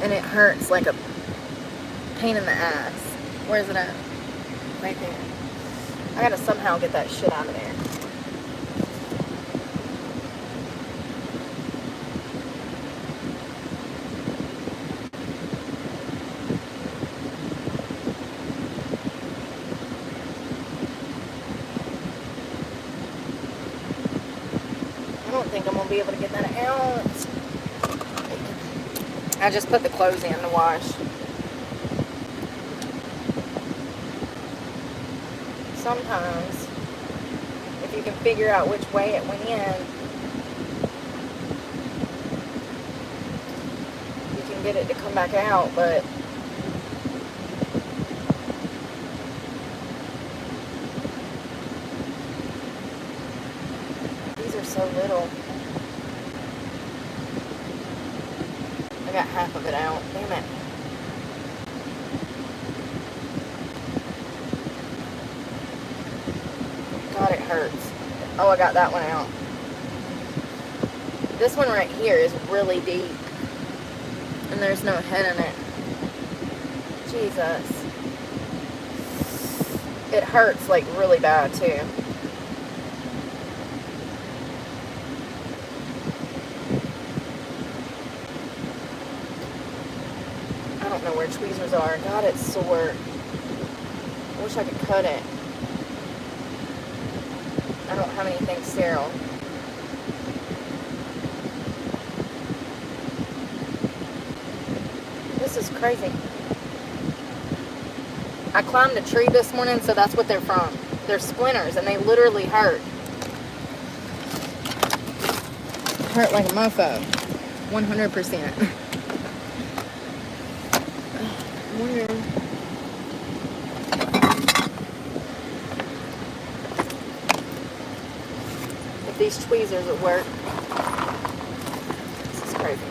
And it hurts like a pain in the ass. Where's it at? Right there. I gotta somehow get that shit out of there. I don't think I'm gonna be able to get that out. I just put the clothes in to wash. Sometimes, if you can figure out which way it went in, you can get it to come back out, but these are so little. I got half of it out. Damn it. God, it hurts. Oh, I got that one out. This one right here is really deep. And there's no head in it. Jesus. It hurts like really bad too. I don't know where tweezers are. God, it's sore. I wish I could cut it. I don't have anything sterile. This is crazy. I climbed a tree this morning, so that's what they're from. They're splinters, and they literally hurt. Hurt like a mofo. 100%. I wonder if these tweezers will work. This is crazy.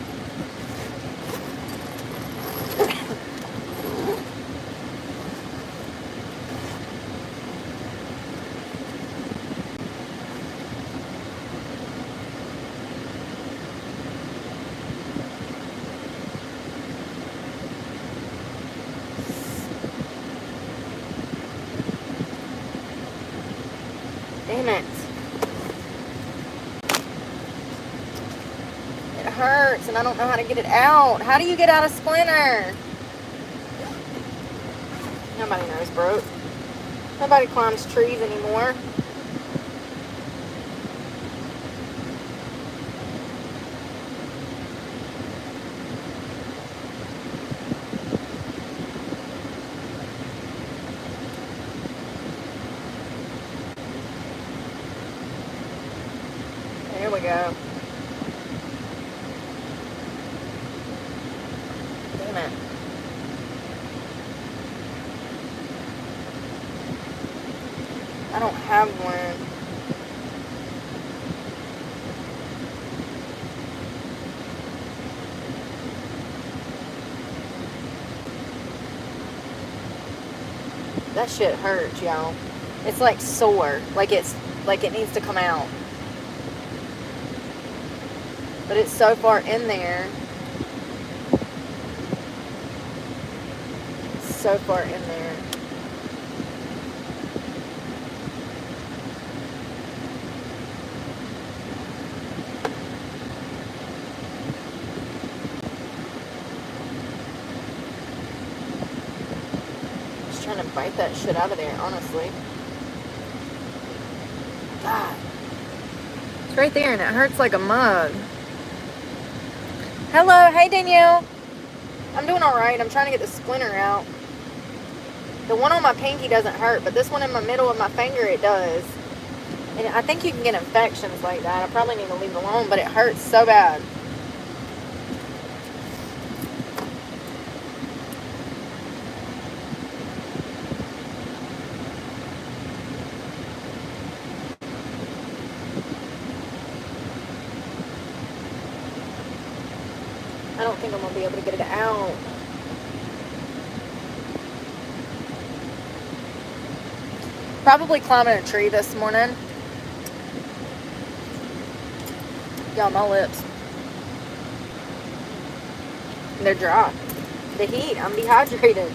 Damn it. It hurts and I don't know how to get it out. How do you get out a splinter? Nobody knows, Brooke. Nobody climbs trees anymore. There we go. Damn it. I don't have one. That shit hurts, y'all. It's like sore. Like it needs to come out. But it's so far in there. It's so far in there. Just trying to bite that shit out of there, honestly. God. It's right there and it hurts like a mug. Hello, hey Danielle. I'm doing alright. I'm trying to get the splinter out. The one on my pinky doesn't hurt, but this one in the middle of my finger, it does. And I think you can get infections like that. I probably need to leave it alone, but it hurts so bad. I don't think I'm going to be able to get it out. Probably climbing a tree this morning. Y'all, my lips. They're dry. The heat. I'm dehydrated.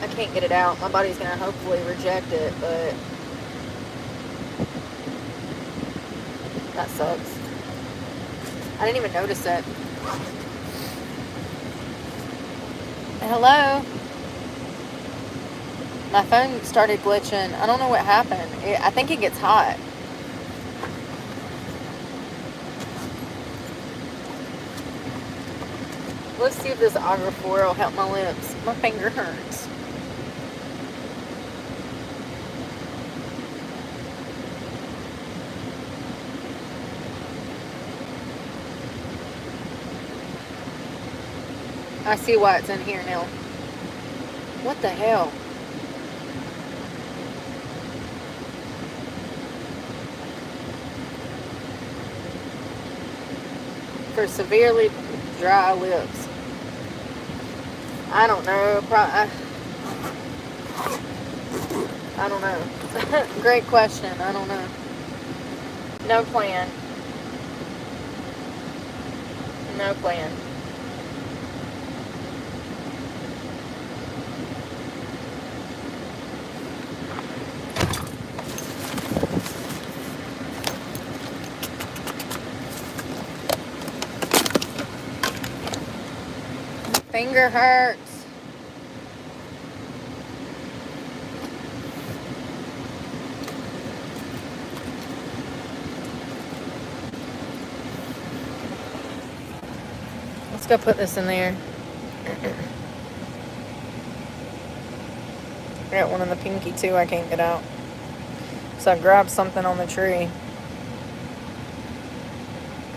I can't get it out. My body's going to hopefully reject it, but that sucks. I didn't even notice it. Hello? My phone started glitching. I don't know what happened. I think it gets hot. Let's see if this Agrofor will help my lips. My finger hurts. I see why it's in here now. What the hell? For severely dry lips. I don't know. I don't know. Great question. I don't know. No plan. No plan. Finger hurts. Let's go put this in there. I got one in the pinky too I can't get out. So I grabbed something on the tree.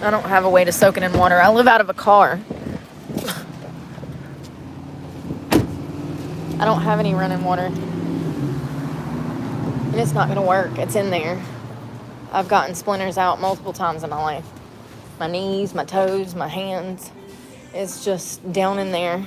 I don't have a way to soak it in water. I live out of a car. I don't have any running water. And it's not going to work. It's in there. I've gotten splinters out multiple times in my life. My knees, my toes, my hands. It's just down in there.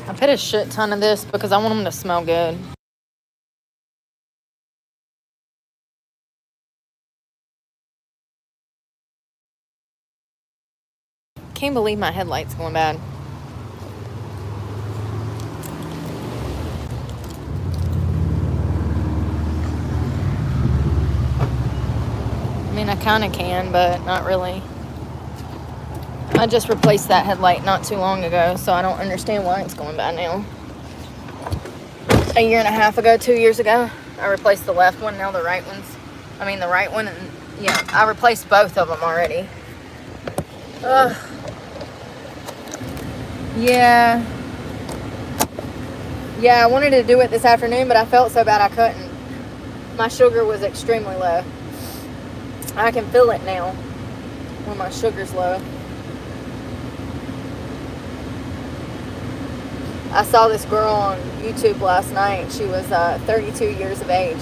I put a shit ton of this because I want them to smell good. Can't believe my headlight's going bad. I mean, I kind of can, but not really. I just replaced that headlight not too long ago, so I don't understand why it's going bad now. A year and a half ago, 2 years ago, I replaced the left one, now the right the right one, and yeah, I replaced both of them already. Ugh. Yeah, I wanted to do it this afternoon, but I felt so bad I couldn't. My sugar was extremely low. I can feel it now when my sugar's low. I saw this girl on YouTube last night. She was 32 years of age.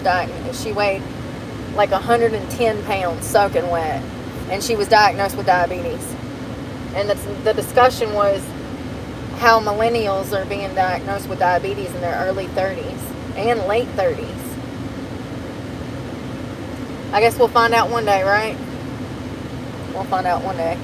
She weighed like 110 pounds soaking wet. and she was diagnosed with diabetes. And the discussion was how millennials are being diagnosed with diabetes in their early 30s and late 30s. I guess we'll find out one day, right? We'll find out one day.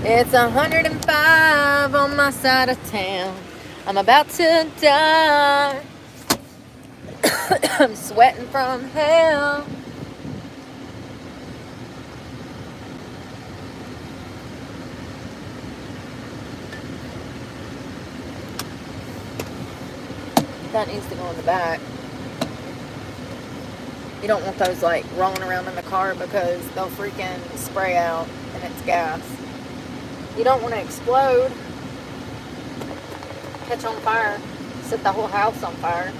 It's 105 on my side of town. I'm about to die. I'm sweating from hell. That needs to go in the back. You don't want those like rolling around in the car because they'll freaking spray out and it's gas. You don't want to explode, catch on fire, set the whole house on fire.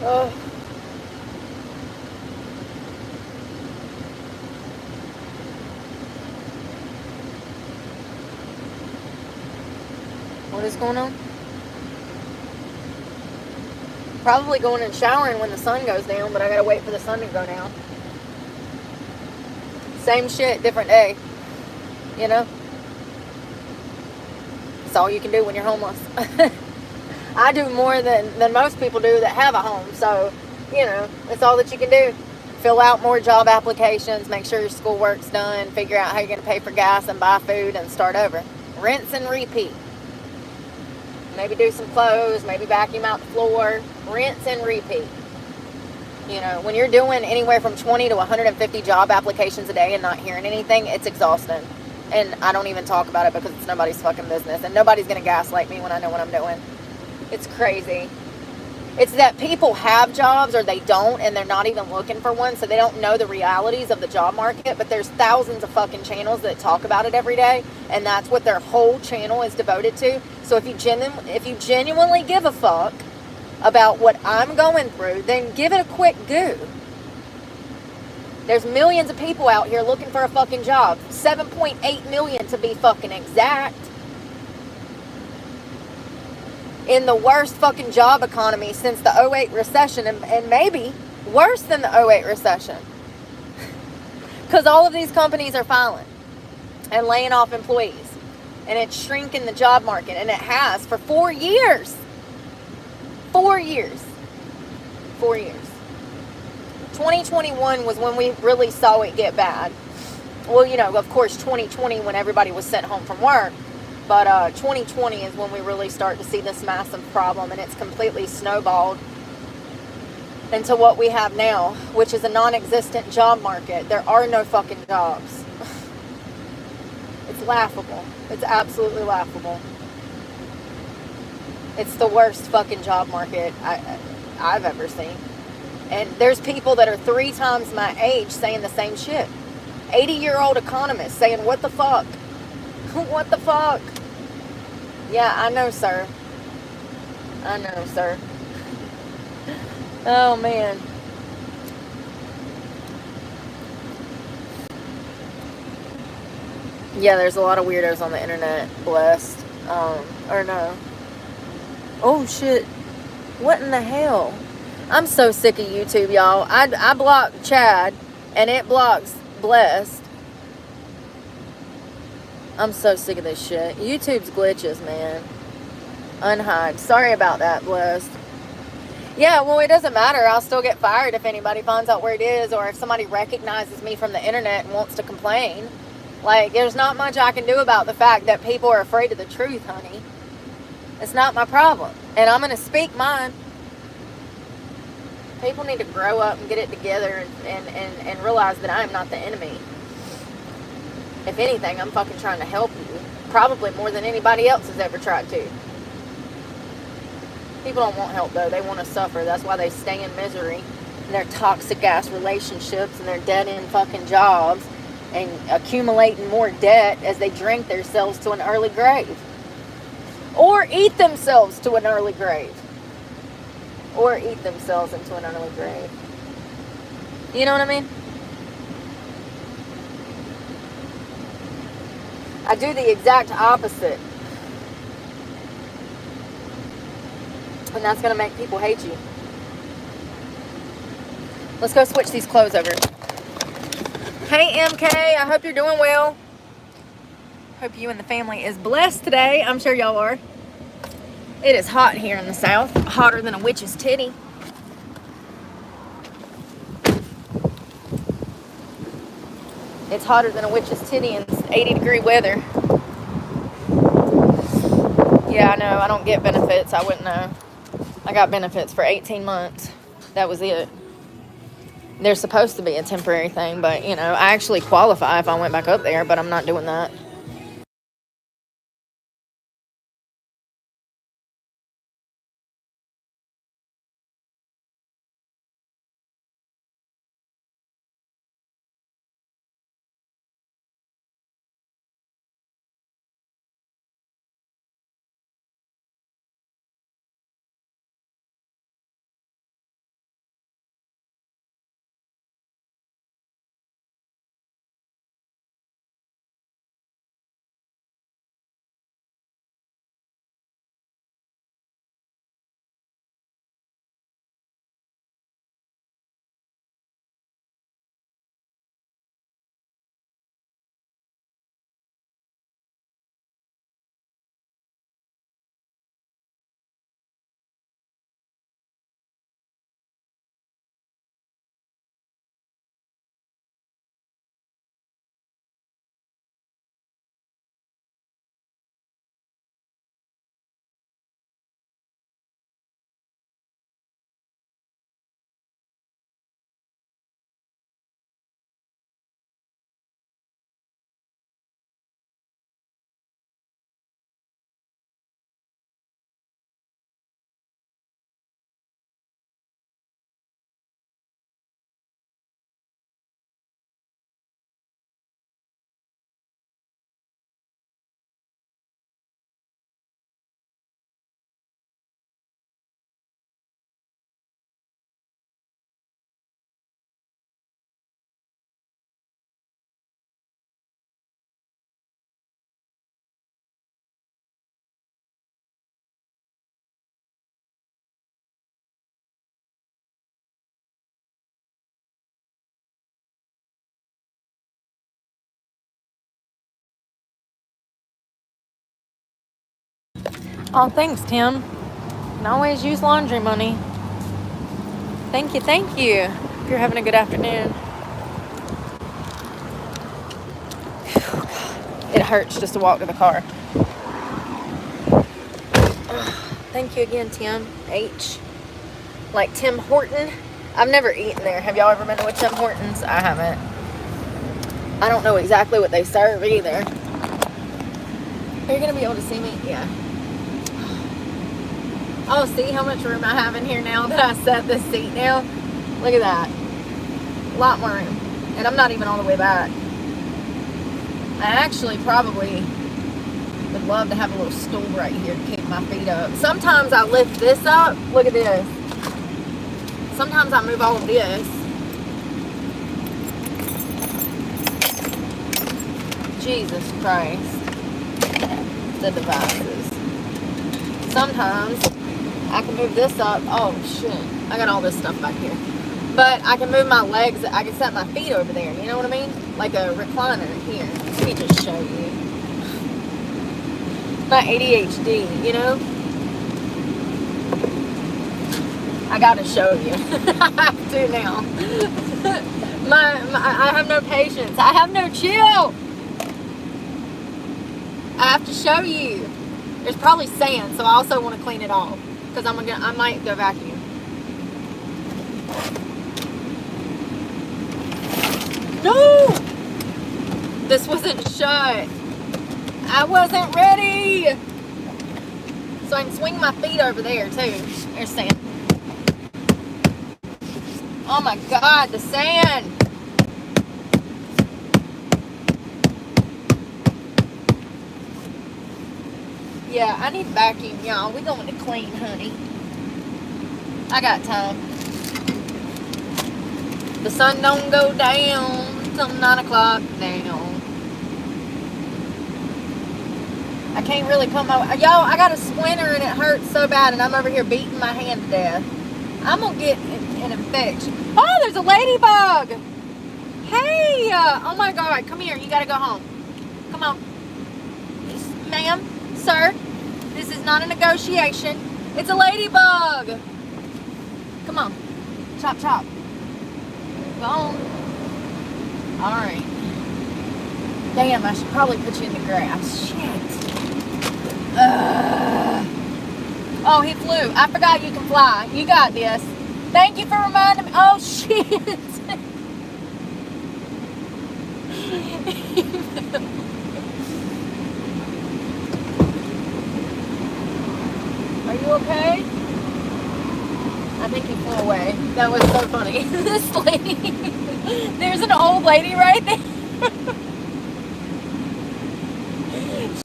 Oh. What is going on? Probably going and showering when the sun goes down, but I gotta wait for the sun to go down. Same shit, different day. You know? It's all you can do when you're homeless. I do more than most people do that have a home. So, you know, it's all that you can do. Fill out more job applications, make sure your schoolwork's done, figure out how you're going to pay for gas and buy food and start over. Rinse and repeat. Maybe do some clothes, maybe vacuum out the floor. Rinse and repeat. You know, when you're doing anywhere from 20 to 150 job applications a day and not hearing anything, it's exhausting. And I don't even talk about it because it's nobody's fucking business. And nobody's going to gaslight me when I know what I'm doing. It's crazy. It's that people have jobs or they don't, and they're not even looking for one, so they don't know the realities of the job market. But there's thousands of fucking channels that talk about it every day, and that's what their whole channel is devoted to. So if you genuinely give a fuck about what I'm going through, then give it a quick go. There's millions of people out here looking for a fucking job. 7.8 million to be fucking exact. In the worst fucking job economy since the 08 recession, and maybe worse than the 08 recession. Because all of these companies are filing and laying off employees. And it's shrinking the job market. And it has for 4 years. 4 years. 4 years. 2021 was when we really saw it get bad. Well, you know, of course, 2020 when everybody was sent home from work. But 2020 is when we really start to see this massive problem, and it's completely snowballed into what we have now, which is a non-existent job market. There are no fucking jobs. It's laughable. It's absolutely laughable. It's the worst fucking job market I've ever seen. And there's people that are 3 times my age saying the same shit. 80-year-old economists saying, what the fuck? What the fuck? Yeah, I know, sir. I know, sir. Oh, man. Yeah, there's a lot of weirdos on the internet. Blessed. Or no. Oh, shit. What in the hell? I'm so sick of YouTube, y'all. I blocked Chad, and it blocks Blessed. I'm so sick of this shit. YouTube's glitches, man. Unhide. Sorry about that, Blessed. Yeah, well, it doesn't matter. I'll still get fired if anybody finds out where it is, or if somebody recognizes me from the internet and wants to complain. Like, there's not much I can do about the fact that people are afraid of the truth, honey. It's not my problem. And I'm going to speak mine. People need to grow up and get it together and realize that I am not the enemy. If anything, I'm fucking trying to help you. Probably more than anybody else has ever tried to. People don't want help, though. They want to suffer. That's why they stay in misery. And their toxic-ass relationships and their dead-end fucking jobs. And accumulating more debt as they drink themselves to an early grave. Or eat themselves to an early grave. Or eat themselves into an early grave. You know what I mean? I do the exact opposite. And that's going to make people hate you. Let's go switch these clothes over. Hey, MK. I hope you're doing well. Hope you and the family is blessed today. I'm sure y'all are. It is hot here in the South. Hotter than a witch's titty. It's hotter than a witch's titty and it's 80-degree weather. Yeah, I know. I don't get benefits. I wouldn't know. I got benefits for 18 months. That was it. They're supposed to be a temporary thing, but, you know, I actually qualify if I went back up there, but I'm not doing that. Oh, thanks, Tim. Can always use laundry money. Thank you, thank you. If you're having a good afternoon. It hurts just to walk to the car. Thank you again, Tim H. Like Tim Horton. I've never eaten there. Have y'all ever been to a Tim Hortons? I haven't. I don't know exactly what they serve either. Are you going to be able to see me? Yeah. Oh, see how much room I have in here now that I set this seat down? Look at that. A lot more room. And I'm not even all the way back. I actually probably would love to have a little stool right here to kick my feet up. Sometimes I lift this up. Look at this. Sometimes I move all of this. Jesus Christ. The devices. Sometimes I can move this up. Oh, shit. I got all this stuff back here. But I can move my legs. I can set my feet over there. You know what I mean? Like a recliner here. Let me just show you. My ADHD, you know? I gotta show you. I have to now. I have no patience. I have no chill. I have to show you. There's probably sand, so I also want to clean it off because I might go vacuum. No, this wasn't shut. I wasn't ready. So I can swing my feet over there too. There's sand. Oh my God, the sand. Yeah, I need vacuum, y'all. We going to clean, honey. I got time. The sun don't go down till 9 o'clock now. I can't really put my... Y'all, I got a splinter and it hurts so bad and I'm over here beating my hand to death. I'm going to get an infection. Oh, there's a ladybug. Hey. Oh my God. Come here. You got to go home. Come on. Ma'am, sir, this is not a negotiation. It's a ladybug. Come on. Chop, chop. Go on. All right. Damn, I should probably put you in the grass. Shit. Oh, he flew. I forgot you can fly. You got this. Thank you for reminding me. Oh, shit. Are you okay? I think he flew away. That was so funny. This lady. There's an old lady right there.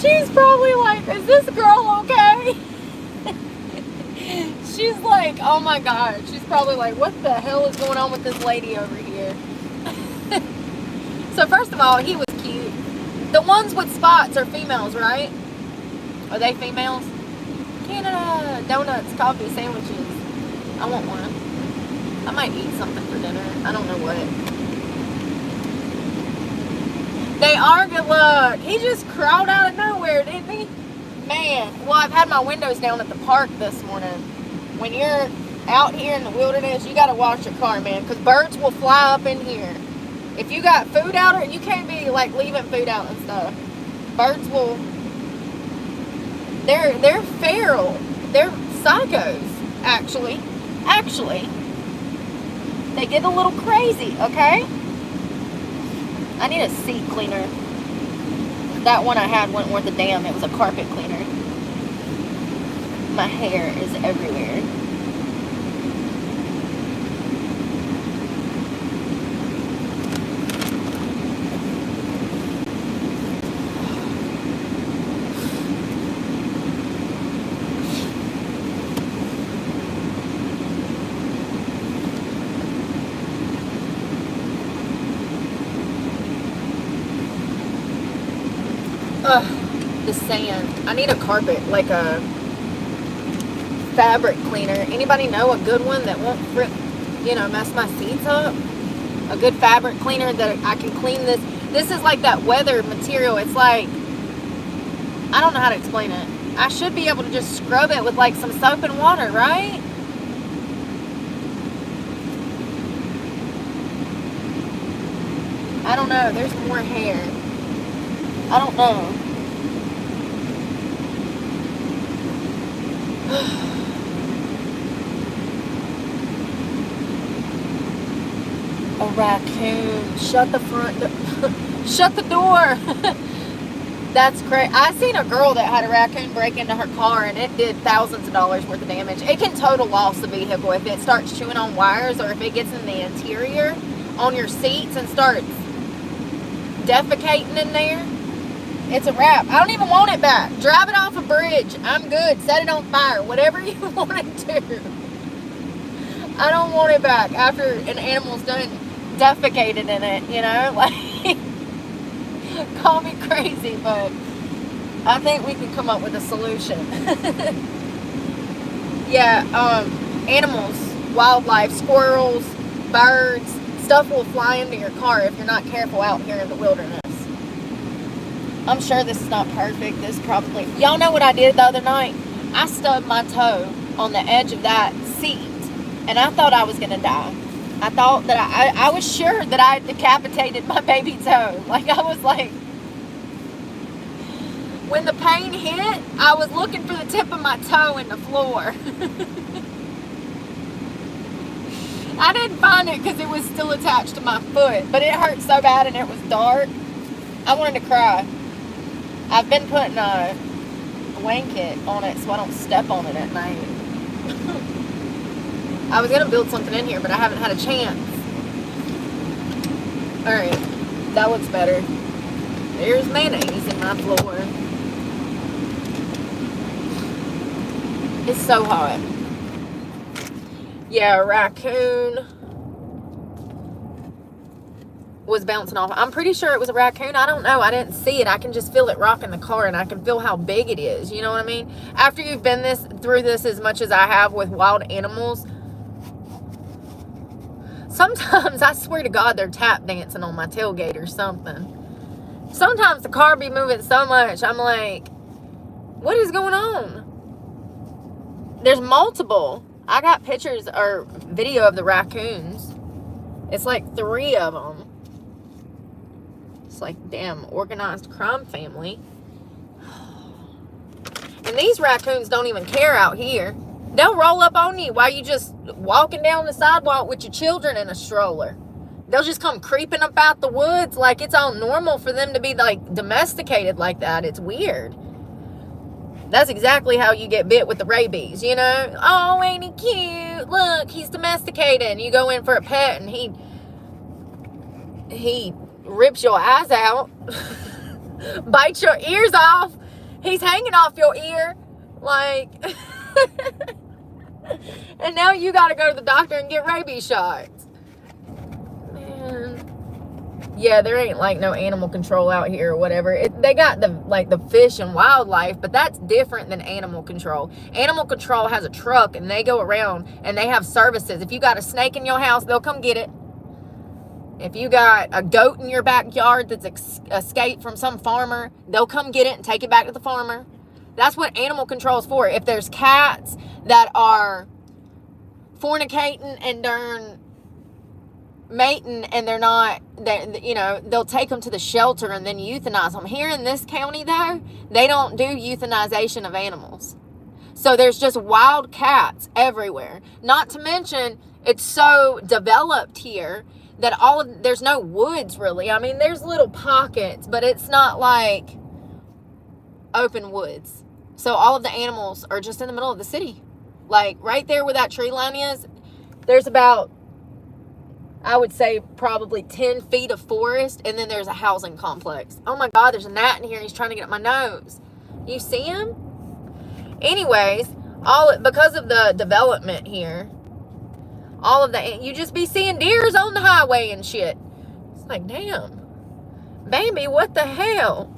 She's probably like, is this girl okay? She's like, oh my God. She's probably like, what the hell is going on with this lady over here? So first of all, he was cute. The ones with spots are females, right? Are they females? Canada, donuts, coffee, sandwiches. I want one. I might eat something for dinner. I don't know what. They are good luck. He just crawled out of nowhere, didn't he? Man, well, I've had my windows down at the park this morning. When you're out here in the wilderness, you got to watch your car, man, because birds will fly up in here. If you got food out, or you can't be like leaving food out and stuff. Birds will. They're feral. They're psychos, actually. Actually, they get a little crazy. Okay. I need a seat cleaner. That one I had wasn't worth a damn. It was a carpet cleaner. My hair is everywhere. The sand. I need a carpet, like a fabric cleaner. Anybody know a good one that won't mess my seats up? A good fabric cleaner that I can clean this. This is like that weather material. It's like, I don't know how to explain it. I should be able to just scrub it with like some soap and water, right? I don't know. There's more hair. I don't know. A raccoon. Shut the front door. Shut the door. That's crazy. I seen a girl that had a raccoon break into her car and it did thousands of dollars worth of damage. It can total loss the vehicle if it starts chewing on wires or if it gets in the interior on your seats and starts defecating in there. It's a wrap. I don't even want it back. Drive it off a bridge. I'm good. Set it on fire. Whatever you want to do. I don't want it back after an animal's done defecated in it, you know? Like, call me crazy, but I think we can come up with a solution. Yeah, animals, wildlife, squirrels, birds, stuff will fly into your car if you're not careful out here in the wilderness. I'm sure this is not perfect. This probably... Y'all know what I did the other night? I stubbed my toe on the edge of that seat, and I thought I was going to die. I thought that I was sure that I decapitated my baby toe. Like, I was like... When the pain hit, I was looking for the tip of my toe in the floor. I didn't find it because it was still attached to my foot, but it hurt so bad and it was dark. I wanted to cry. I've been putting a blanket on it so I don't step on it at night. I was going to build something in here, but I haven't had a chance. Alright, that looks better. There's mayonnaise in my floor. It's so hot. Yeah, a raccoon was bouncing off. I'm pretty sure it was a raccoon. I don't know. I didn't see it. I can just feel it rocking the car, and I can feel how big it is. You know what I mean? After you've been through this as much as I have with wild animals, sometimes I swear to God they're tap dancing on my tailgate or something. Sometimes the car be moving so much, I'm like, what is going on? There's multiple. I got pictures or video of the raccoons. It's like 3 of them. It's like, damn, organized crime family. And these raccoons don't even care out here. They'll roll up on you while you just walking down the sidewalk with your children in a stroller. They'll just come creeping up out the woods like it's all normal for them to be like domesticated like that. It's weird. That's exactly how you get bit with the rabies, you know? Oh, ain't he cute? Look, he's domesticated. And you go in for a pet and he rips your eyes out, bites your ears off. He's hanging off your ear. Like, and now you got to go to the doctor and get rabies shots. Man. Yeah, there ain't like no animal control out here or whatever. They got the fish and wildlife, but that's different than animal control. Animal control has a truck and they go around and they have services. If you got a snake in your house, they'll come get it. If you got a goat in your backyard that's escaped from some farmer, they'll come get it and take it back to the farmer. That's what animal control is for. If there's cats that are fornicating and darn mating and they're not, you know, they'll take them to the shelter and then euthanize them. Here in this county, though, they don't do euthanization of animals. So there's just wild cats everywhere. Not to mention, it's so developed here that there's no woods really. I mean, there's little pockets, but it's not like open woods. So all of the animals are just in the middle of the city. Like right there where that tree line is, there's about, I would say probably 10 feet of forest, and then there's a housing complex. Oh my God, there's a gnat in here. He's trying to get up my nose. You see him? Anyways, because of the development here, all of that, you just be seeing deers on the highway and shit. It's like, damn, Bambi, what the hell?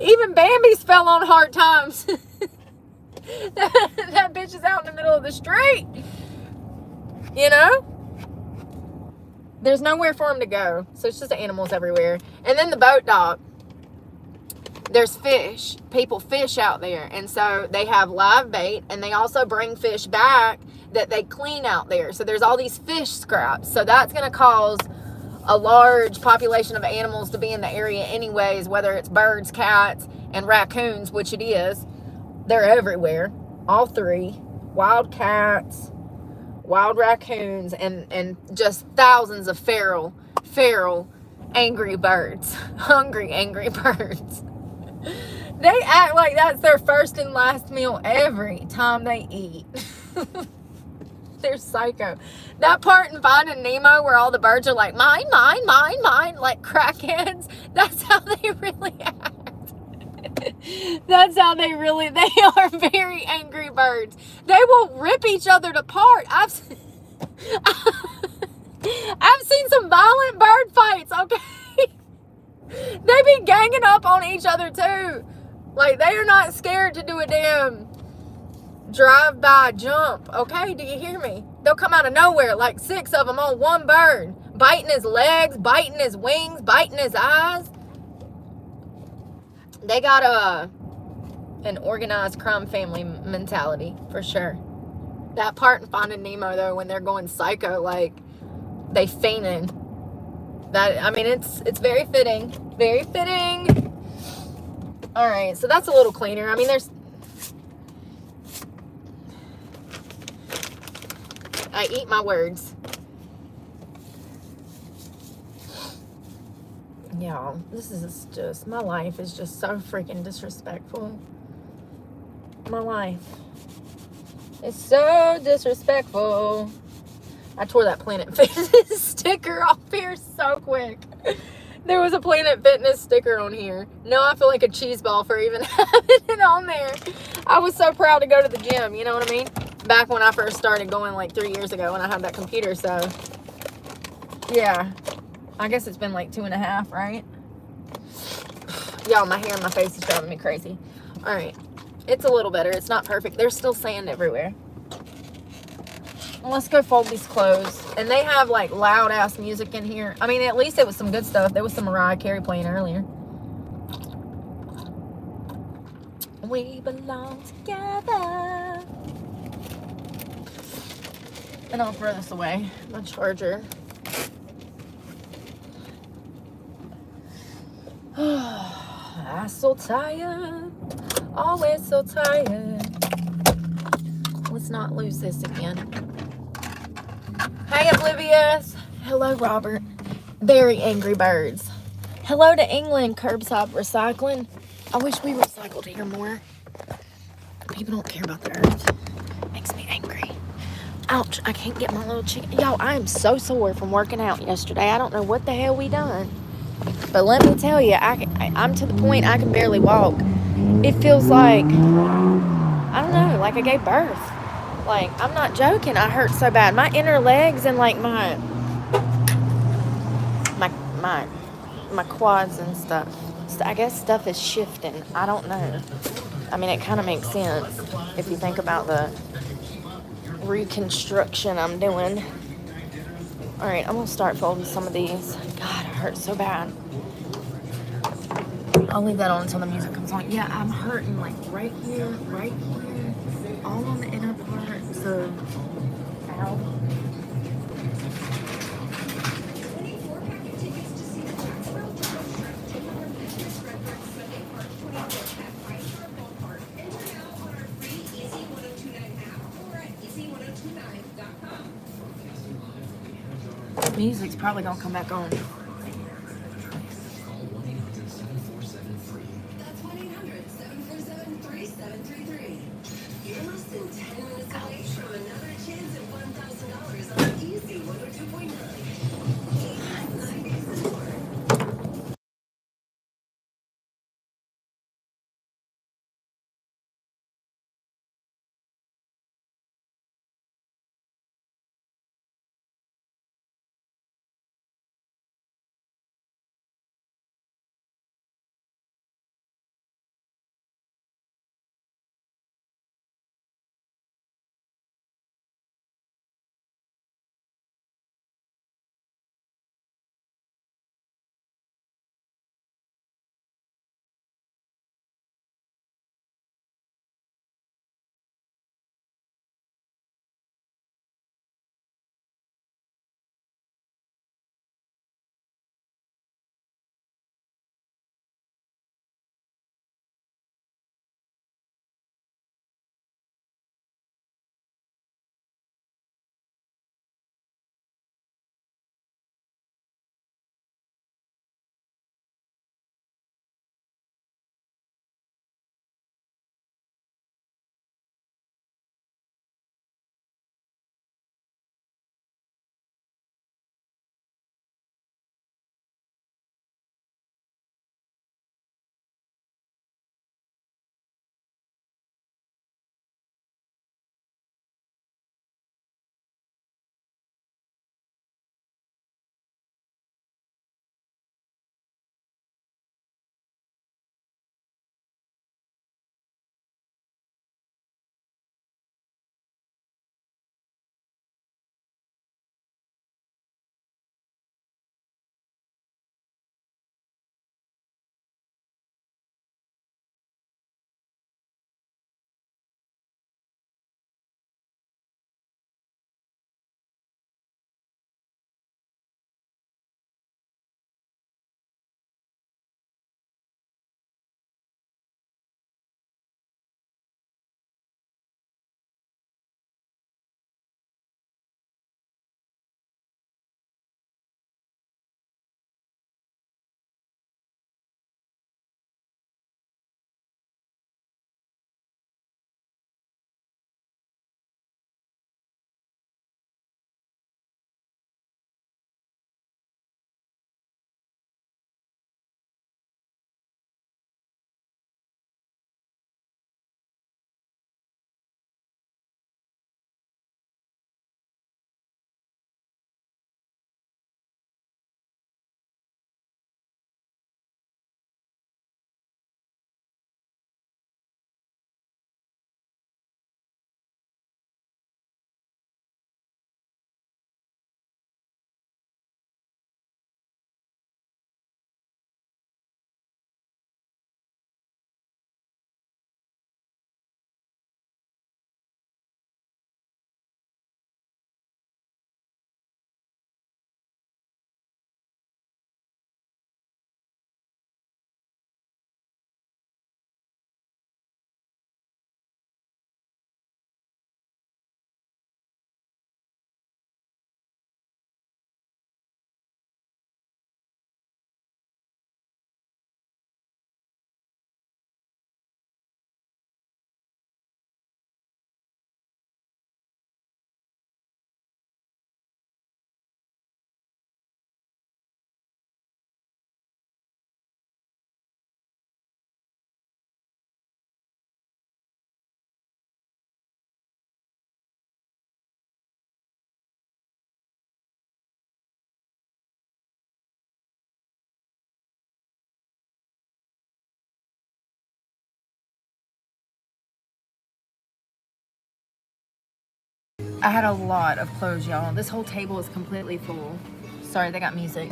Even Bambi's fell on hard times. that bitch is out in the middle of the street. You know? There's nowhere for them to go. So it's just animals everywhere. And then the boat dock. There's fish. People fish out there. And so they have live bait. And they also bring fish back that they clean out there. So there's all these fish scraps. So that's going to cause a large population of animals to be in the area anyways. Whether it's birds, cats, and raccoons, which it is. They're everywhere. All 3. Wild cats, wild raccoons, and just thousands of feral, angry birds. Hungry, angry birds. They act like that's their first and last meal every time they eat. They're psycho. That part in Finding Nemo where all the birds are like, mine, mine, mine, mine, like crackheads. That's how they really act. That's how they are very angry birds. They will rip each other apart. I've seen some violent bird fights, okay? They be ganging up on each other too. Like, they are not scared to do a damn drive-by jump, okay? Do you hear me? They'll come out of nowhere, like 6 of them on one bird, biting his legs, biting his wings, biting his eyes. They got an organized crime family mentality, for sure. That part in Finding Nemo, though, when they're going psycho, like, they fainted. That, I mean, it's very fitting. Very fitting. All right, so that's a little cleaner. I mean, I eat my words. Y'all, this is just, my life is just so freaking disrespectful. My life is so disrespectful. I tore that Planet Fitness sticker off here so quick. There was a Planet Fitness sticker on here. Now I feel like a cheese ball for even having it on there. I was so proud to go to the gym, you know what I mean? Back when I first started going like 3 years ago when I had that computer, so yeah. I guess it's been like 2.5, right? Y'all, my hair and my face is driving me crazy. All right. It's a little better. It's not perfect. There's still sand everywhere. Well, let's go fold these clothes. And they have like loud ass music in here. I mean, at least it was some good stuff. There was some Mariah Carey playing earlier. We belong together. And I'll throw this away. My charger. I'm so tired. Always so tired. Let's not lose this again. Hey, Oblivious. Hello, Robert. Very angry birds. Hello to England, curbside recycling. I wish we recycled here more. People don't care about the earth. Makes me angry. Ouch, I can't get my little chicken. Y'all, I am so sore from working out yesterday. I don't know what the hell we done. But let me tell you, I'm to the point I can barely walk. It feels like, I don't know, like I gave birth. Like, I'm not joking. I hurt so bad. My inner legs and like my quads and stuff. So I guess stuff is shifting. I don't know. I mean, it kind of makes sense if you think about the reconstruction I'm doing. All right, I'm gonna start folding some of these. God, it hurts so bad. I'll leave that on until the music comes on. Yeah, I'm hurting like right here, all on the inner part. So, ow. Music's probably gonna come back on. You're less than 10 minutes away from another chance at $1,000 on Easy 102.9. I had a lot of clothes, y'all. This whole table is completely full. Sorry, they got music.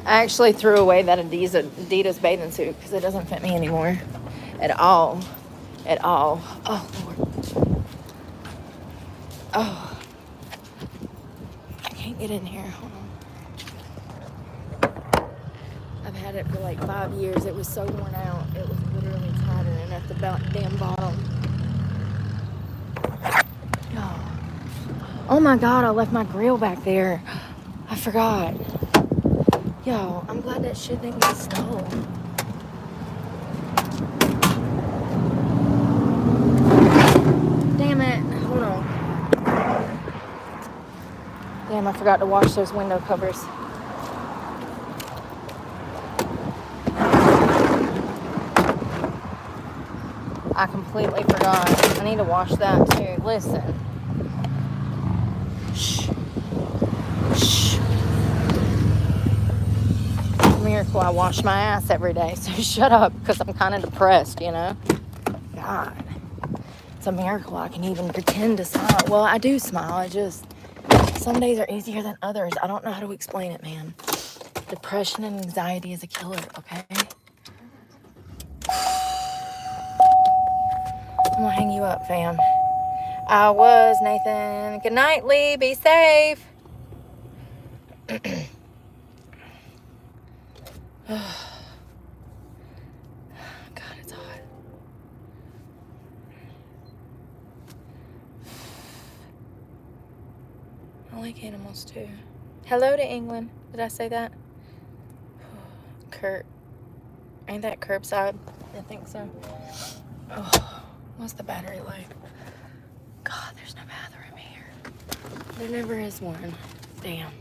I actually threw away that Adidas bathing suit because it doesn't fit me anymore at all. At all. Oh, Lord. Oh. I can't get in here. Hold on. I've had it for like 5 years. It was so worn out. It was literally tottering at the damn bottom. Oh my God, I left my grill back there. I forgot. Yo, I'm glad that shit didn't get stolen. Damn it. Hold on. Damn, I forgot to wash those window covers. I completely forgot. I need to wash that too. Listen. Shh. Shh. Miracle I wash my ass every day, so shut up, because I'm kind of depressed, you know? God. It's a miracle I can even pretend to smile. Well, I do smile. I just... Some days are easier than others. I don't know how to explain it, man. Depression and anxiety is a killer, okay? I'm gonna hang you up, fam. I was, Nathan. Good night, Lee. Be safe. God, it's hot. I like animals, too. Hello to England. Did I say that? Kurt. Ain't that curbside? I think so. Oh, what's the battery like? God, there's no bathroom here. There never is one. Damn.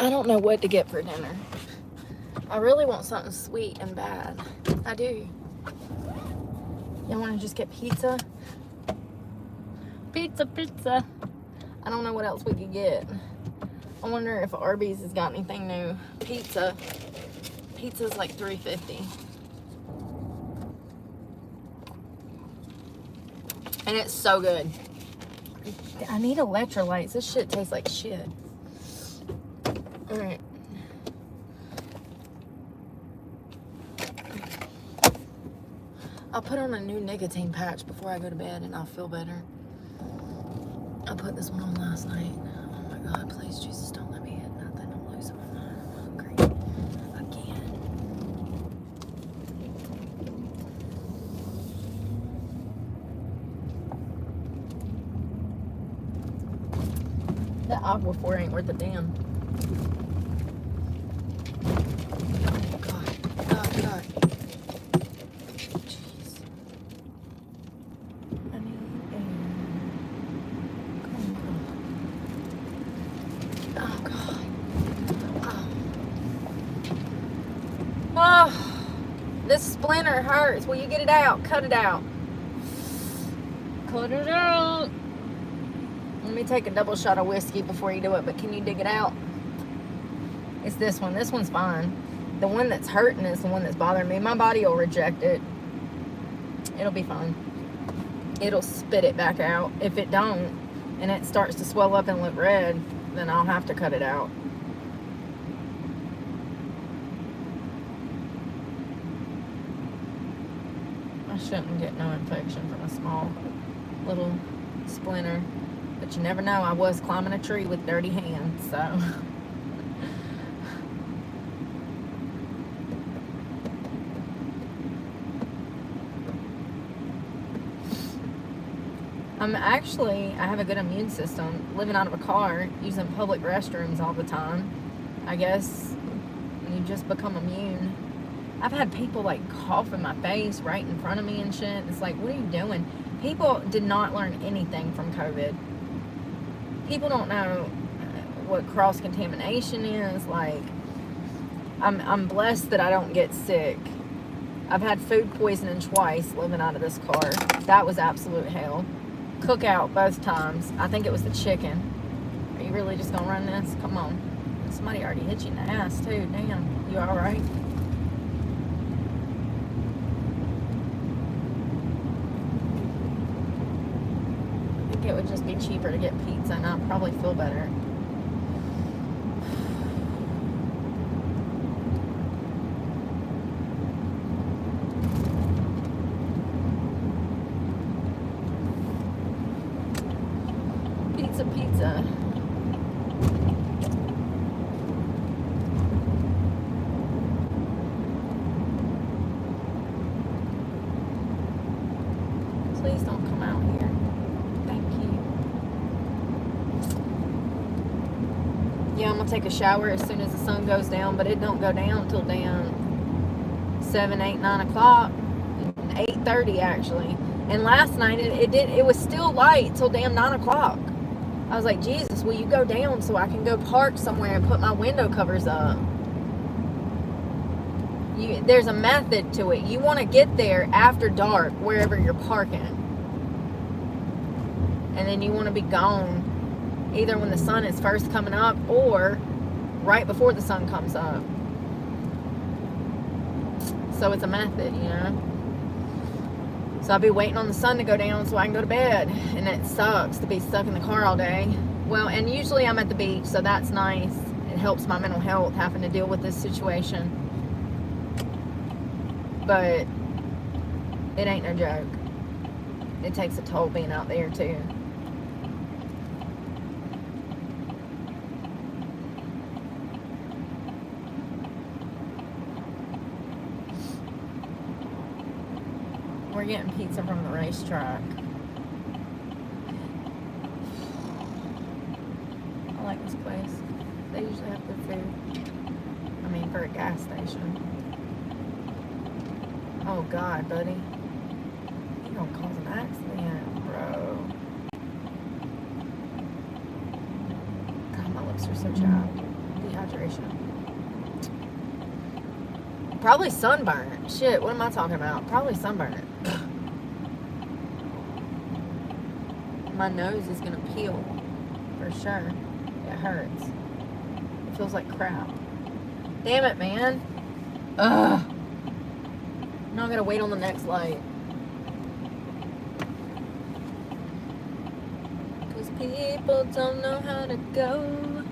I don't know what to get for dinner. I really want something sweet and bad. I do. Y'all want to just get pizza? Pizza. I don't know what else we could get. I wonder if Arby's has got anything new. Pizza's like $3.50. And it's so good. I need electrolytes. This shit tastes like shit. Alright. I'll put on a new nicotine patch before I go to bed and I'll feel better. I put this one on last night. Oh my God, please, Jesus, don't let me hit nothing. I'm losing my mind. I'm hungry. Again. that Aquaphor ain't worth a damn. God. Jeez. I need air. Oh, God. Oh, this splinter hurts. Will you get it out? Cut it out. Cut it out. Let me take a double shot of whiskey before you do it, but can you dig it out? It's this one. This one's fine. The one that's hurting is the one that's bothering me. My body will reject it. It'll be fine. It'll spit it back out. If it don't, and it starts to swell up and look red, then I'll have to cut it out. I shouldn't get no infection from a small little splinter. But you never know. I was climbing a tree with dirty hands, so... I have a good immune system. Living out of a car, using public restrooms all the time. I guess you just become immune. I've had people like cough in my face right in front of me and shit. It's like, what are you doing? People did not learn anything from COVID. People don't know what cross-contamination is. Like, I'm blessed that I don't get sick. I've had food poisoning twice living out of this car. That was absolute hell. Cookout both times. I think it was the chicken. Are you really just gonna run this? Come on. Somebody already hit you in the ass too. Damn. You alright? I think it would just be cheaper to get pizza and I'd probably feel better. Pizza. Please don't come out here. Thank you. Yeah, I'm gonna take a shower as soon as the sun goes down, but it don't go down until damn 7, 8, 9 o'clock. 8:30 actually. And last night it was still light till damn 9 o'clock. I was like, Jesus, will you go down so I can go park somewhere and put my window covers up? There's a method to it. You want to get there after dark, wherever you're parking. And then you want to be gone either when the sun is first coming up or right before the sun comes up. So it's a method, you know? So I'll be waiting on the sun to go down so I can go to bed. And it sucks to be stuck in the car all day. Well, and usually I'm at the beach, so that's nice. It helps my mental health having to deal with this situation. But it ain't no joke. It takes a toll being out there too. We're getting pizza from the racetrack. I like this place. They usually have good food. I mean, for a gas station. Oh God, buddy. You're gonna cause an accident, bro. God, my lips are so chapped. Dehydration. Probably sunburn. Shit, what am I talking about? Probably sunburn. My nose is gonna peel for sure. It hurts. It feels like crap. Damn it, man. Ugh. Now I gotta wait on the next light. Cause people don't know how to go.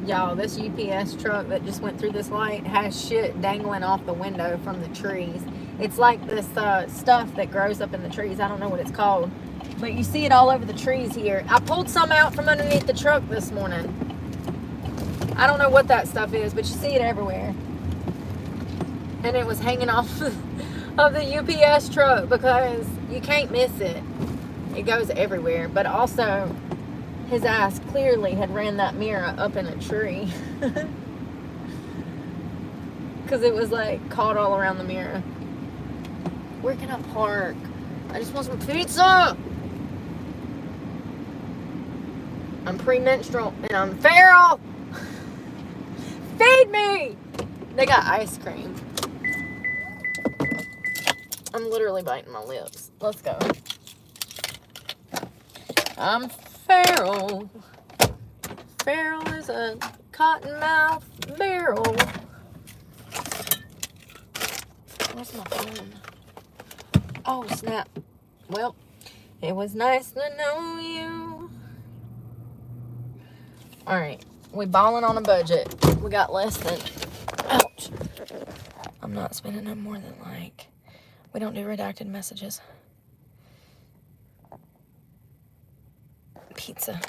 Y'all, this UPS truck that just went through this light has shit dangling off the window from the trees. It's like this stuff that grows up in the trees. I don't know what it's called. But you see it all over the trees here. I pulled some out from underneath the truck this morning. I don't know what that stuff is, but you see it everywhere. and it was hanging off of the UPS truck because you can't miss it. It goes everywhere. But also, his ass clearly had ran that mirror up in a tree. Because it was like caught all around the mirror. Where can I park? I just want some pizza. I'm premenstrual and I'm feral. Feed me. They got ice cream. I'm literally biting my lips. Let's go. I'm feral. Feral is a cottonmouth barrel. Where's my phone? Oh, snap. Well, it was nice to know you. Alright, we balling on a budget. We got less than... Ouch. I'm not spending no more than like... We don't do redacted messages. Pizza.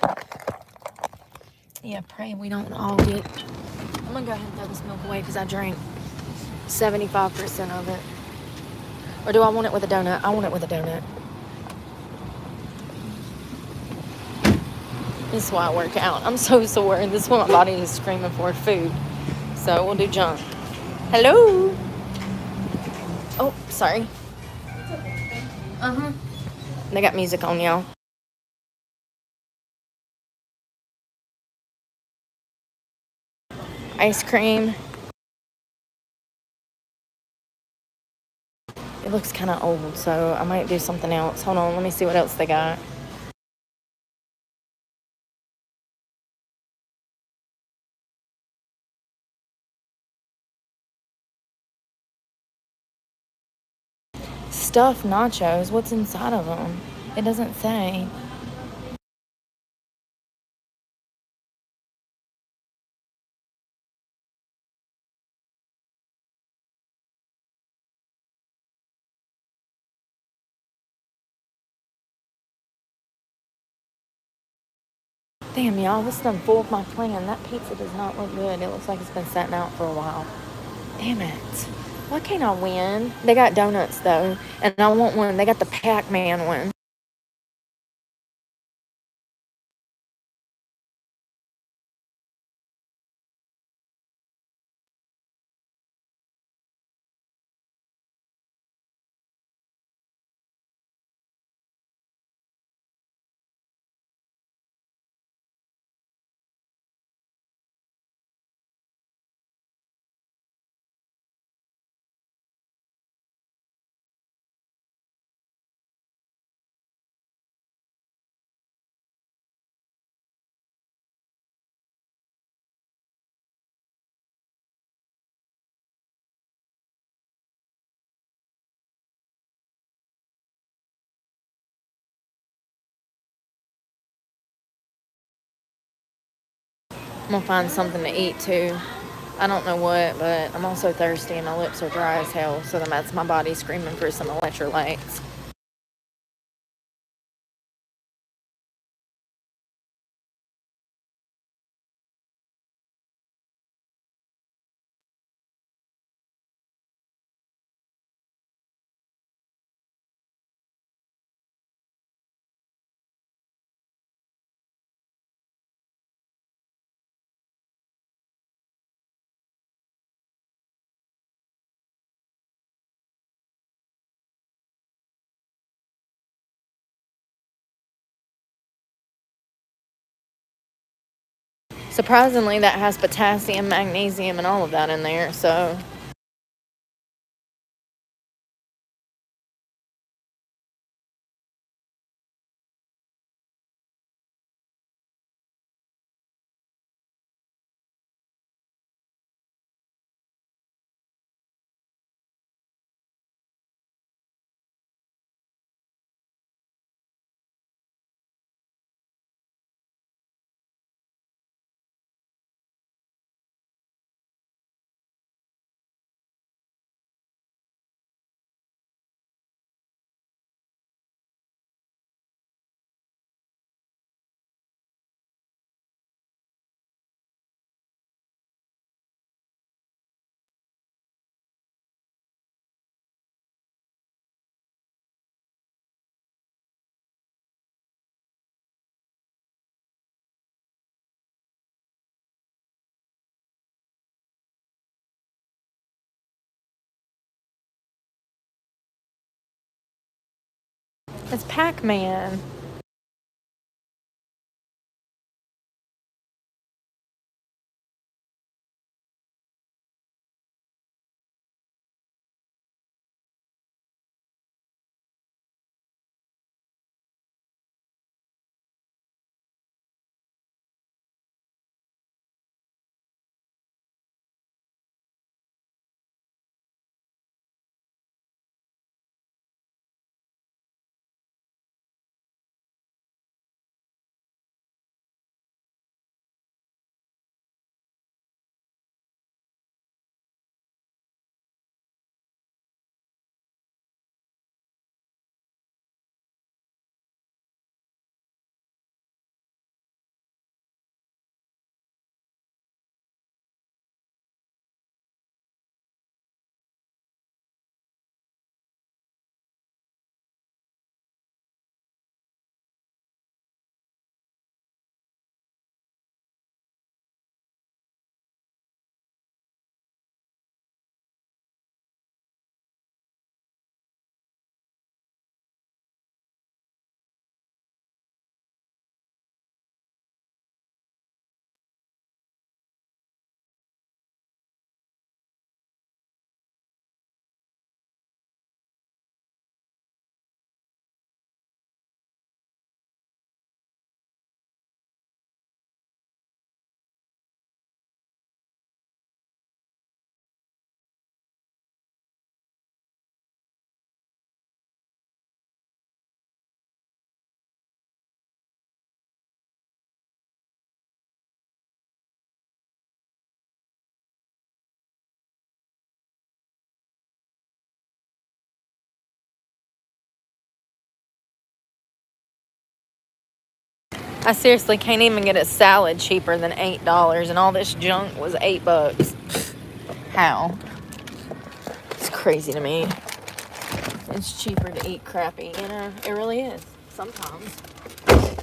Yeah, pray we don't all get... I'm gonna go ahead and throw this milk away because I drank 75% of it. Or do I want it with a donut? I want it with a donut. This is why I work out. I'm so sore, and this is what my body is screaming for, food. So we'll do junk. Hello? Oh, sorry. Uh-huh. They got music on, y'all. Ice cream. It looks kind of old, so I might do something else. Hold on, let me see what else they got. Stuffed nachos. What's inside of them? It doesn't say. Damn, y'all, this done fooled my plan. That pizza does not look good. It looks like it's been sitting out for a while. Damn it. Why can't I win? They got donuts, though, and I want one. They got the Pac-Man one. I'm gonna find something to eat, too. I don't know what, but I'm also thirsty and my lips are dry as hell, so that's my body screaming for some electrolytes. Surprisingly, that has potassium, magnesium, and all of that in there, so... It's Pac-Man. I seriously can't even get a salad cheaper than $8, and all this junk was $8. How? It's crazy to me. It's cheaper to eat crappy, you know? It really is. Sometimes.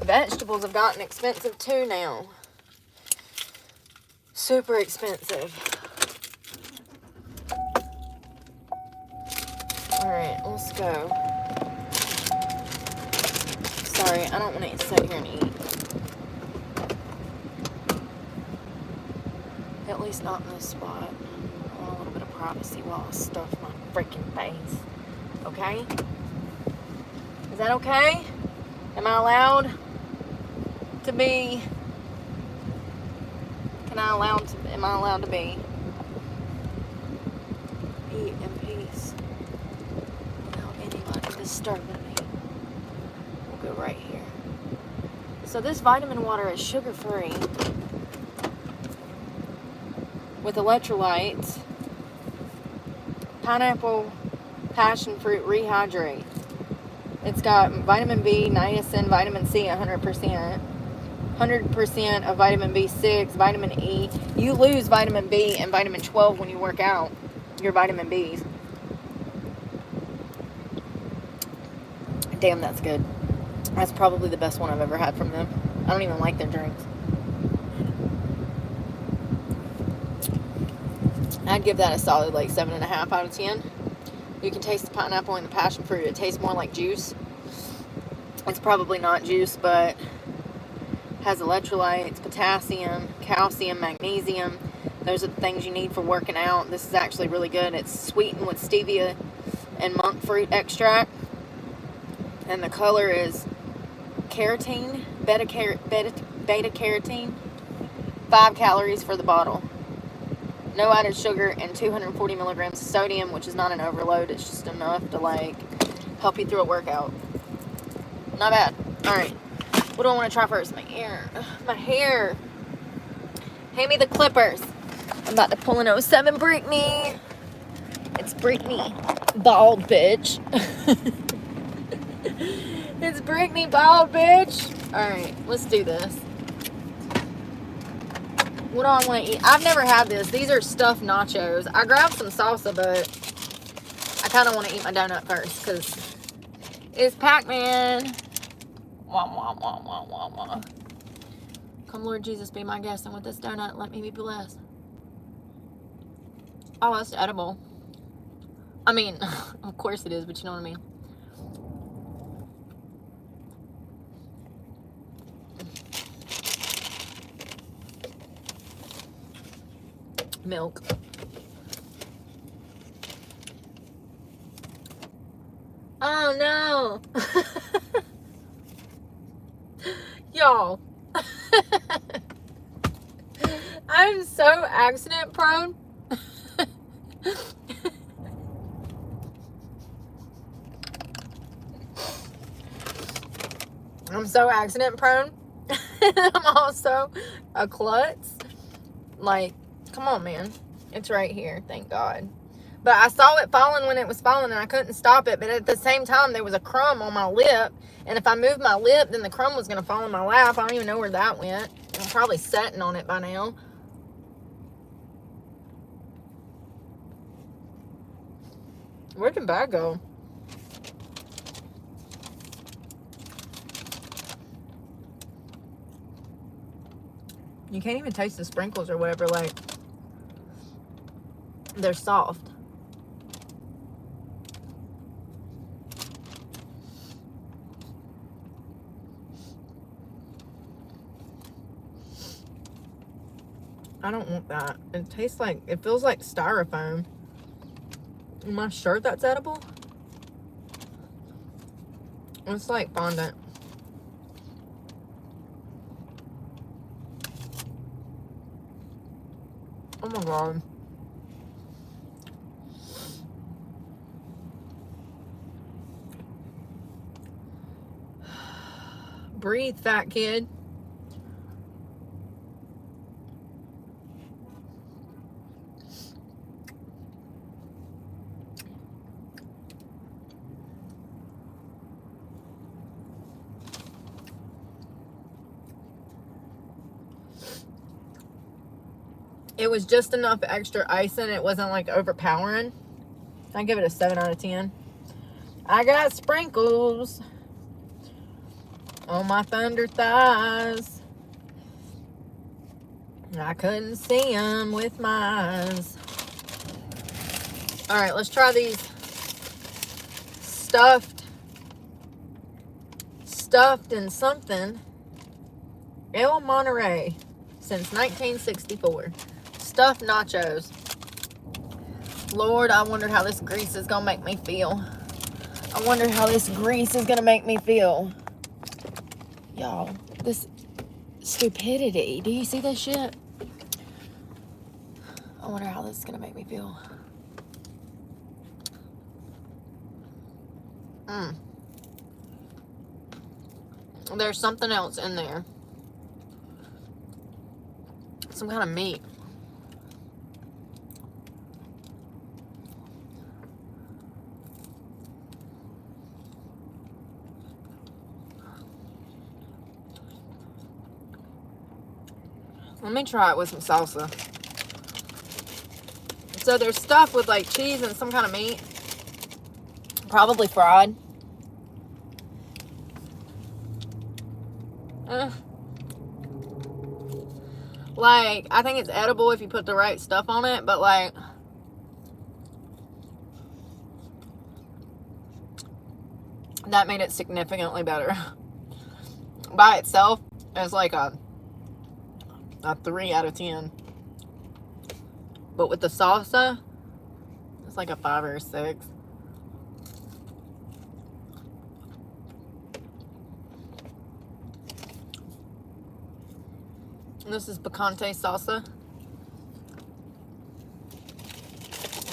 Vegetables have gotten expensive too now. Super expensive. Alright, let's go. Sorry, I don't want to sit here and eat. At least not in this spot. I want a little bit of privacy while I stuff my freaking face. Okay? Is that okay? Am I allowed to be? Am I allowed to be? Eat in peace without anybody disturbing me. We'll go right here. So this vitamin water is sugar-free with electrolytes, pineapple, passion fruit, rehydrate. It's got vitamin B, niacin, vitamin C, 100%. 100% of vitamin B6, vitamin E. You lose vitamin B and vitamin 12 when you work out, your vitamin Bs. Damn, that's good. That's probably the best one I've ever had from them. I don't even like their drinks. I'd give that a solid like 7.5 out of 10. You can taste the pineapple and the passion fruit. It tastes more like juice. It's probably not juice, but has electrolytes, potassium, calcium, magnesium. Those are the things you need for working out. This is actually really good. It's sweetened with stevia and monk fruit extract. And the color is carotene, beta carotene. 5 calories for the bottle. No added sugar and 240 milligrams of sodium, which is not an overload. It's just enough to like help you through a workout. Not bad. Alright. What do I want to try first? My hair. My hair. Hand me the clippers. I'm about to pull an 07 Brittany. It's Brittany. Bald bitch. It's Brittany bald bitch. Alright, let's do this. What do I want to eat? I've never had this. These are stuffed nachos. I grabbed some salsa, but I kind of want to eat my donut first because it's Pac-Man. Wah, wah, wah, wah, wah, wah. Come, Lord Jesus, be my guest, and with this donut, let me be blessed. Oh, that's edible. I mean, of course it is, but you know what I mean. milk. Oh no. Y'all. I'm so accident prone. I'm so accident prone. I'm also a klutz. Like, come on, man. It's right here, thank God. But I saw it falling when it was falling, and I couldn't stop it. But at the same time, there was a crumb on my lip. And if I moved my lip, then the crumb was going to fall in my lap. I don't even know where that went. I'm probably sitting on it by now. Where did that go? You can't even taste the sprinkles or whatever. Like, they're soft. I don't want that. It tastes like, it feels like styrofoam. Am I sure that's edible? It's like fondant. Oh my God. Breathe, fat kid. It was just enough extra ice in it. It wasn't like overpowering. I give it a 7 out of 10. I got sprinkles on my thunder thighs. I couldn't see them with my eyes. All right, let's try these stuffed in something. El Monterey since 1964. Stuffed nachos. Lord, I wonder how this grease is gonna make me feel. I wonder how this grease is gonna make me feel. Y'all, this stupidity. Do you see this shit? I wonder how this is gonna make me feel. There's something else in there. Some kind of meat. Let me try it with some salsa. So there's stuff with like cheese and some kind of meat. Probably fried. Like, I think it's edible if you put the right stuff on it, but like, that made it significantly better. By itself, it's like a 3 out of 10. But with the salsa, it's like a 5 or a 6. This is picante salsa.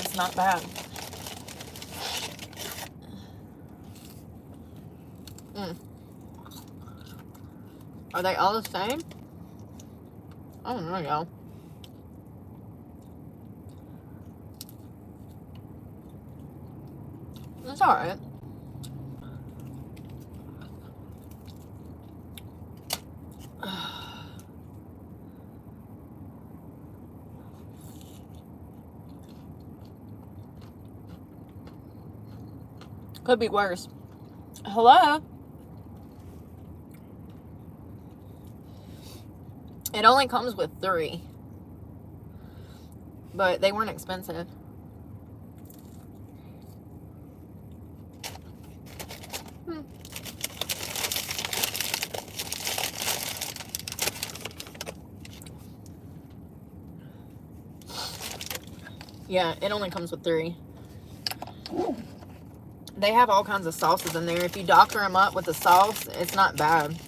It's not bad. Are they all the same? I don't know, y'all. It's alright. Could be worse. Hello? It only comes with 3. But they weren't expensive. Yeah, it only comes with 3. They have all kinds of sauces in there. If you doctor them up with the sauce, it's not bad.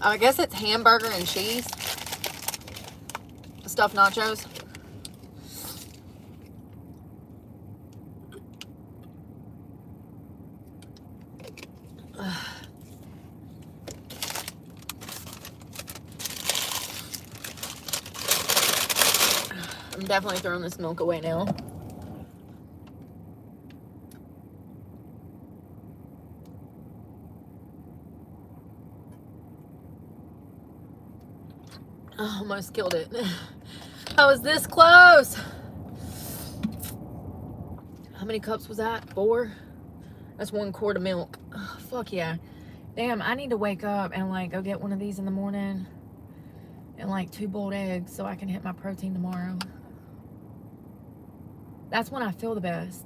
I guess it's hamburger and cheese. Stuffed nachos. I'm definitely throwing this milk away now. Oh, almost killed it. I was this close. How many cups was that? 4? That's 1 quart of milk. Oh, fuck yeah. Damn, I need to wake up and like go get one of these in the morning and like 2 boiled eggs so I can hit my protein tomorrow. That's when I feel the best.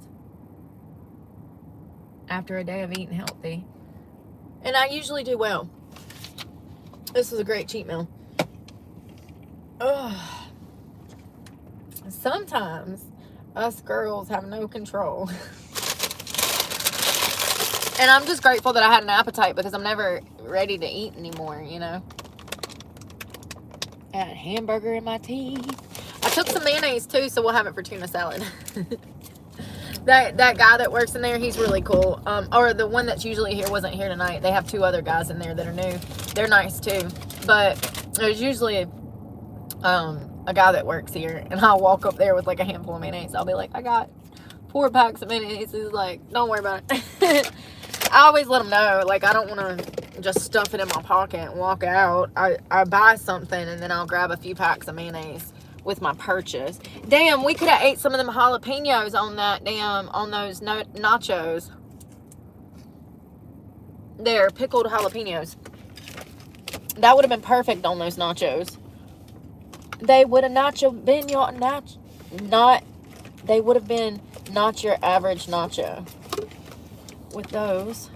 After a day of eating healthy. And I usually do well. This was a great cheat meal. Ugh. Sometimes us girls have no control. And I'm just grateful that I had an appetite because I'm never ready to eat anymore, you know. I had a hamburger in my teeth. I took some mayonnaise too, so we'll have it for tuna salad. That guy that works in there, he's really cool. Or the one that's usually here wasn't here tonight. They have 2 other guys in there that are new. They're nice too. But there's usually a guy that works here, and I'll walk up there with like a handful of mayonnaise. I'll be like, I got 4 packs of mayonnaise. He's like, don't worry about it. I always let him know, like, I don't want to just stuff it in my pocket and walk out. I buy something, and then I'll grab a few packs of mayonnaise with my purchase. Damn, we could have ate some of them jalapenos on that on those nachos. They're pickled jalapenos. That would have been perfect on those nachos. They would have been your they would have been not your average nacho. With those.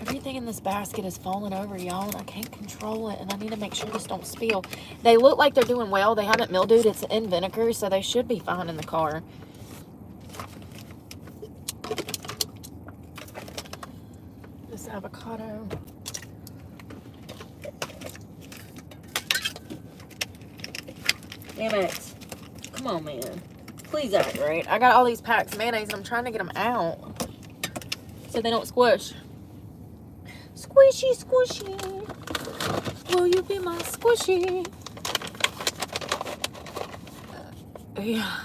Everything in this basket is falling over, y'all, and I can't control it, and I need to make sure this don't spill. They look like they're doing well. They haven't mildewed. It's in vinegar, so they should be fine in the car. This avocado. Damn it. Come on, man. Please act right. I got all these packs of mayonnaise, and I'm trying to get them out so they don't squish. Squishy, squishy. Will you be my squishy? Yeah.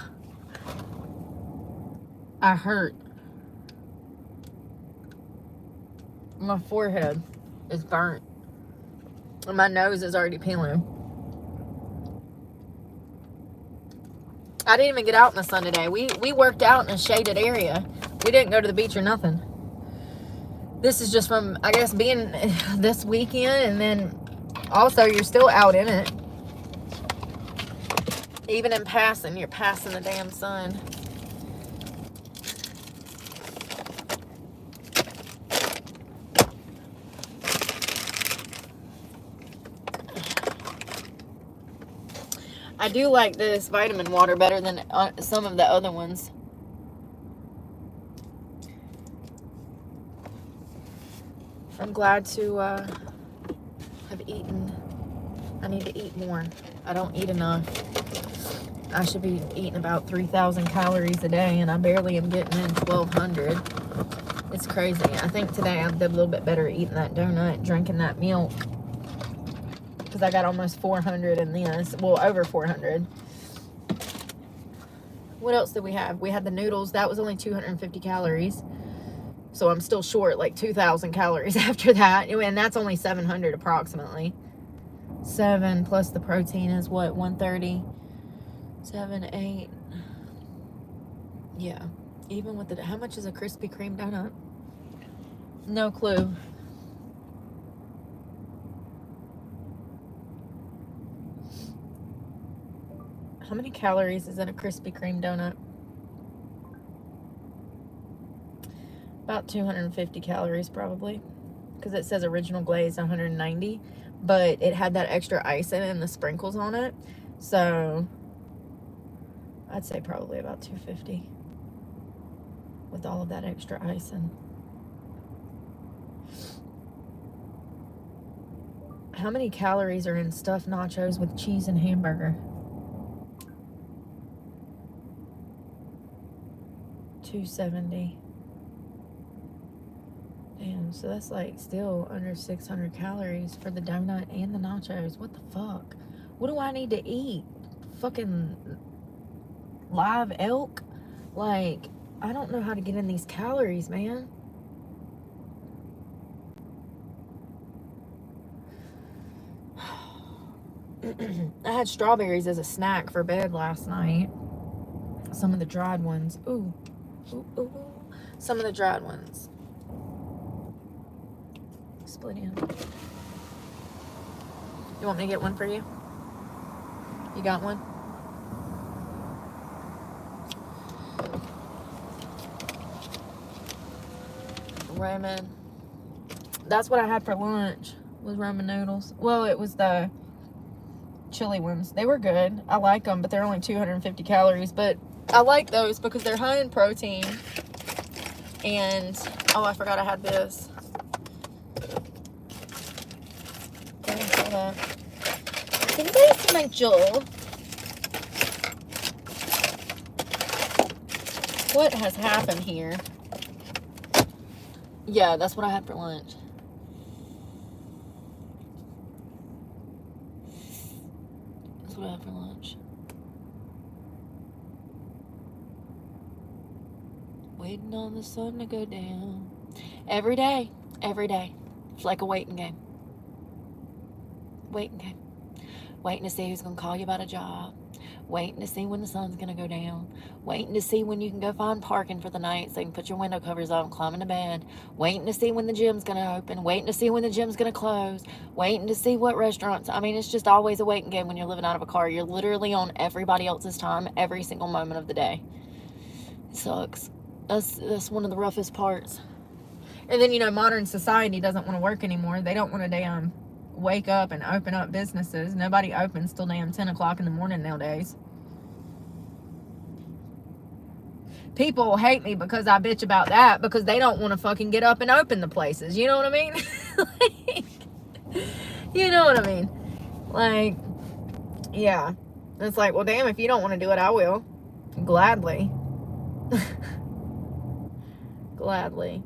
I hurt. My forehead is burnt. And my nose is already peeling. I didn't even get out in the sun today. We worked out in a shaded area. We didn't go to the beach or nothing. This is just from, I guess, being this weekend, and then also you're still out in it. Even in passing, you're passing the damn sun. I do like this vitamin water better than some of the other ones. I'm glad to have eaten. I need to eat more. I don't eat enough. I should be eating about 3,000 calories a day, and I barely am getting in 1,200. It's crazy. I think today I did a little bit better eating that donut, drinking that milk, because I got almost 400 in this. Well, over 400. What else did we have? We had the noodles. That was only 250 calories. So I'm still short like 2,000 calories after that. And that's only 700 approximately. 7 plus the protein is what? 130. 7, 8. Yeah. Even with the... How much is a Krispy Kreme donut? No clue. How many calories is in a Krispy Kreme donut? About 250 calories probably, because it says original glaze 190, but it had that extra ice in it and the sprinkles on it, so I'd say probably about 250 with all of that extra icing. How many calories are in stuffed nachos with cheese and hamburger? 270. Damn, so that's like still under 600 calories for the donut and the nachos. What the fuck? What do I need to eat? Fucking live elk? Like, I don't know how to get in these calories, man. I had strawberries as a snack for bed last night. Some of the dried ones. Ooh. Ooh, ooh, ooh. Some of the dried ones. Split in. You want me to get one for you? You got one? Ramen. That's what I had for lunch, was ramen noodles. Well, it was the chili ones. They were good. I like them, but they're only 250 calories. But I like those because they're high in protein. And, oh, I forgot I had this. Today's my job. What has happened here? Yeah, that's what I had for lunch. That's what I had for lunch. Waiting on the sun to go down. Every day. Every day. It's like a waiting game. Waiting game. Waiting to see who's going to call you about a job. Waiting to see when the sun's going to go down. Waiting to see when you can go find parking for the night so you can put your window covers on and climb into bed. Waiting to see when the gym's going to open. Waiting to see when the gym's going to close. Waiting to see what restaurants. I mean, it's just always a waiting game when you're living out of a car. You're literally on everybody else's time every single moment of the day. It sucks. That's one of the roughest parts. And then, you know, modern society doesn't want to work anymore. They don't want to damn wake up and open up businesses. Nobody opens till damn 10 o'clock in the morning nowadays. People hate me because I bitch about that because they don't want to fucking get up and open the places. You know what I mean? Like, you know what I mean? Like, yeah. It's like, well, damn, if you don't want to do it, I will. Gladly. Gladly.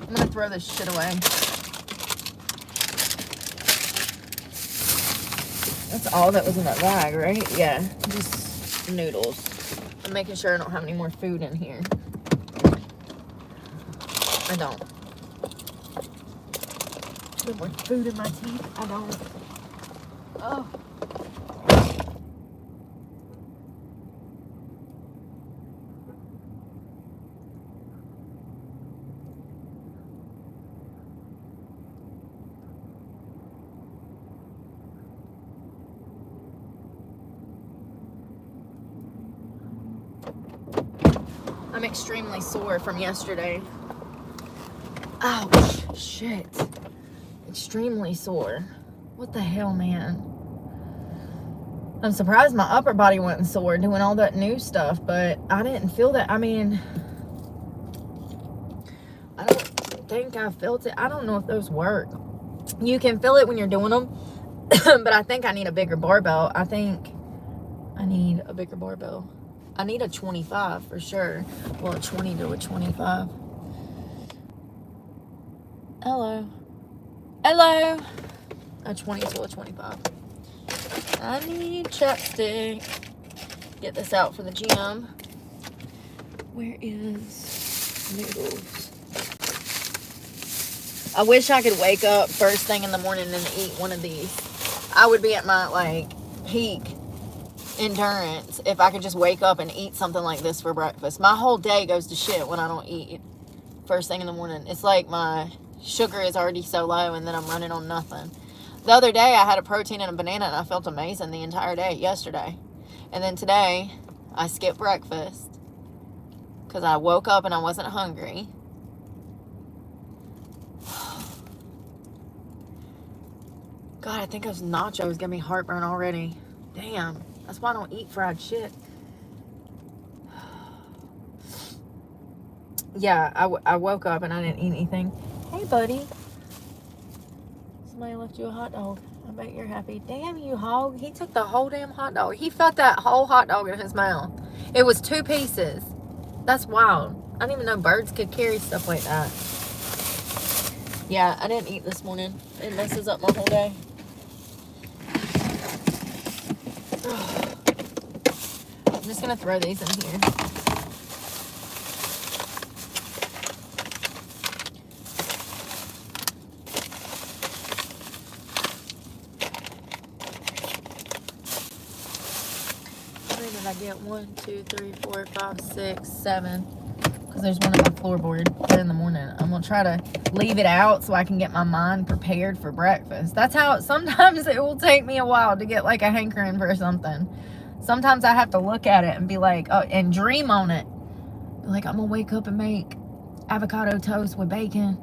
I'm gonna throw this shit away. That's all that was in that bag, right? Yeah, just noodles. I'm making sure I don't have any more food in here. I don't. No more food in my teeth. I don't. Oh. I'm extremely sore from yesterday. Oh, shit. Extremely sore. What the hell, man? I'm surprised my upper body wasn't sore doing all that new stuff, but I didn't feel that. I mean, I don't think I felt it. I don't know if those work. You can feel it when you're doing them, but I think I need a bigger barbell. I think I need a bigger barbell. I need a 25 for sure. Well, a 20 to a 25. Hello. Hello. A 20 to a 25. I need chapstick. Get this out for the gym. Where is noodles? I wish I could wake up first thing in the morning and eat one of these. I would be at my, like, peak endurance if I could just wake up and eat something like this for breakfast. My whole day goes to shit when I don't eat first thing in the morning. It's like my sugar is already so low and then I'm running on nothing. The other day I had a protein and a banana and I felt amazing the entire day yesterday. And then today I skipped breakfast because I woke up and I wasn't hungry. God, I think those nachos give me heartburn already. Damn. That's why I don't eat fried shit. Yeah, I woke up and I didn't eat anything. Hey, buddy. Somebody left you a hot dog. I bet you're happy. Damn you, hog. He took the whole damn hot dog. He felt that whole hot dog in his mouth. It was 2 pieces. That's wild. I didn't even know birds could carry stuff like that. Yeah, I didn't eat this morning. It messes up my whole day. I'm just going to throw these in here. Did I get 1, 2, 3, 4, 5, 6, 7? Because there's one on my floorboard there in the morning. I'm going to try to leave it out so I can get my mind prepared for breakfast. That's how sometimes it will take me a while to get like a hankering for something. Sometimes I have to look at it and be like, oh, and dream on it. Be like, I'm going to wake up and make avocado toast with bacon.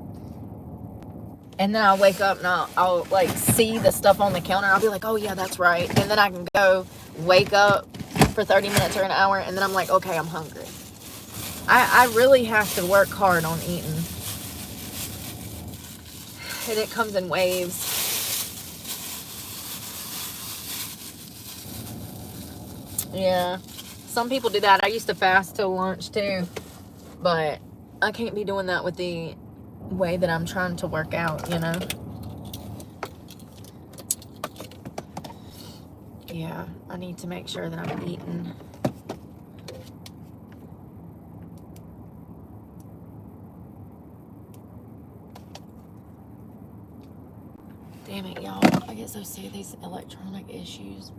And then I'll wake up and I'll like see the stuff on the counter. I'll be like, oh yeah, that's right. And then I can go wake up for 30 minutes or an hour, and then I'm like, okay, I'm hungry. I really have to work hard on eating. And it comes in waves. Yeah. Some people do that. I used to fast till lunch too. But I can't be doing that with the way that I'm trying to work out, you know? Yeah, I need to make sure that I'm eating. Damn it, y'all. I get so sick of these electronic issues.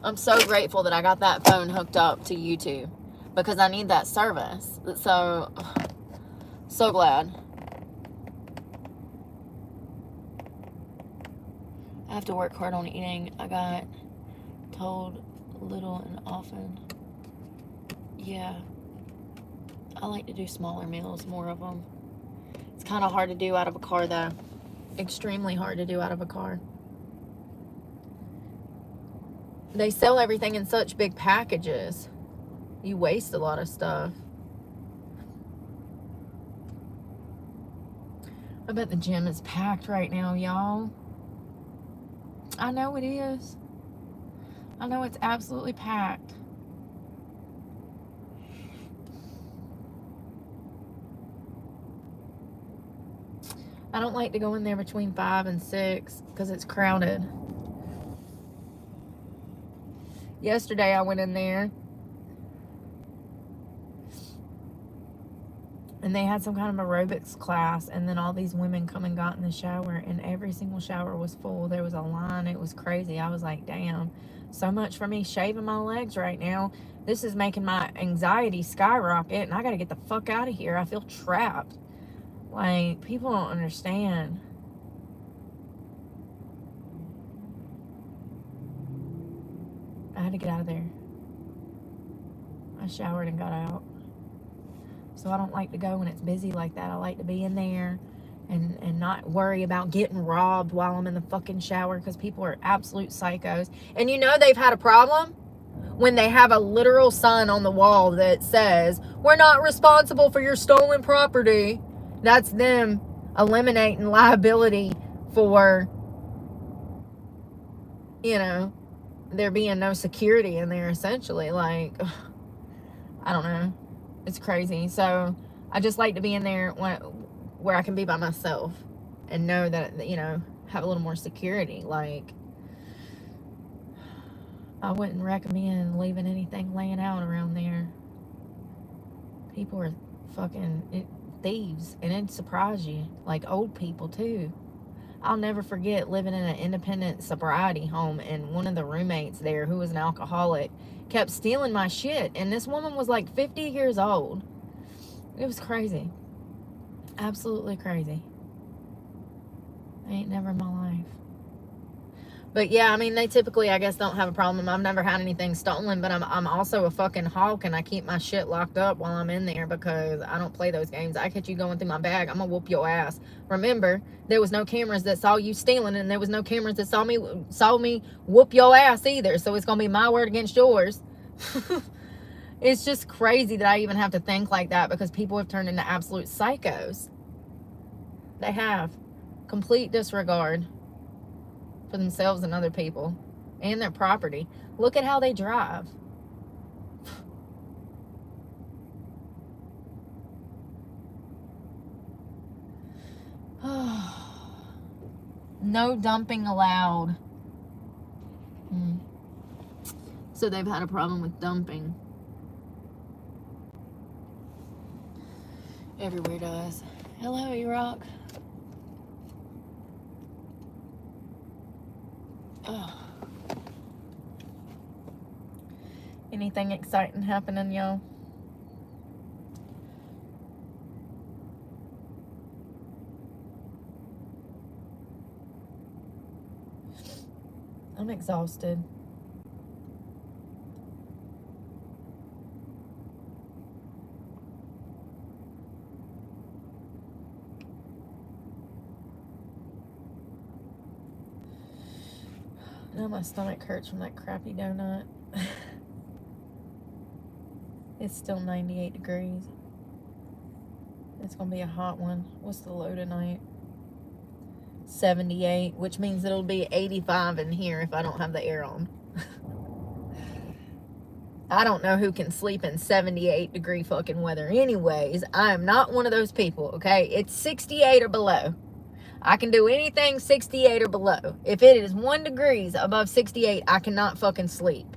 I'm so grateful that I got that phone hooked up to YouTube because I need that service. So glad. I have to work hard on eating. I got told little and often. Yeah. I like to do smaller meals, more of them. It's kind of hard to do out of a car, though. Extremely hard to do out of a car. They sell everything in such big packages. You waste a lot of stuff. I bet the gym is packed right now, y'all. I know it is. I know it's absolutely packed. I don't like to go in there between 5 and 6 because it's crowded. Yesterday I went in there and they had some kind of aerobics class, and then all these women come and got in the shower, and every single shower was full. There was a line. It was crazy. I was like, damn, so much for me shaving my legs right now. This is making my anxiety skyrocket, and I got to get the fuck out of here. I feel trapped. Like, people don't understand. I had to get out of there. I showered and got out. So I don't like to go when it's busy like that. I like to be in there and not worry about getting robbed while I'm in the fucking shower, because people are absolute psychos. And you know they've had a problem when they have a literal sign on the wall that says, "We're not responsible for your stolen property." That's them eliminating liability for, you know, there being no security in there, essentially. Like, I don't know. It's crazy. So I just like to be in there where I can be by myself and know that, you know, have a little more security. Like, I wouldn't recommend leaving anything laying out around there. People are fucking thieves, and it'd surprise you. Like, old people too. I'll never forget living in an independent sobriety home, and one of the roommates there, who was an alcoholic, kept stealing my shit. And this woman was like 50 years old. It was crazy. Absolutely crazy. I ain't never in my life. But yeah, I mean, they typically, I guess, don't have a problem. I've never had anything stolen, but I'm also a fucking hawk, and I keep my shit locked up while I'm in there because I don't play those games. I catch you going through my bag, I'm gonna whoop your ass. Remember, there was no cameras that saw you stealing, and there was no cameras that saw me whoop your ass either. So it's gonna be my word against yours. It's just crazy that I even have to think like that because people have turned into absolute psychos. They have complete disregard for themselves and other people and their property. Look at how they drive. No dumping allowed. So they've had a problem with dumping. Everywhere does. Hello, E-Rock. Oh. Anything exciting happening, y'all? I'm exhausted. Now my stomach hurts from that crappy donut. It's still 98 degrees. It's gonna be a hot one. What's the low tonight? 78, which means it'll be 85 in here if I don't have the air on. I don't know who can sleep in 78 degree fucking weather. Anyways, I am not one of those people, okay? It's 68 or below. I can do anything 68 or below. If it is 1 degrees above 68, I cannot fucking sleep.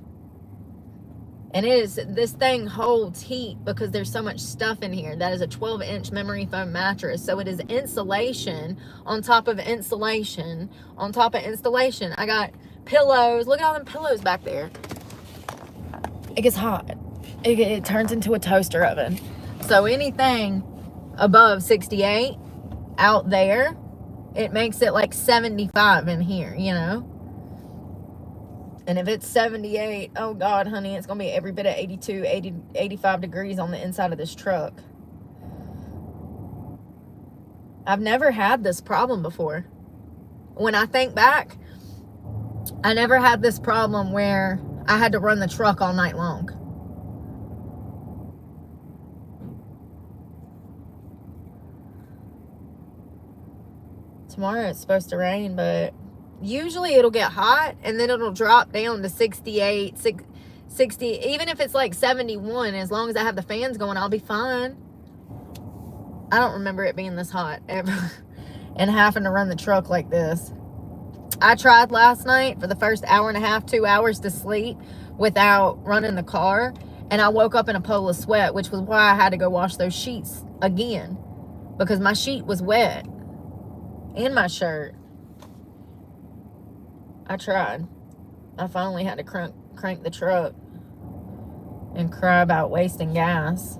And this thing holds heat because there's so much stuff in here. That is a 12-inch memory foam mattress. So it is insulation on top of insulation on top of installation. I got pillows. Look at all them pillows back there. It gets hot. It turns into a toaster oven. So anything above 68 out there, it makes it like 75 in here, you know? And if it's 78, oh God, honey, it's going to be every bit of 82, 80, 85 degrees on the inside of this truck. I've never had this problem before. When I think back, I never had this problem where I had to run the truck all night long. Tomorrow it's supposed to rain, but usually it'll get hot and then it'll drop down to 68, 60. Even if it's like 71, as long as I have the fans going, I'll be fine. I don't remember it being this hot ever and having to run the truck like this. I tried last night for the first hour and a half, 2 hours to sleep without running the car, and I woke up in a pool of sweat, which was why I had to go wash those sheets again, because my sheet was wet and my shirt. I tried. I finally had to crank the truck and cry about wasting gas.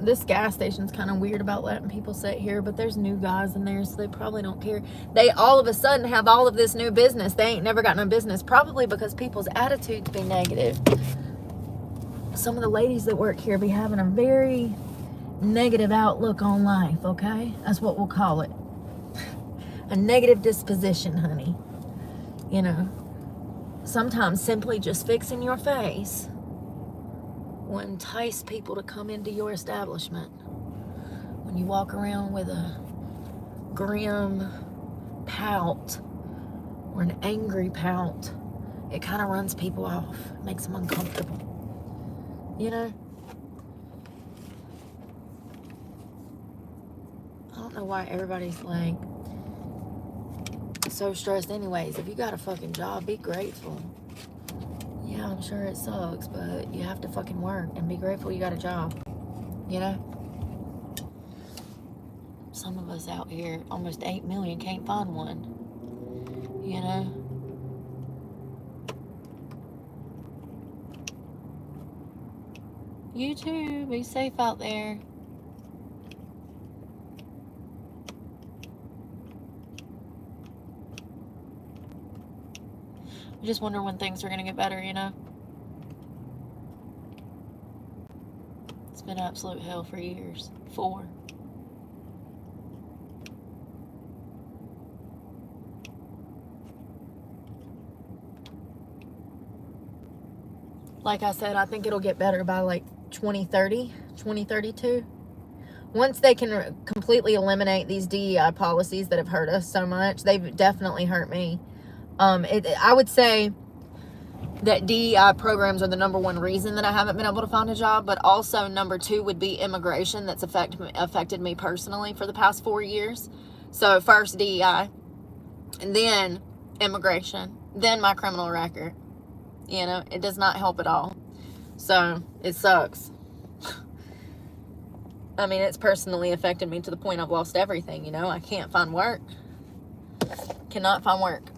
This gas station's kind of weird about letting people sit here, but there's new guys in there, so they probably don't care. They all of a sudden have all of this new business. They ain't never got no business, probably because people's attitudes be negative. Some of the ladies that work here be having a very negative outlook on life, okay? That's what we'll call it. A negative disposition, honey. You know, sometimes simply just fixing your face will entice people to come into your establishment. When you walk around with a grim pout or an angry pout, it kind of runs people off, makes them uncomfortable. You know? know why everybody's like so stressed anyways. If you got a fucking job, be grateful. Yeah, I'm sure it sucks, but you have to fucking work and be grateful you got a job. You know? Some of us out here, almost 8 million, can't find one. You know? You too. Be safe out there. I just wonder when things are going to get better, you know? It's been absolute hell for years. 4. Like I said, I think it'll get better by like 2030, 2032. Once they can completely eliminate these DEI policies that have hurt us so much, they've definitely hurt me. I would say that DEI programs are the number one reason that I haven't been able to find a job, but also number 2 would be immigration. That's affected me personally for the past 4 years. So first DEI, and then immigration, then my criminal record. You know, it does not help at all. So it sucks. I mean, it's personally affected me to the point I've lost everything, you know. I can't find work. Cannot find work.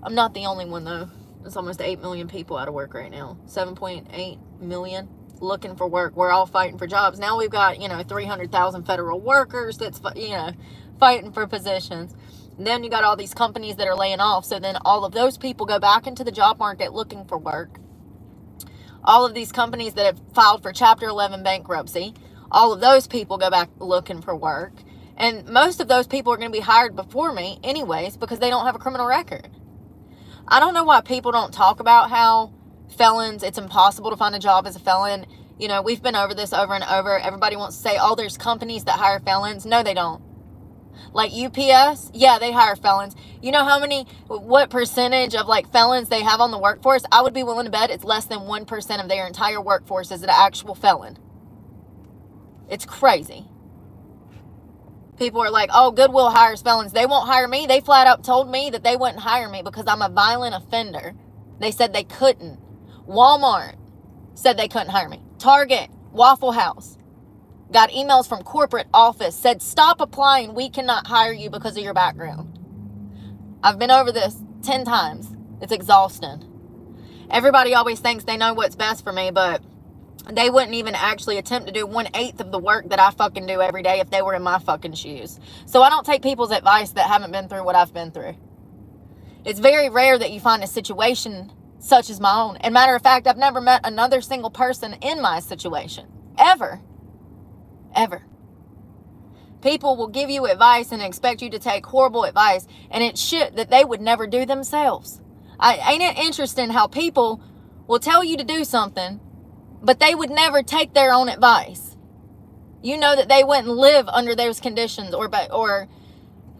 I'm not the only one, though. There's almost 8 million people out of work right now. 7.8 million looking for work. We're all fighting for jobs. Now we've got, 300,000 federal workers that's, fighting for positions. And then you got all these companies that are laying off. So then all of those people go back into the job market looking for work. All of these companies that have filed for Chapter 11 bankruptcy, all of those people go back looking for work. And most of those people are going to be hired before me anyways because they don't have a criminal record. I don't know why people don't talk about how felons, it's impossible to find a job as a felon. You know, we've been over this over and over. Everybody wants to say, oh, there's companies that hire felons. No, they don't. Like UPS, yeah, they hire felons. You know what percentage of like felons they have on the workforce? I would be willing to bet it's less than 1% of their entire workforce is an actual felon. It's crazy. People are like, oh, Goodwill hires felons. They won't hire me. They flat out told me that they wouldn't hire me because I'm a violent offender. They said they couldn't. Walmart said they couldn't hire me. Target, Waffle House. Got emails from corporate office, said, stop applying. We cannot hire you because of your background. I've been over this 10 times. It's exhausting. Everybody always thinks they know what's best for me, but they wouldn't even actually attempt to do 1/8 of the work that I fucking do every day if they were in my fucking shoes. So I don't take people's advice that haven't been through what I've been through. It's very rare that you find a situation such as my own. And matter of fact, I've never met another single person in my situation. Ever. People will give you advice and expect you to take horrible advice, and it's shit that they would never do themselves. Ain't it interesting how people will tell you to do something, but they would never take their own advice? You know that they wouldn't live under those conditions or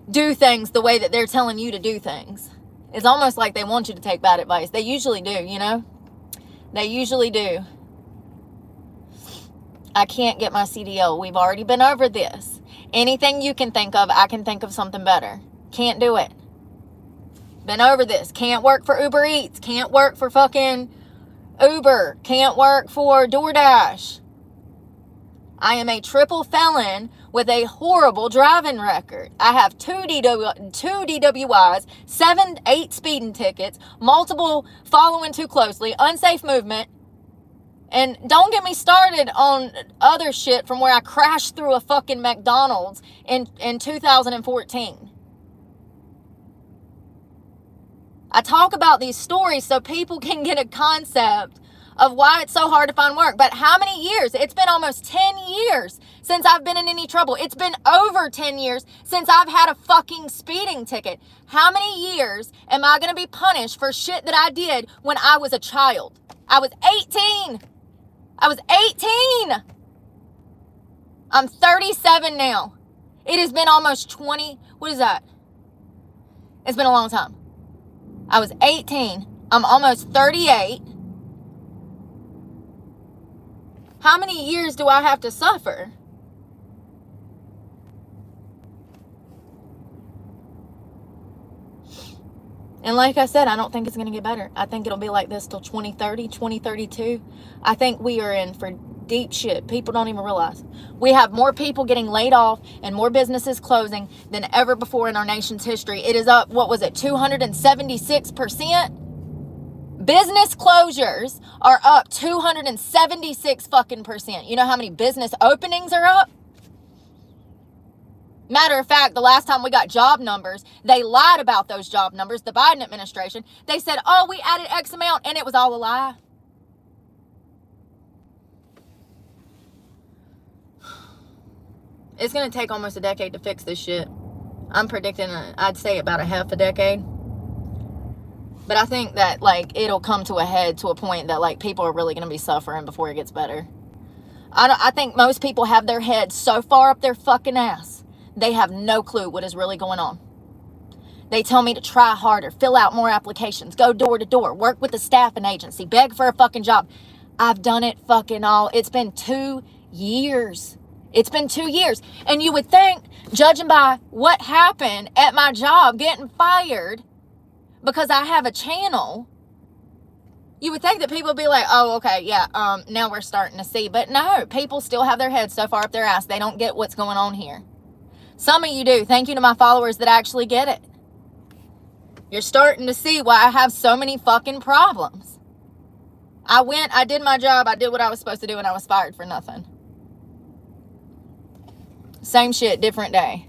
do things the way that they're telling you to do things. It's almost like they want you to take bad advice. They usually do, you know? They usually do. I can't get my CDL. We've already been over this. Anything you can think of, I can think of something better. Can't do it. Been over this. Can't work for Uber Eats. Can't work for fucking Uber. Can't work for DoorDash. I am a triple felon with a horrible driving record. I have 2 DWIs, 8 speeding tickets, multiple following too closely, unsafe movement. And don't get me started on other shit from where I crashed through a fucking McDonald's in 2014. I talk about these stories so people can get a concept of why it's so hard to find work. But how many years? It's been almost 10 years since I've been in any trouble. It's been over 10 years since I've had a fucking speeding ticket. How many years am I going to be punished for shit that I did when I was a child? I was 18. I'm 37 now. It has been almost 20. What is that? It's been a long time. I was 18. I'm almost 38. How many years do I have to suffer? And like I said, I don't think it's going to get better. I think it'll be like this till 2030, 2032. I think we are in for deep shit. People don't even realize. We have more people getting laid off and more businesses closing than ever before in our nation's history. It is up, what was it, 276%? Business closures are up 276 fucking percent. You know how many business openings are up? Matter of fact, the last time we got job numbers, they lied about those job numbers, the Biden administration. They said, oh, we added X amount, and it was all a lie. It's going to take almost a decade to fix this shit. I'm predicting, I'd say about a half a decade. But I think that, like, it'll come to a head to a point that, like, people are really going to be suffering before it gets better. I think most people have their heads so far up their fucking ass, they have no clue what is really going on. They tell me to try harder, fill out more applications, go door to door, work with a staffing agency, beg for a fucking job. I've done it fucking all. It's been 2 years. It's been 2 years. And you would think, judging by what happened at my job, getting fired because I have a channel, you would think that people would be like, oh, okay, yeah, now we're starting to see. But no, people still have their heads so far up their ass, they don't get what's going on here. Some of you do. Thank you to my followers that actually get it. You're starting to see why I have so many fucking problems. I did my job, I did what I was supposed to do, and I was fired for nothing. Same shit, different day.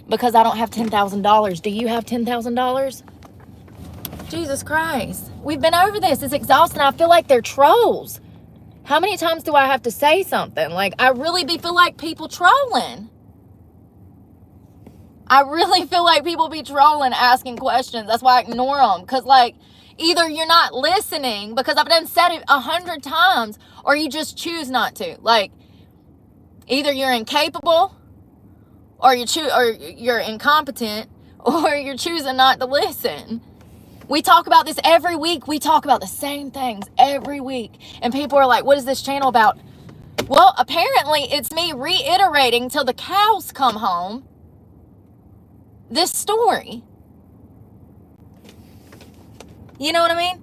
Because I don't have $10,000. Do you have $10,000? Jesus Christ. We've been over this. It's exhausting. I feel like they're trolls. How many times do I have to say something? Like, I really feel like people trolling. I really feel like people be trolling, asking questions. That's why I ignore them. Because, like, either you're not listening, because I've done said it 100 times, or you just choose not to. Like, either you're incapable, or you're incompetent, or you're choosing not to listen. We talk about this every week. We talk about the same things every week. And people are like, what is this channel about? Well, apparently it's me reiterating till the cows come home this story. You know what I mean?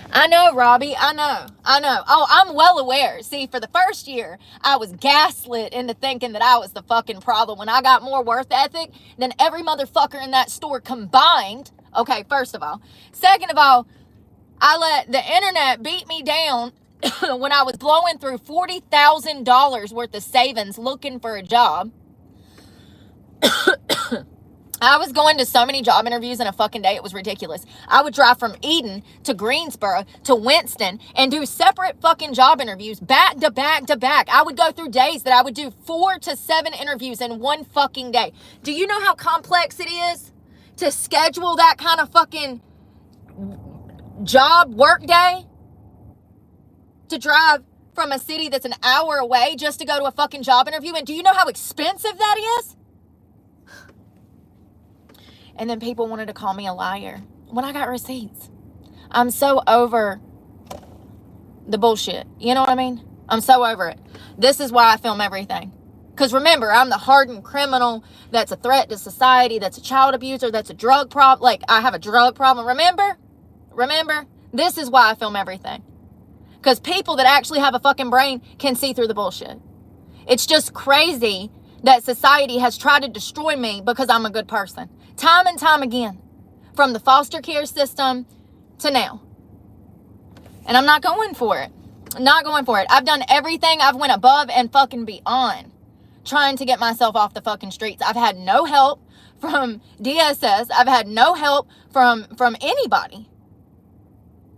I know, Robbie. I know. Oh, I'm well aware. See, for the first year, I was gaslit into thinking that I was the fucking problem when I got more worth ethic than every motherfucker in that store combined. Okay, first of all. Second of all, I let the internet beat me down when I was blowing through $40,000 worth of savings looking for a job. I was going to so many job interviews in a fucking day, it was ridiculous. I would drive from Eden to Greensboro to Winston and do separate fucking job interviews back to back to back. I would go through days that I would do 4 to 7 interviews in one fucking day. Do you know how complex it is to schedule that kind of fucking job work day? To drive from a city that's an hour away just to go to a fucking job interview? And do you know how expensive that is? And then people wanted to call me a liar when I got receipts. I'm so over the bullshit. You know what I mean? I'm so over it. This is why I film everything. Because remember, I'm the hardened criminal that's a threat to society, that's a child abuser, that's a drug problem. Like, I have a drug problem. Remember? This is why I film everything. Because people that actually have a fucking brain can see through the bullshit. It's just crazy that society has tried to destroy me because I'm a good person. Time and time again. From the foster care system to now. And I'm not going for it. I've done everything. I've went above and fucking beyond trying to get myself off the fucking streets. I've had no help from DSS. I've had no help from anybody.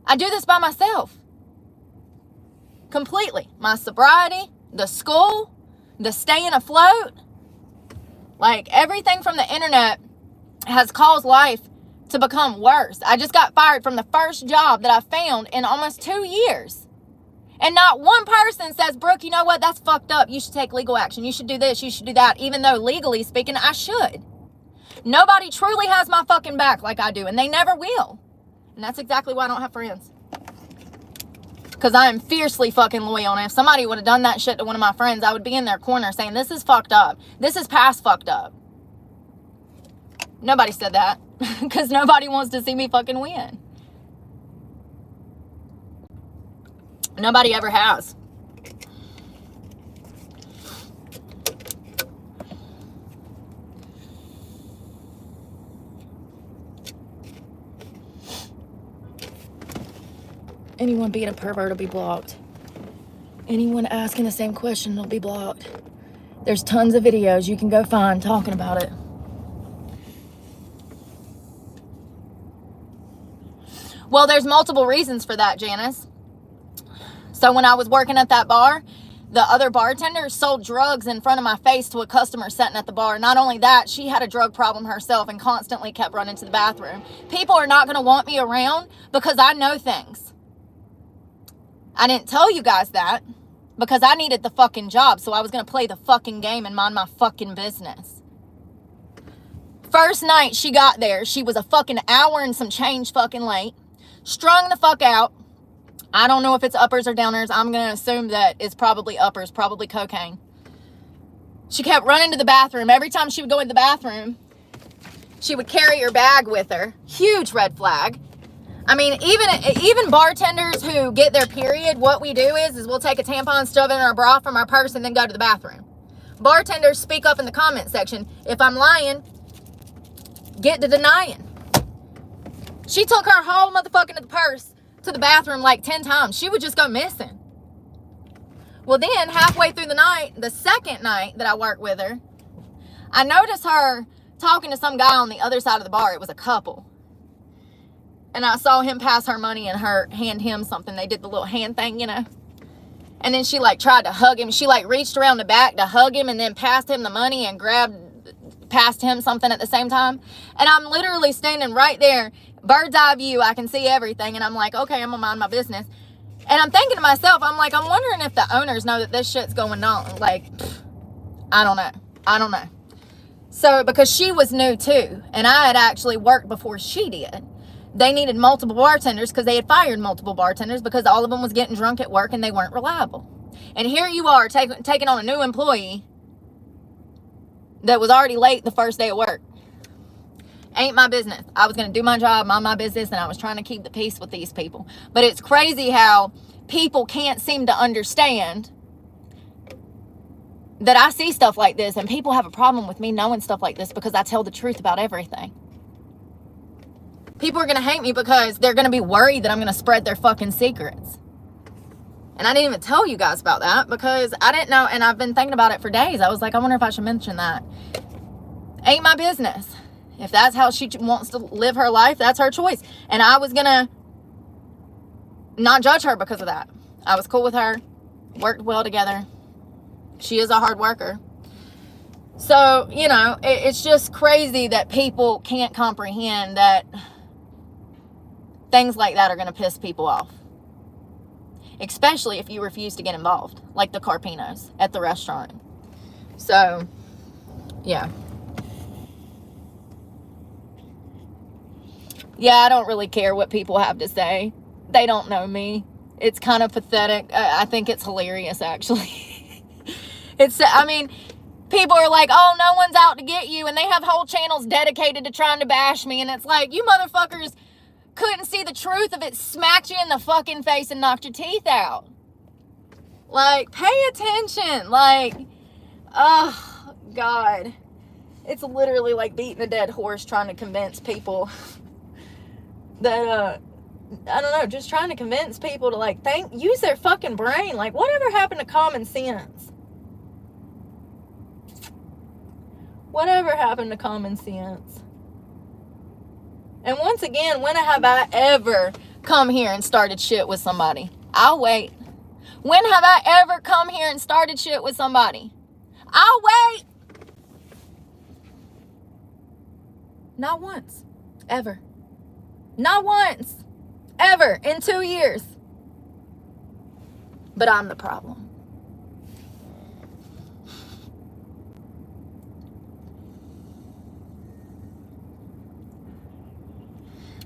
I do this by myself. Completely. My sobriety, the school, the staying afloat. Like, everything from the internet has caused life to become worse. I just got fired from the first job that I found in almost 2 years. And not one person says, Brooke, you know what? That's fucked up. You should take legal action. You should do this. You should do that. Even though legally speaking, I should. Nobody truly has my fucking back like I do. And they never will. And that's exactly why I don't have friends. Because I am fiercely fucking loyal. And if somebody would have done that shit to one of my friends, I would be in their corner saying, this is fucked up. This is past fucked up. Nobody said that. Because nobody wants to see me fucking win. Nobody ever has. Anyone being a pervert will be blocked. Anyone asking the same question will be blocked. There's tons of videos you can go find talking about it. Well, there's multiple reasons for that, Janice. So when I was working at that bar, the other bartender sold drugs in front of my face to a customer sitting at the bar. Not only that, she had a drug problem herself and constantly kept running to the bathroom. People are not going to want me around because I know things. I didn't tell you guys that because I needed the fucking job. So I was going to play the fucking game and mind my fucking business. First night she got there, she was a fucking hour and some change fucking late. Strung the fuck out. I don't know if it's uppers or downers. I'm going to assume that it's probably uppers, probably cocaine. She kept running to the bathroom. Every time she would go in the bathroom, she would carry her bag with her. Huge red flag. I mean, even bartenders who get their period, what we do is we'll take a tampon, shove it in our bra from our purse, and then go to the bathroom. Bartenders, speak up in the comment section. If I'm lying, get to denying. She took her whole motherfucking purse to the bathroom like 10 times. She would just go missing. Well, then halfway through the night, the second night that I worked with her, I noticed her talking to some guy on the other side of the bar. It was a couple. And I saw him pass her money and her hand him something. They did the little hand thing, you know. And then she like tried to hug him. She like reached around the back to hug him and then passed him the money and passed him something at the same time. And I'm literally standing right there, bird's eye view. I can see everything. And I'm like, okay, I'm gonna mind my business. And I'm thinking to myself, I'm like, I'm wondering if the owners know that this shit's going on. Like, I don't know. So, because she was new too. And I had actually worked before she did. They needed multiple bartenders because they had fired multiple bartenders because all of them was getting drunk at work and they weren't reliable. And here you are taking on a new employee that was already late the first day of work. Ain't my business. I was going to do my job, mind my business, and I was trying to keep the peace with these people. But it's crazy how people can't seem to understand that I see stuff like this and people have a problem with me knowing stuff like this because I tell the truth about everything. People are going to hate me because they're going to be worried that I'm going to spread their fucking secrets. And I didn't even tell you guys about that because I didn't know. And I've been thinking about it for days. I was like, I wonder if I should mention that. Ain't my business. If that's how she wants to live her life, that's her choice. And I was going to not judge her because of that. I was cool with her. Worked well together. She is a hard worker. So, you know, it's just crazy that people can't comprehend that things like that are going to piss people off. Especially if you refuse to get involved. Like the Carpinos at the restaurant. So, yeah. Yeah, I don't really care what people have to say. They don't know me. It's kind of pathetic. I think it's hilarious, actually. People are like, oh, no one's out to get you. And they have whole channels dedicated to trying to bash me. And it's like, you motherfuckers couldn't see the truth of it, smacked you in the fucking face and knocked your teeth out. Like, pay attention. Like, oh, God. It's literally like beating a dead horse trying to convince people that, I don't know, just trying to convince people to, like, use their fucking brain. Like, whatever happened to common sense? Whatever happened to common sense? And once again, when have I ever come here and started shit with somebody? I'll wait. When have I ever come here and started shit with somebody? I'll wait. Not once. Ever. Not once. Ever. In 2 years. But I'm the problem.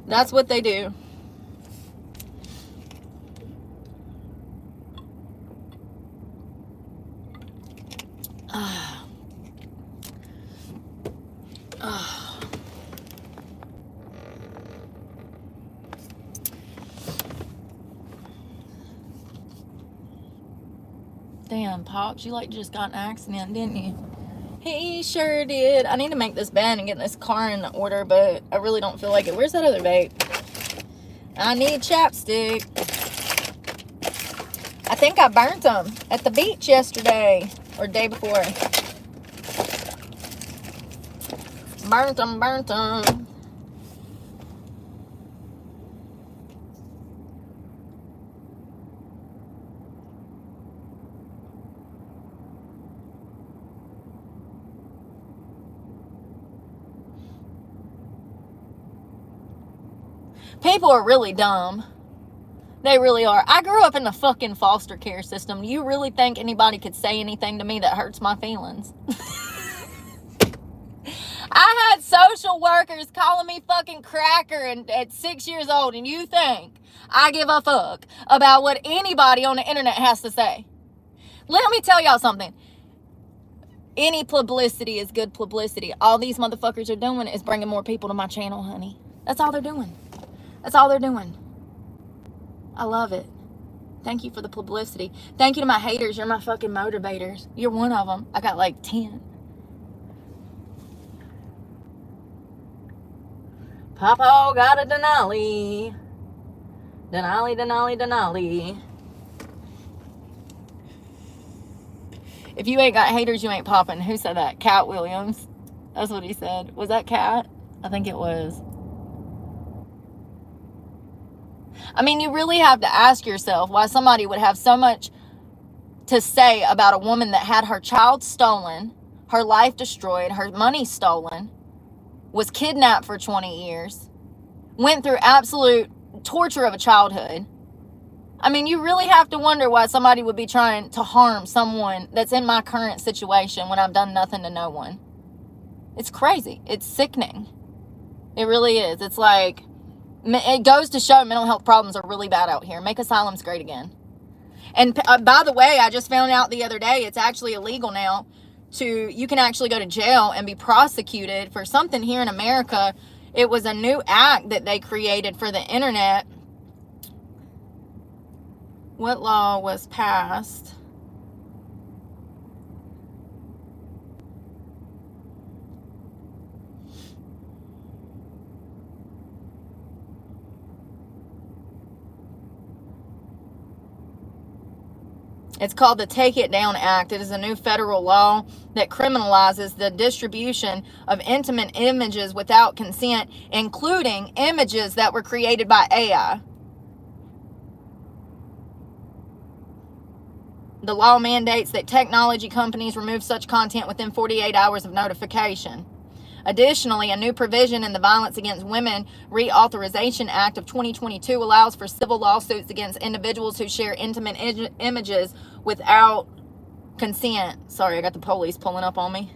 That's what they do. Damn, Pops, you like just got in an accident, didn't you? He sure did. I need to make this bed and get this car in order, but I really don't feel like it. Where's that other vape? I need chapstick. I think I burnt them at the beach yesterday or day before. Burnt them. People are really dumb. They really are. I grew up in the fucking foster care system. Do you really think anybody could say anything to me that hurts my feelings? I had social workers calling me fucking cracker and at 6 years old, and you think I give a fuck about what anybody on the internet has to say? Let me tell y'all something. Any publicity is good publicity. All these motherfuckers are doing is bringing more people to my channel, honey. That's all they're doing. That's all they're doing. I love it. Thank you for the publicity. Thank you to my haters. You're my fucking motivators. You're one of them. I got like 10. Papa got a Denali. Denali. If you ain't got haters, you ain't popping. Who said that? Cat Williams. That's what he said. Was that Cat? I think it was. I mean, you really have to ask yourself why somebody would have so much to say about a woman that had her child stolen, her life destroyed, her money stolen, was kidnapped for 20 years, went through absolute torture of a childhood. I mean, you really have to wonder why somebody would be trying to harm someone that's in my current situation when I've done nothing to no one. It's crazy. It's sickening. It really is. It's like, it goes to show mental health problems are really bad out here. Make asylums great again. And by the way, I just found out the other day, it's actually illegal now you can actually go to jail and be prosecuted for something here in America. It was a new act that they created for the internet. What law was passed? It's called the Take It Down Act. It is a new federal law that criminalizes the distribution of intimate images without consent, including images that were created by AI. The law mandates that technology companies remove such content within 48 hours of notification. Additionally, a new provision in the Violence Against Women Reauthorization Act of 2022 allows for civil lawsuits against individuals who share intimate images without consent. Sorry, I got the police pulling up on me.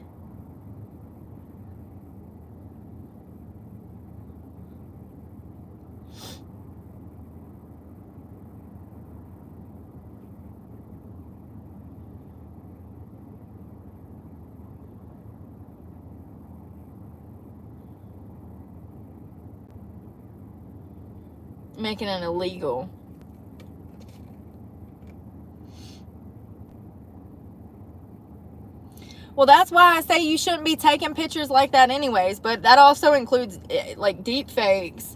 Making it illegal. Well, that's why I say you shouldn't be taking pictures like that anyways, but that also includes like deep fakes.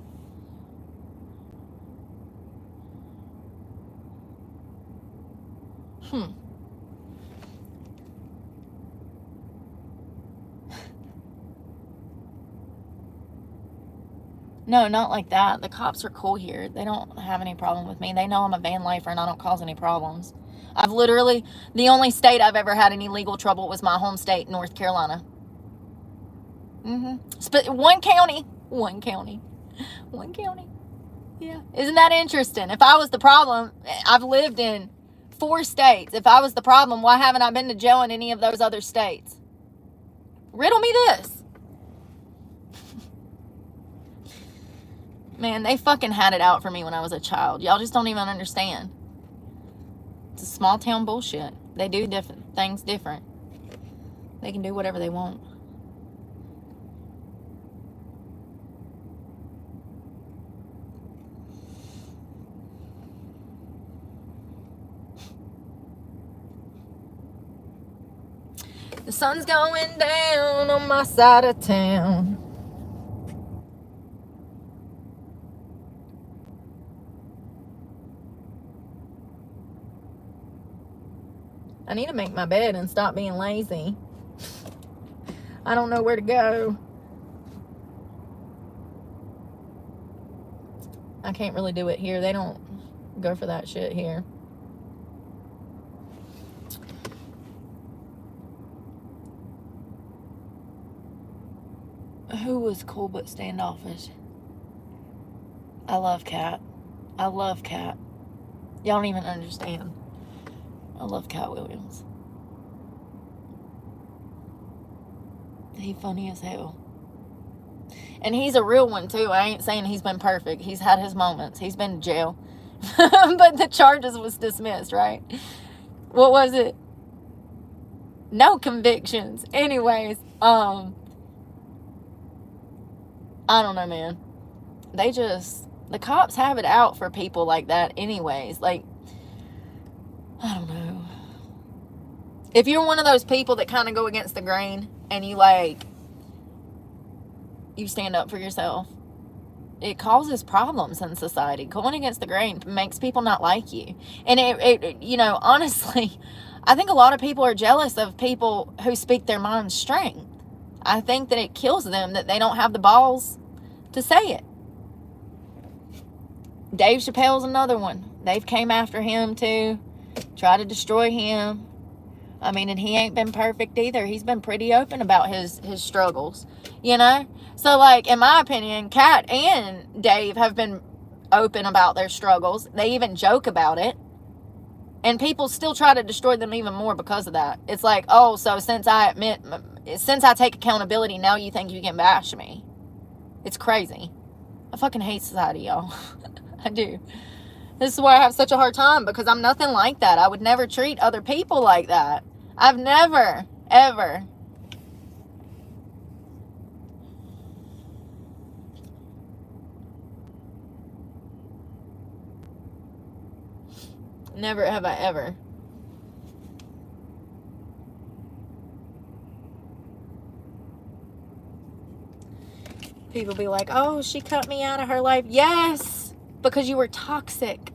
No, not like that. The cops are cool here. They don't have any problem with me. They know I'm a van lifer and I don't cause any problems. I've literally, the only state I've ever had any legal trouble was my home state, North Carolina. One county. Yeah. Isn't that interesting? If I was the problem, I've lived in 4 states. If I was the problem, why haven't I been to jail in any of those other states? Riddle me this. Man, they fucking had it out for me when I was a child. Y'all just don't even understand. It's a small town bullshit. They do different things different. They can do whatever they want. The sun's going down on my side of town. I need to make my bed and stop being lazy. I don't know where to go. I can't really do it here. They don't go for that shit here. Who was cool but standoffish? I love Cat. I love Cat. Y'all don't even understand. I love Cat Williams. He funny as hell. And he's a real one too. I ain't saying he's been perfect. He's had his moments. He's been in jail. But the charges was dismissed, right? What was it? No convictions. Anyways, I don't know, man. The cops have it out for people like that anyways. Like, I don't know. If you're one of those people that kind of go against the grain and you stand up for yourself, it causes problems in society. Going against the grain makes people not like you. And it honestly, I think a lot of people are jealous of people who speak their mind's strength. I think that it kills them that they don't have the balls to say it. Dave Chappelle's another one. They've came after him too, try to destroy him. I mean, and he ain't been perfect either. He's been pretty open about his struggles, So, like, in my opinion, Kat and Dave have been open about their struggles. They even joke about it. And people still try to destroy them even more because of that. It's like, oh, so since I take accountability, now you think you can bash me. It's crazy. I fucking hate society, y'all. I do. This is why I have such a hard time, because I'm nothing like that. I would never treat other people like that. I've never, ever. Never have I ever. People be like, oh, she cut me out of her life. Yes, because you were toxic.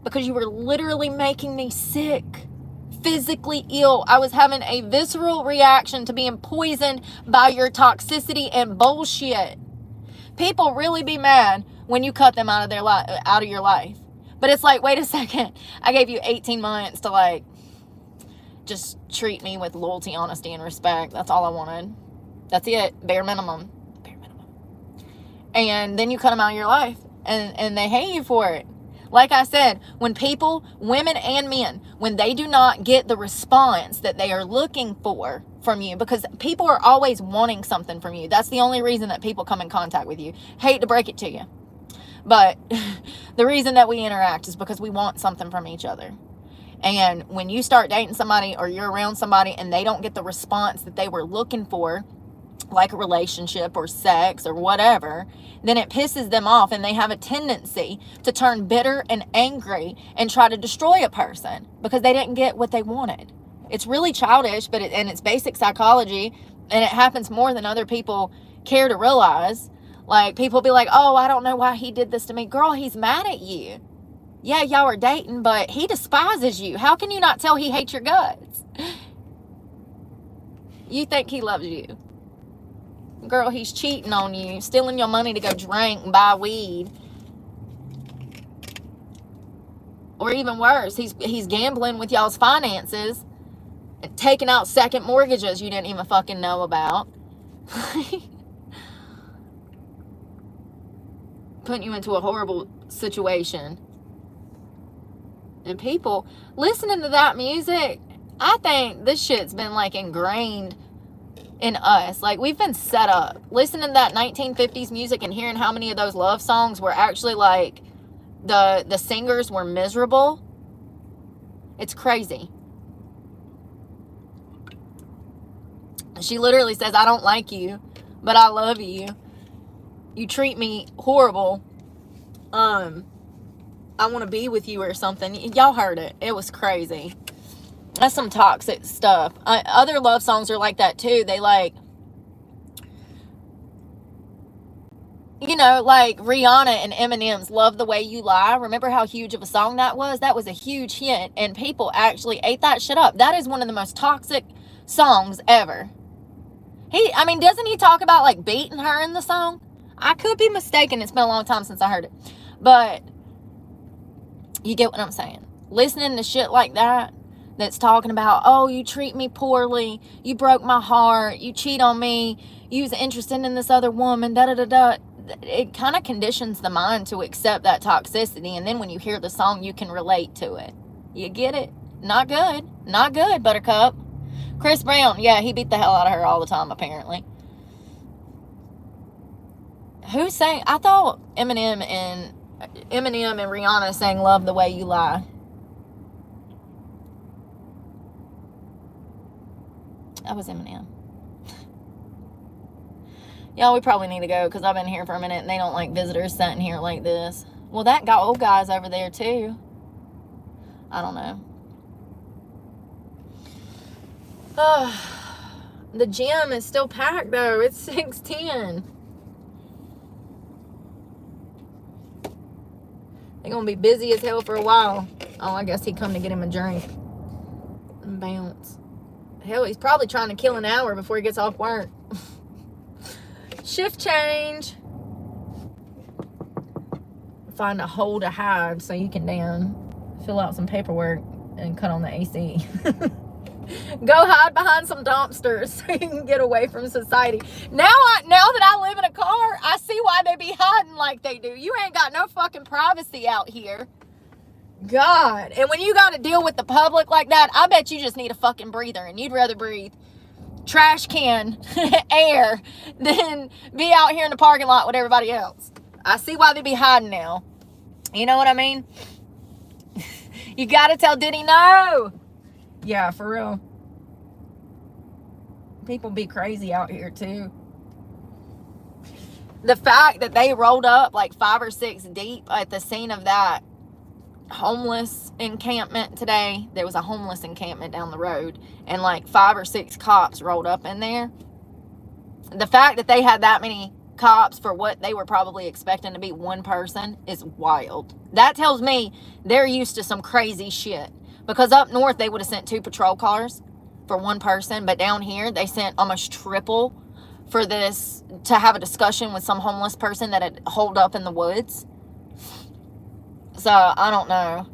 Because you were literally making me sick. Physically ill. I was having a visceral reaction to being poisoned by your toxicity and bullshit. People really be mad when you cut them out of your life. But it's like, wait a second. I gave you 18 months to just treat me with loyalty, honesty, and respect. That's all I wanted. That's it. Bare minimum. And then you cut them out of your life. And they hate you for it. Like I said, when people, women and men, when they do not get the response that they are looking for from you, because people are always wanting something from you. That's the only reason that people come in contact with you. Hate to break it to you. But the reason that we interact is because we want something from each other. And when you start dating somebody or you're around somebody and they don't get the response that they were looking for, like a relationship or sex or whatever, then it pisses them off, and they have a tendency to turn bitter and angry and try to destroy a person because they didn't get what they wanted. It's really childish, but it's basic psychology, and it happens more than other people care to realize. Like, people be like, oh, I don't know why he did this to me. Girl, he's mad at you. Yeah, y'all are dating, but he despises you. How can you not tell he hates your guts? You think he loves you. Girl, he's cheating on you, stealing your money to go drink and buy weed. Or even worse, he's gambling with y'all's finances and taking out second mortgages you didn't even fucking know about. Putting you into a horrible situation. And people listening to that music, I think this shit's been like ingrained in us. Like, we've been set up listening to that 1950s music and hearing how many of those love songs were actually like the singers were miserable. It's crazy. She literally says, I don't like you, but I love you. You treat me horrible. I want to be with you or something. Y'all heard it. It was crazy. That's some toxic stuff. Other love songs are like that too. They like, you know, like Rihanna and Eminem's Love the Way You Lie. Remember how huge of a song that was? That was a huge hit, and people actually ate that shit up. That is one of the most toxic songs ever. Doesn't he talk about like beating her in the song? I could be mistaken. It's been a long time since I heard it. But you get what I'm saying. Listening to shit like that, that's talking about, oh, you treat me poorly, you broke my heart, you cheat on me, you was interested in this other woman, da-da-da-da. It kind of conditions the mind to accept that toxicity, and then when you hear the song, you can relate to it. You get it? Not good. Not good, Buttercup. Chris Brown, yeah, he beat the hell out of her all the time, apparently. Who sang? I thought Eminem and Rihanna sang Love the Way You Lie. That was Eminem. Y'all, we probably need to go because I've been here for a minute and they don't like visitors sitting here like this. Well, that old guy's over there too. I don't know. The gym is still packed though. It's 6:10. They're going to be busy as hell for a while. Oh, I guess he come to get him a drink. And bounce. Hell, he's probably trying to kill an hour before he gets off work. Shift change. Find a hole to hide so you can fill out some paperwork and cut on the AC. Go hide behind some dumpsters so you can get away from society. Now that I live in a car, I see why they be hiding like they do. You ain't got no fucking privacy out here. God. And when you got to deal with the public like that, I bet you just need a fucking breather, and you'd rather breathe trash can air than be out here in the parking lot with everybody else. I see why they be hiding now. You know what I mean? You got to tell Diddy no. Yeah, for real. People be crazy out here too. The fact that they rolled up like 5 or 6 deep at the scene of that homeless encampment today. There was a homeless encampment down the road, and like 5 or 6 cops rolled up in there. The fact that they had that many cops for what they were probably expecting to be one person is wild. That tells me they're used to some crazy shit. Because up north, they would have sent 2 patrol cars for one person. But down here, they sent almost triple for this, to have a discussion with some homeless person that had holed up in the woods. So, I don't know.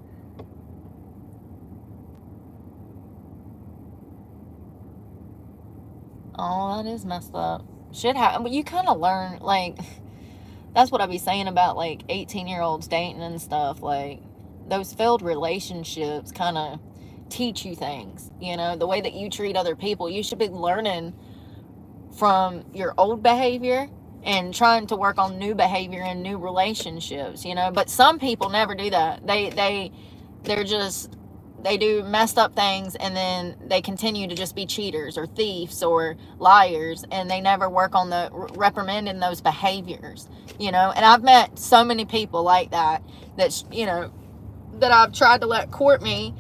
Oh, that is messed up. Shit happen. But you kind of learn, like, that's what I be saying about, like, 18-year-olds dating and stuff. Like, those failed relationships kind of teach you things, you know, the way that you treat other people. You should be learning from your old behavior and trying to work on new behavior and new relationships, you know. But some people never do that. They do messed up things, and then they continue to just be cheaters or thieves or liars, and they never work on the reprimanding those behaviors, you know. And I've met so many people like that, you know, that I've tried to let court me.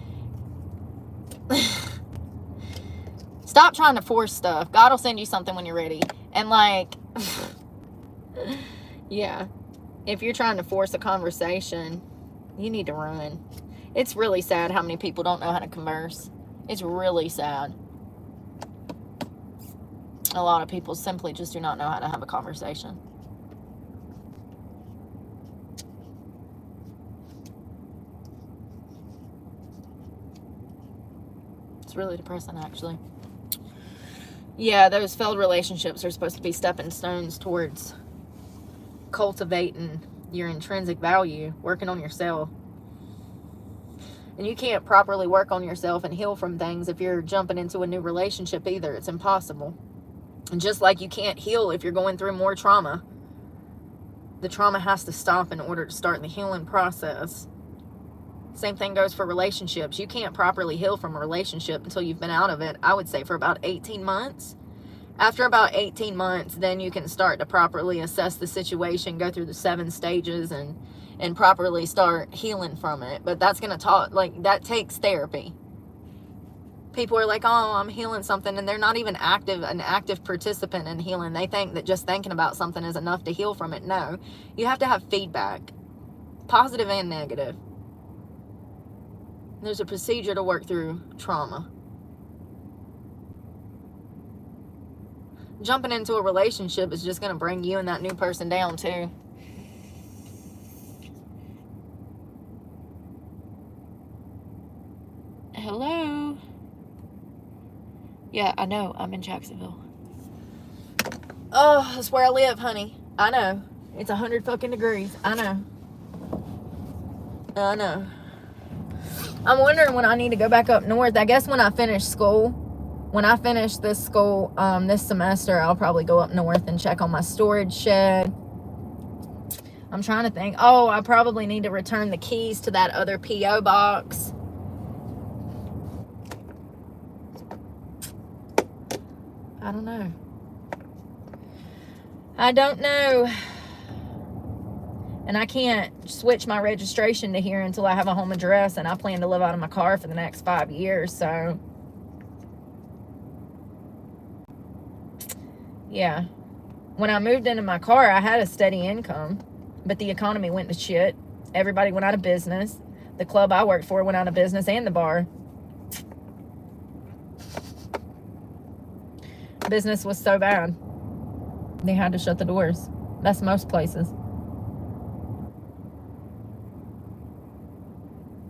Stop trying to force stuff. God will send you something when you're ready. And like, yeah, if you're trying to force a conversation, you need to run. It's really sad how many people don't know how to converse. It's really sad. A lot of people simply just do not know how to have a conversation. It's really depressing, actually. Yeah, those failed relationships are supposed to be stepping stones towards cultivating your intrinsic value, working on yourself. And you can't properly work on yourself and heal from things if you're jumping into a new relationship either. It's impossible. And just like you can't heal if you're going through more trauma, the trauma has to stop in order to start the healing process. Same thing goes for relationships. You can't properly heal from a relationship until you've been out of it, I would say, for about 18 months. After about 18 months, then you can start to properly assess the situation, go through the 7 stages, and properly start healing from it. But that's going to talk, like, that takes therapy. People are like, oh, I'm healing something, and they're not even an active participant in healing. They think that just thinking about something is enough to heal from it. No, you have to have feedback, positive and negative. There's a procedure to work through trauma. Jumping into a relationship is just going to bring you and that new person down too. Hello? Yeah, I know. I'm in Jacksonville. Oh, that's where I live, honey. I know. It's 100 fucking degrees. I know. I'm wondering when I need to go back up north. I guess when I finish school. When I finish this school this semester, I'll probably go up north and check on my storage shed. I'm trying to think. Oh, I probably need to return the keys to that other P.O. box. I don't know. And I can't switch my registration to here until I have a home address, and I plan to live out of my car for the next 5 years, so yeah. When I moved into my car, I had a steady income, but the economy went to shit. Everybody went out of business. The club I worked for went out of business, and the bar. Business was so bad, they had to shut the doors. That's most places.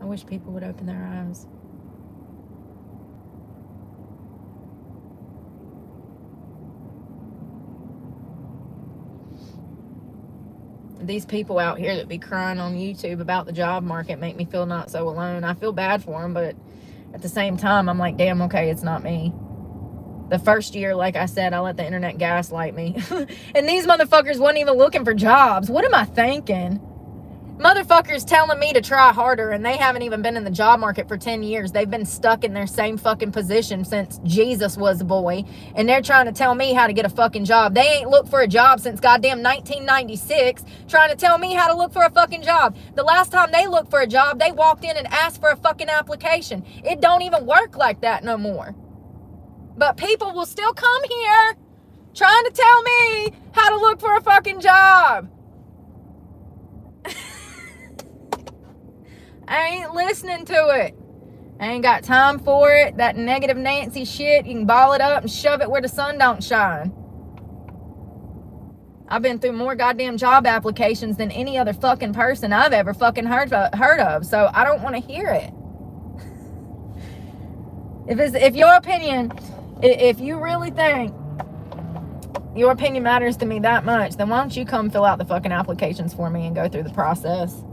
I wish people would open their eyes. These people out here that be crying on YouTube about the job market make me feel not so alone. I feel bad for them, but at the same time, I'm like, damn, okay, it's not me. The first year, like I said, I let the internet gaslight me. And these motherfuckers wasn't even looking for jobs. What am I thinking? Motherfuckers telling me to try harder, and they haven't even been in the job market for 10 years. They've been stuck in their same fucking position since Jesus was a boy, and they're trying to tell me how to get a fucking job. They ain't looked for a job since goddamn 1996, trying to tell me how to look for a fucking job. The last time they looked for a job, they walked in and asked for a fucking application. It don't even work like that no more. But people will still come here trying to tell me how to look for a fucking job. I ain't listening to it. I ain't got time for it. That negative Nancy shit, you can ball it up and shove it where the sun don't shine. I've been through more goddamn job applications than any other fucking person I've ever fucking heard of. So I don't want to hear it. If your opinion, if you really think your opinion matters to me that much, then why don't you come fill out the fucking applications for me and go through the process?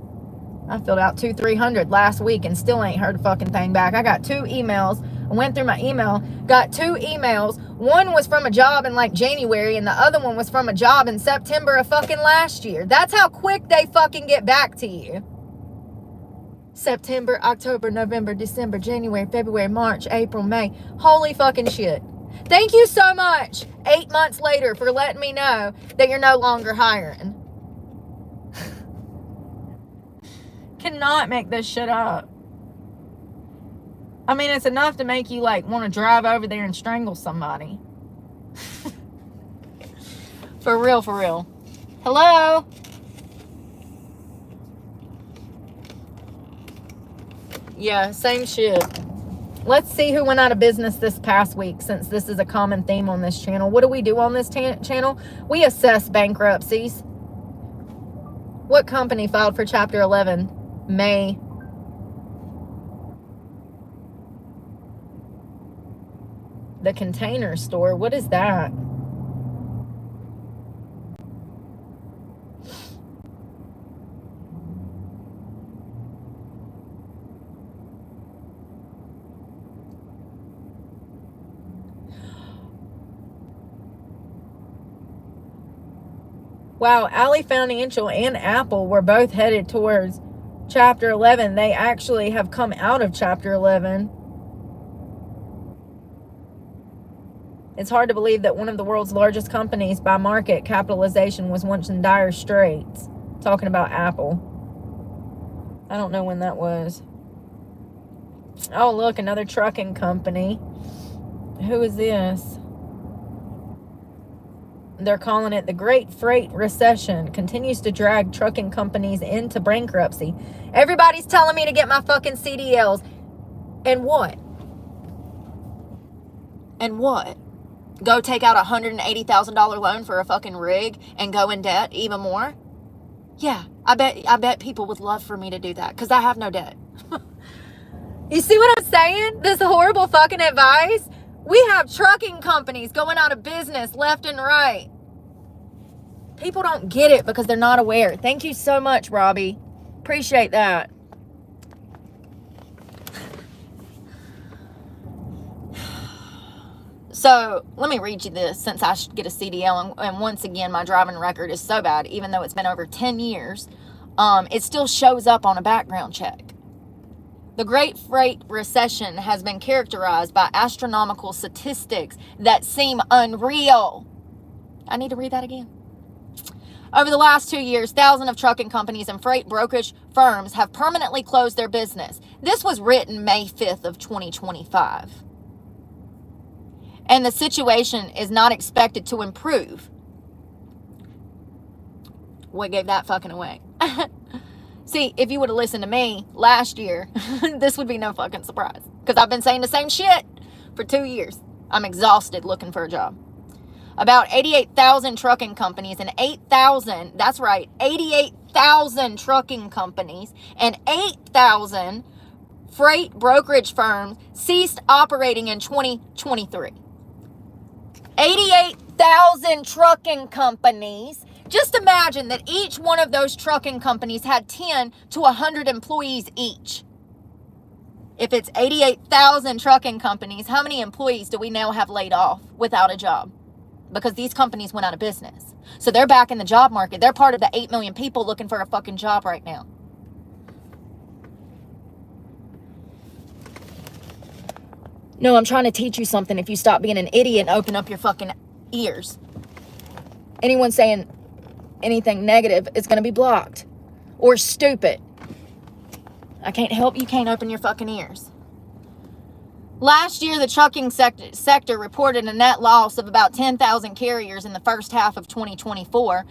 I filled out 300 last week and still ain't heard a fucking thing back. I got 2 emails. I went through my email, got 2 emails. One was from a job in like January, and the other one was from a job in September of fucking last year. That's how quick they fucking get back to you. September, October, November, December, January, February, March, April, May. Holy fucking shit. Thank you so much, 8 months later, for letting me know that you're no longer hiring. Cannot make this shit up. I mean, it's enough to make you like want to drive over there and strangle somebody. For real, for real. Hello? Yeah, same shit. Let's see who went out of business this past week, since this is a common theme on this channel. What do we do on this channel? We assess bankruptcies. What company filed for Chapter 11? May. The Container Store. What is that? Wow, Ally Financial and Apple were both headed towards Chapter 11. They actually have come out of Chapter 11. It's hard to believe that one of the world's largest companies by market capitalization was once in dire straits. Talking about Apple. I don't know when that was. Oh, look, another trucking company. Who is this? They're calling it the Great Freight Recession continues to drag trucking companies into bankruptcy. Everybody's telling me to get my fucking CDLs. And what? And what? Go take out a $180,000 loan for a fucking rig and go in debt even more? Yeah, I bet people would love for me to do that because I have no debt. You see what I'm saying? This horrible fucking advice? We have trucking companies going out of business left and right. People don't get it because they're not aware. Thank you so much, Robbie. Appreciate that. So let me read you this since I should get a CDL. And once again, my driving record is so bad, even though it's been over 10 years, it still shows up on a background check. The Great Freight Recession has been characterized by astronomical statistics that seem unreal. I need to read that again. Over the last 2 years, thousands of trucking companies and freight brokerage firms have permanently closed their business. This was written May 5th of 2025. And the situation is not expected to improve. What gave that fucking away? See, if you would have listened to me last year, this would be no fucking surprise. Because I've been saying the same shit for 2 years. I'm exhausted looking for a job. About 88,000 trucking companies and 8,000, that's right, 88,000 trucking companies and 8,000 freight brokerage firms ceased operating in 2023. 88,000 trucking companies. Just imagine that each one of those trucking companies had 10 to 100 employees each. If it's 88,000 trucking companies, how many employees do we now have laid off without a job? Because these companies went out of business. So they're back in the job market. They're part of the 8 million people looking for a fucking job right now. No, I'm trying to teach you something. If you stop being an idiot and open up your fucking ears. Anyone saying anything negative is going to be blocked. Or stupid. I can't help you can't open your fucking ears. Last year, the trucking sector reported a net loss of about 10,000 carriers in the first half of 2024,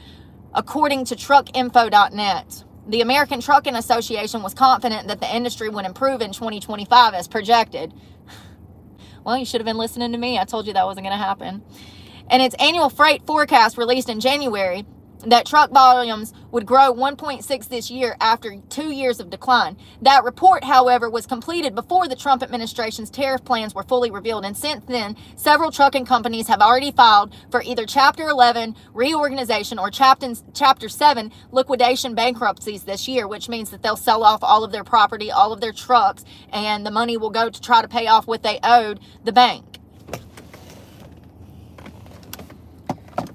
according to truckinfo.net. The American Trucking Association was confident that the industry would improve in 2025 as projected. Well, you should have been listening to me. I told you that wasn't going to happen. And its annual freight forecast released in January that truck volumes would grow 1.6 this year after 2 years of decline. That report, however, was completed before the Trump administration's tariff plans were fully revealed. And since then, several trucking companies have already filed for either Chapter 11 reorganization or Chapter 7 liquidation bankruptcies this year, which means that they'll sell off all of their property, all of their trucks, and the money will go to try to pay off what they owed the bank.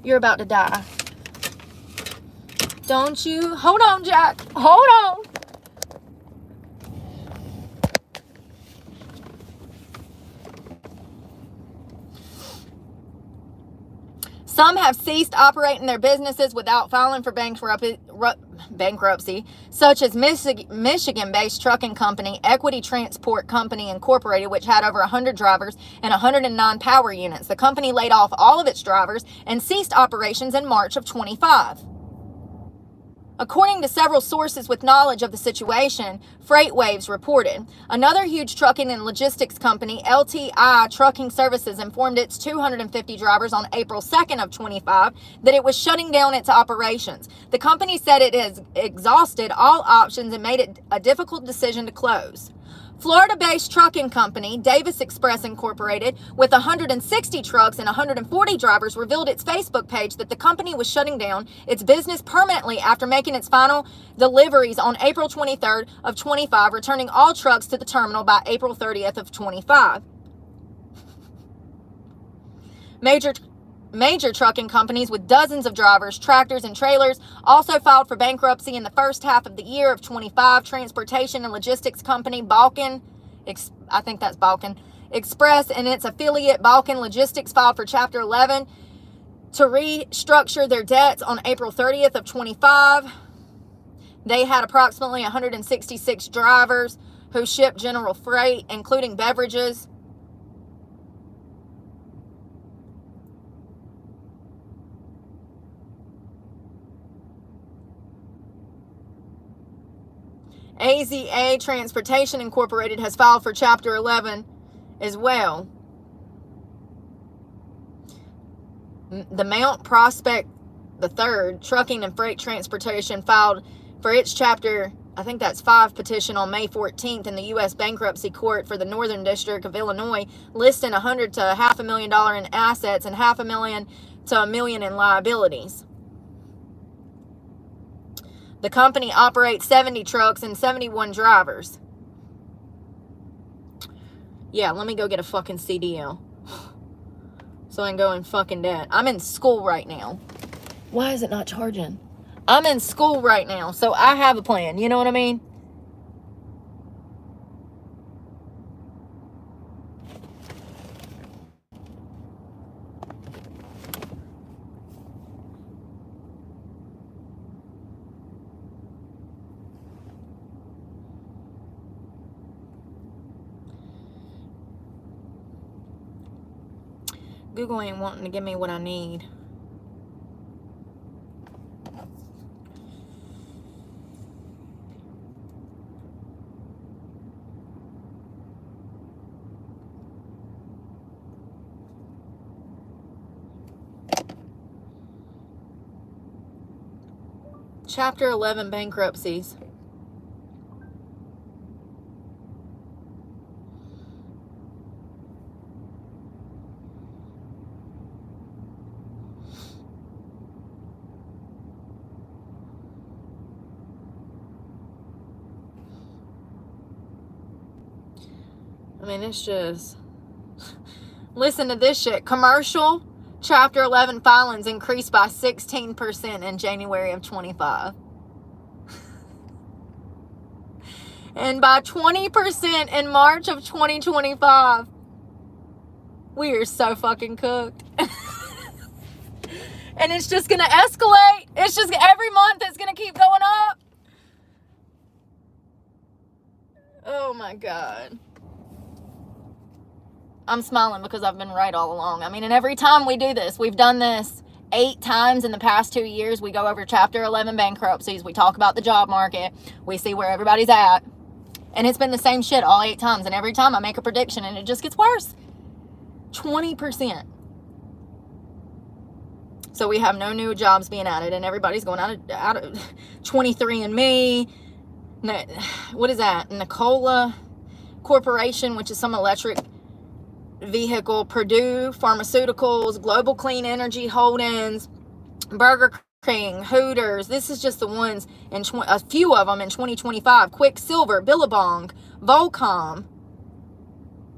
You're about to die. Don't you? Hold on, Jack. Hold on. Some have ceased operating their businesses without filing for bankruptcy, such as Michigan-based trucking company Equity Transport Company Incorporated, which had over 100 drivers and 109 power units. The company laid off all of its drivers and ceased operations in March of 25. According to several sources with knowledge of the situation, FreightWaves reported. Another huge trucking and logistics company, LTI Trucking Services, informed its 250 drivers on April 2nd of 25 that it was shutting down its operations. The company said it has exhausted all options and made it a difficult decision to close. Florida-based trucking company, Davis Express Incorporated, with 160 trucks and 140 drivers, revealed its Facebook page that the company was shutting down its business permanently after making its final deliveries on April 23rd of 25, returning all trucks to the terminal by April 30th of 25. major trucking companies with dozens of drivers, tractors, and trailers also filed for bankruptcy in the first half of the year of 25. Transportation and logistics company Balkan, I think that's Balkan Express, and its affiliate Balkan Logistics filed for Chapter 11 to restructure their debts on April 30th of 25. They had approximately 166 drivers who shipped general freight, including beverages. AZA Transportation Incorporated has filed for Chapter 11 as well. The Mount Prospect III Trucking and Freight Transportation filed for its Chapter, I think that's 5 petition on May 14th in the U.S. Bankruptcy Court for the Northern District of Illinois, listing $100,000 to $500,000 in assets and $500,000 to $1 million in liabilities. The company operates 70 trucks and 71 drivers. Yeah, let me go get a fucking CDL. So I can go in fucking debt. I'm in school right now. Why is it not charging? I'm in school right now, so I have a plan. You know what I mean? Google ain't wanting to give me what I need. Chapter 11 bankruptcies. I mean, it's just... Listen to this shit. Commercial Chapter 11 filings increased by 16% in January of 25. And by 20% in March of 2025. We are so fucking cooked. And it's just going to escalate. It's just every month it's going to keep going up. Oh my God. I'm smiling because I've been right all along. I mean, and every time we do this, we've done this 8 times in the past 2 years. We go over Chapter 11 bankruptcies. We talk about the job market. We see where everybody's at. And it's been the same shit all 8 times. And every time I make a prediction and it just gets worse. 20%. So we have no new jobs being added. And everybody's going out of 23andMe. What is that? Nikola Corporation, which is some electric vehicle, Purdue Pharmaceuticals, Global Clean Energy Holdings, Burger King, Hooters. This is just the ones, in a few of them in 2025. Quicksilver, Billabong, Volcom,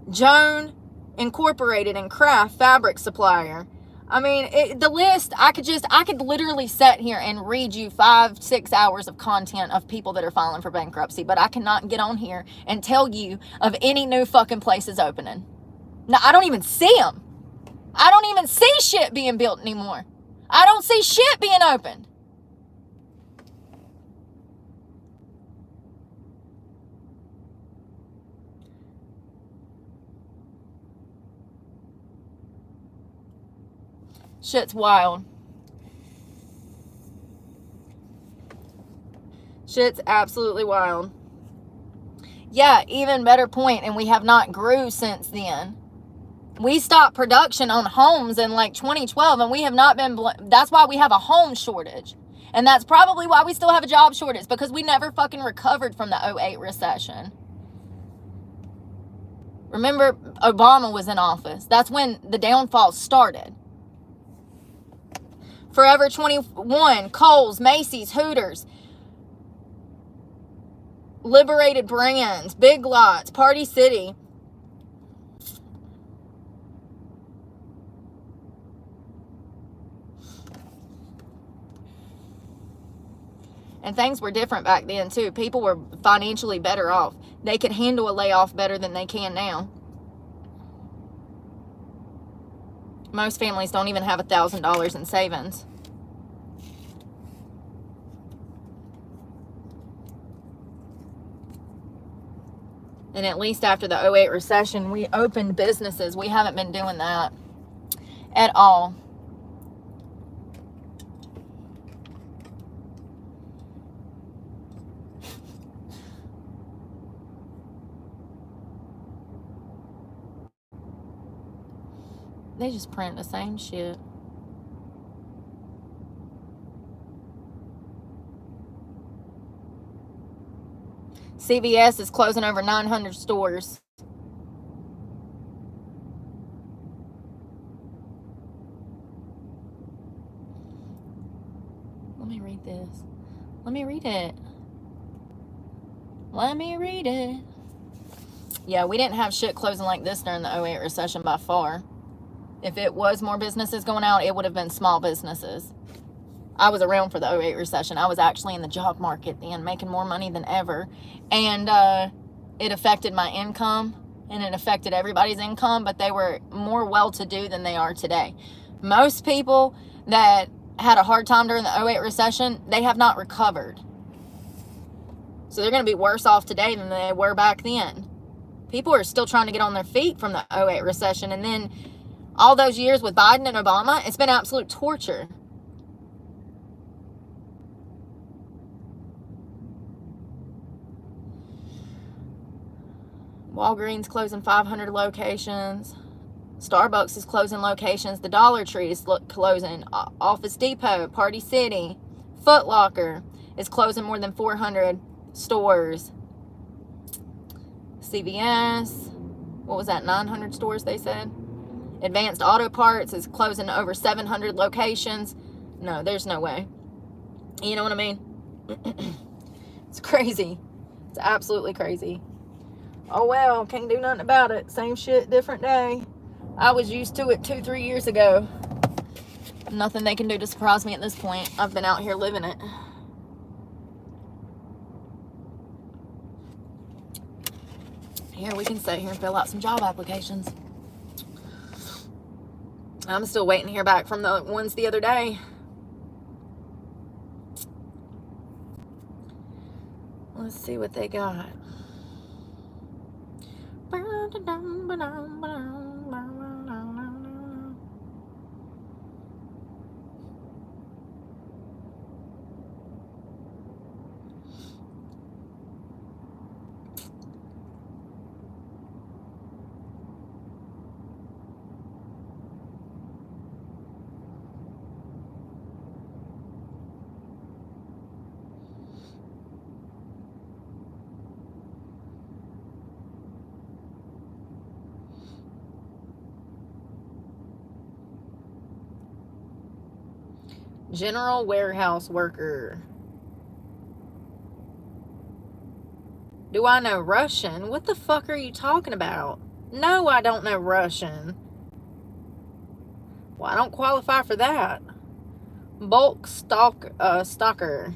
Joan Incorporated, and Kraft Fabric Supplier. I mean, the list, I could literally sit here and read you 5-6 hours of content of people that are filing for bankruptcy, but I cannot get on here and tell you of any new fucking places opening. No, I don't even see them. I don't even see shit being built anymore. I don't see shit being opened. Shit's wild. Shit's absolutely wild. Yeah, even better point, and we have not grew since then. We stopped production on homes in like 2012, and we have not been, that's why we have a home shortage. And that's probably why we still have a job shortage, because we never fucking recovered from the 08 recession. Remember, Obama was in office. That's when the downfall started. Forever 21, Kohl's, Macy's, Hooters, Liberated Brands, Big Lots, Party City, – And things were different back then, too. People were financially better off. They could handle a layoff better than they can now. Most families don't even have $1,000 in savings. And at least after the 2008 recession, we opened businesses. We haven't been doing that at all. They just print the same shit. CVS is closing over 900 stores. Let me read this. Let me read it. Let me read it. Yeah, we didn't have shit closing like this during the 2008 recession by far. If it was more businesses going out, it would have been small businesses. I was around for the 2008 recession. I was actually in the job market then, making more money than ever. And it affected my income, and it affected everybody's income, but they were more well-to-do than they are today. Most people that had a hard time during the 2008 recession, they have not recovered. So they're going to be worse off today than they were back then. People are still trying to get on their feet from the 2008 recession. And then all those years with Biden and Obama, it's been absolute torture. Walgreens closing 500 locations. Starbucks is closing locations. The Dollar Tree is closing. Office Depot, Party City, Foot Locker is closing more than 400 stores. CVS, what was that, 900 stores they said? Advanced Auto Parts is closing over 700 locations. No, there's no way. You know what I mean? It's crazy. It's absolutely crazy. Oh well, can't do nothing about it. Same shit, different day. I was used to it 2-3 years ago. Nothing they can do to surprise me at this point. I've been out here living it. Here, we can sit here and fill out some job applications. I'm still waiting to hear back from the ones the other day. Let's see what they got. General warehouse worker. Do I know Russian? What the fuck are you talking about? No, I don't know Russian. Well, I don't qualify for that. Bulk stocker.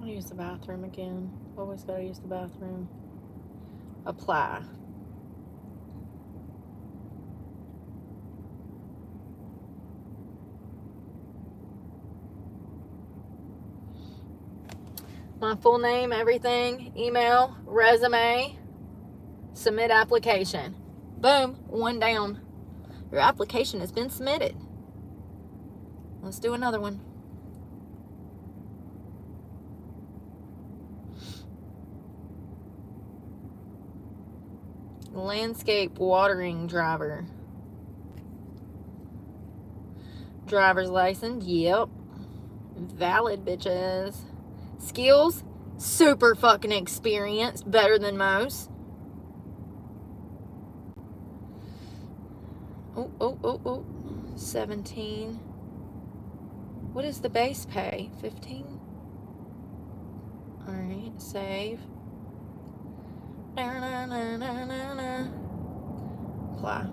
I'll use the bathroom again. Always gotta use the bathroom. Apply. My full name, everything, email, resume, submit application. Boom, one down. Your application has been submitted. Let's do another one. Landscape watering driver. Driver's license, yep. Valid, bitches. Skills, super fucking experienced, better than most. Oh, 17. What is the base pay? 15? Alright, save. Apply.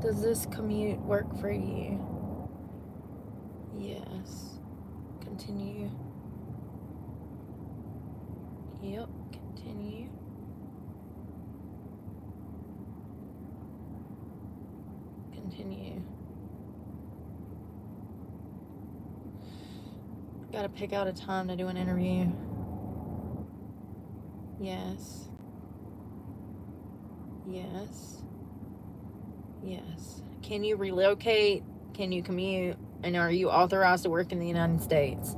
Does this commute work for you? Yes. Continue. Yep, continue. Continue. Gotta pick out a time to do an interview. Yes. Yes. Yes. Can you relocate? Can you commute? And are you authorized to work in the United States?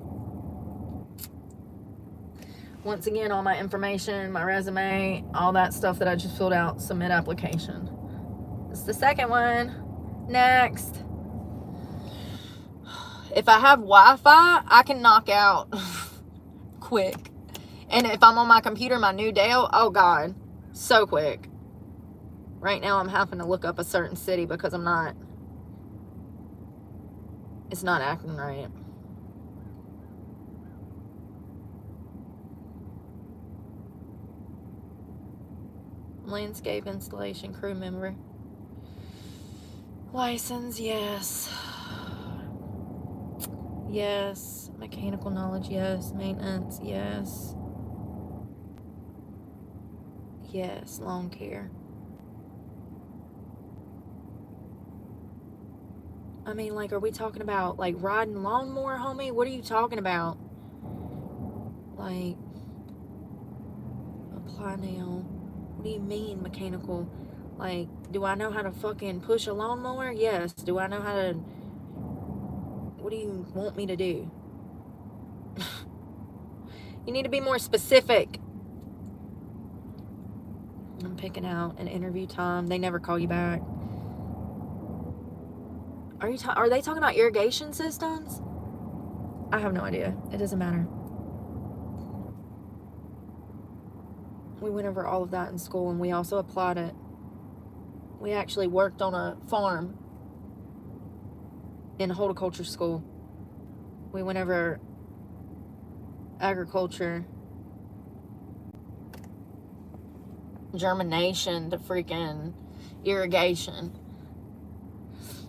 Once again, all my information, my resume, all that stuff that I just filled out, submit application. It's the second one. Next. If I have Wi-Fi, I can knock out quick. And if I'm on my computer, my new Dell, oh God, so quick. Right now I'm having to look up a certain city because it's not acting right. Landscape installation crew member. License, yes. Yes. Mechanical knowledge, yes. Maintenance, yes. Yes. Lawn care. I mean, like, are we talking about, like, riding lawnmower, homie? What are you talking about? Like, apply now. What do you mean, mechanical? Like, do I know how to fucking push a lawnmower? Yes. Do I know how to... What do you want me to do? You need to be more specific. I'm picking out an interview time. They never call you back. Are they talking about irrigation systems? I have no idea. It doesn't matter. We went over all of that in school, and we also applied it. We actually worked on a farm in horticulture school. We went over agriculture, germination to freaking irrigation.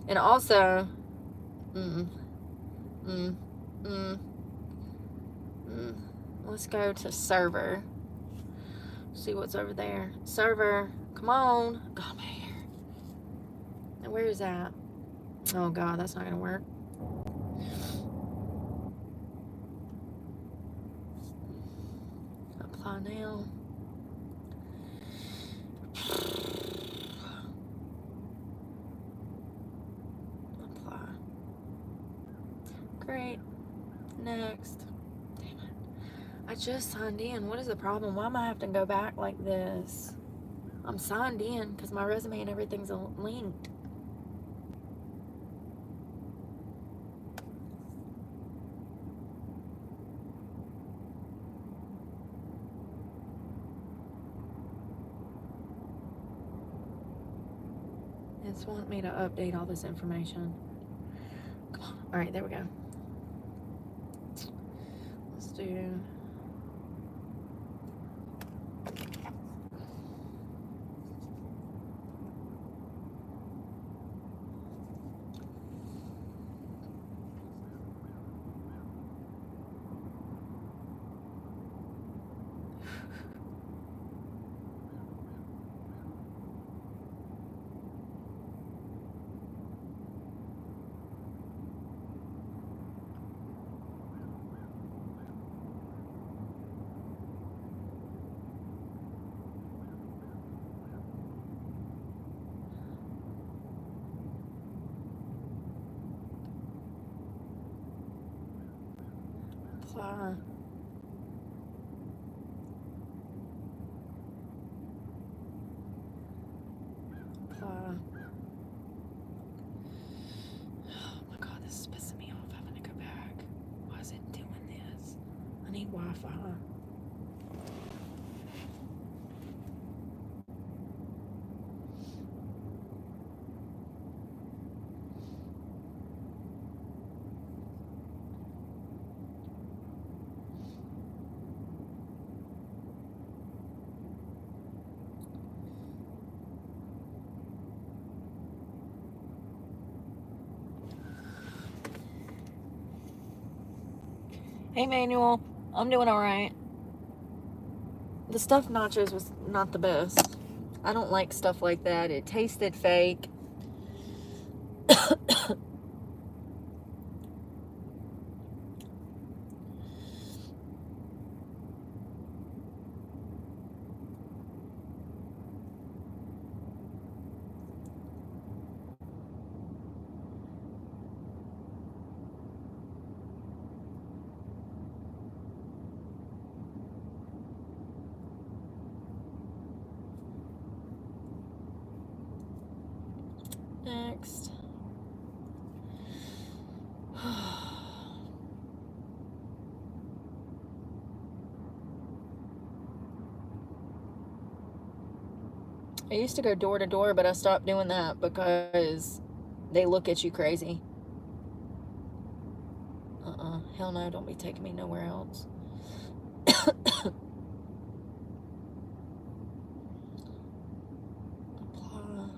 And also, let's go to server. See what's over there. Server, come on. God, my hair. Now, where is that? Oh, God, that's not going to work. Apply now. Apply. Great. Next. Damn it. I just signed in. What is the problem? Why am I having to go back like this? I'm signed in because my resume and everything's linked. It's wanting me to update all this information. Come on. All right, there we go. Let's do... Apply. Apply. Wi-Fi. Hey, Manuel. I'm doing all right. The stuffed nachos was not the best. I don't like stuff like that. It tasted fake. Next. I used to go door to door, but I stopped doing that because they look at you crazy. Hell no, don't be taking me nowhere else. Apply.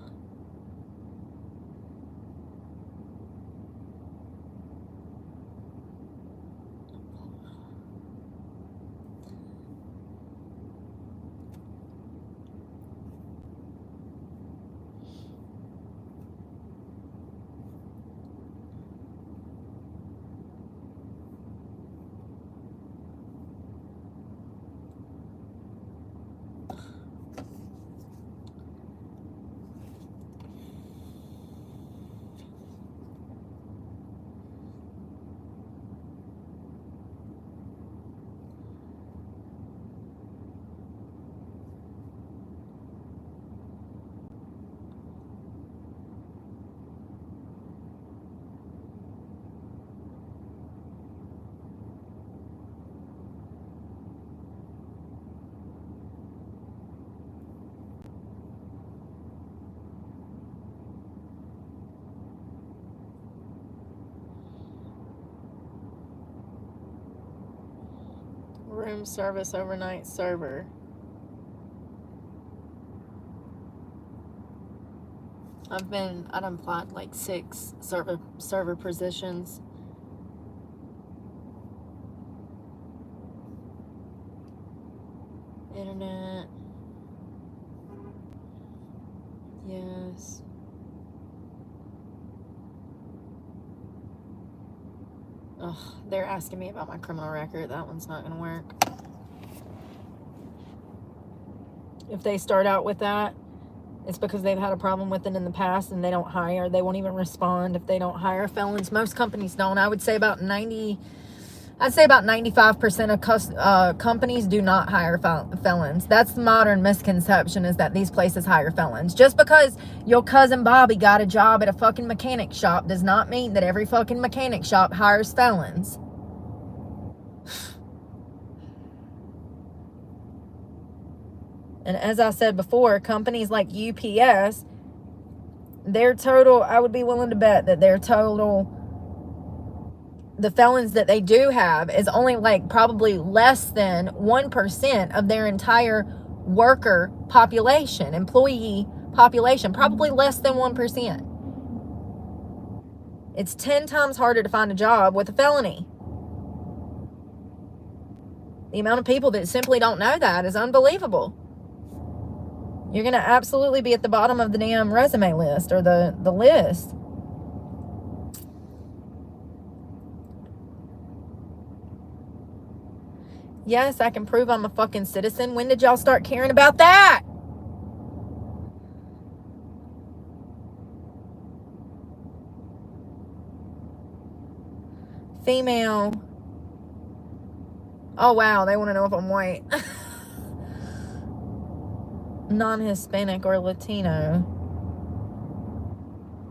Room service overnight server. I done applied like 6 server positions. Internet. Yes. Ugh, they're asking me about my criminal record. That one's not gonna work. If they start out with that, it's because they've had a problem with it in the past and they don't hire. They won't even respond if they don't hire felons. Most companies don't. I would say about 95% of companies do not hire felons. That's the modern misconception, is that these places hire felons. Just because your cousin Bobby got a job at a fucking mechanic shop does not mean that every fucking mechanic shop hires felons. And as I said before, companies like UPS, I would be willing to bet that the felons that they do have is only like probably less than 1% of their entire worker population, employee population, probably less than 1%. It's 10 times harder to find a job with a felony. The amount of people that simply don't know that is unbelievable. You're going to absolutely be at the bottom of the damn resume list, or the list. Yes, I can prove I'm a fucking citizen. When did y'all start caring about that? Female. Oh, wow. They want to know if I'm white. Non-Hispanic or Latino.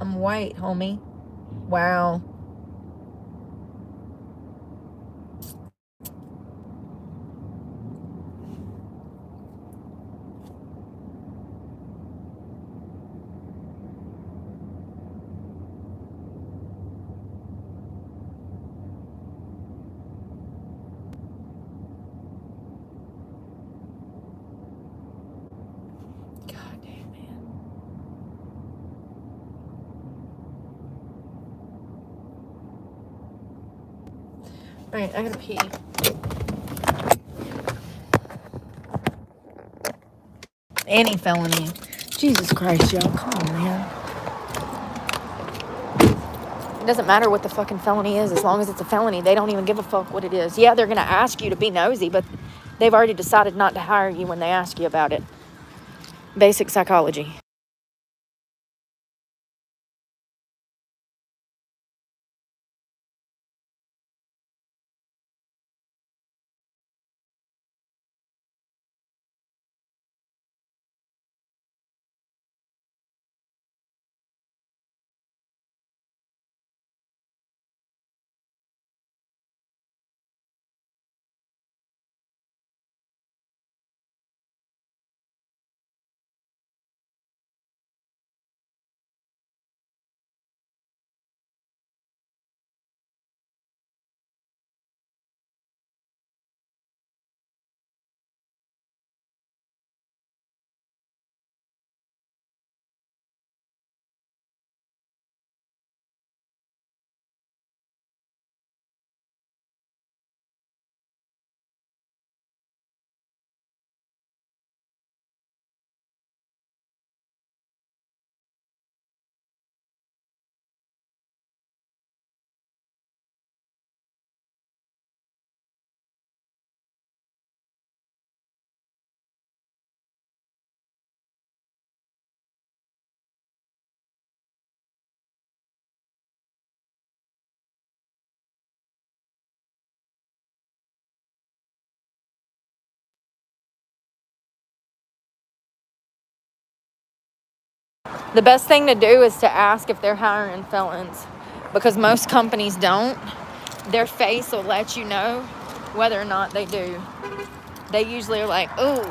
I'm white, homie. Wow. Alright, I gotta pee. Any felony. Jesus Christ, y'all. Come on, man. It doesn't matter what the fucking felony is. As long as it's a felony, they don't even give a fuck what it is. Yeah, they're going to ask you to be nosy, but they've already decided not to hire you when they ask you about it. Basic psychology. The best thing to do is to ask if they're hiring felons, because most companies don't. Their face will let you know whether or not they do. They usually are like, ooh.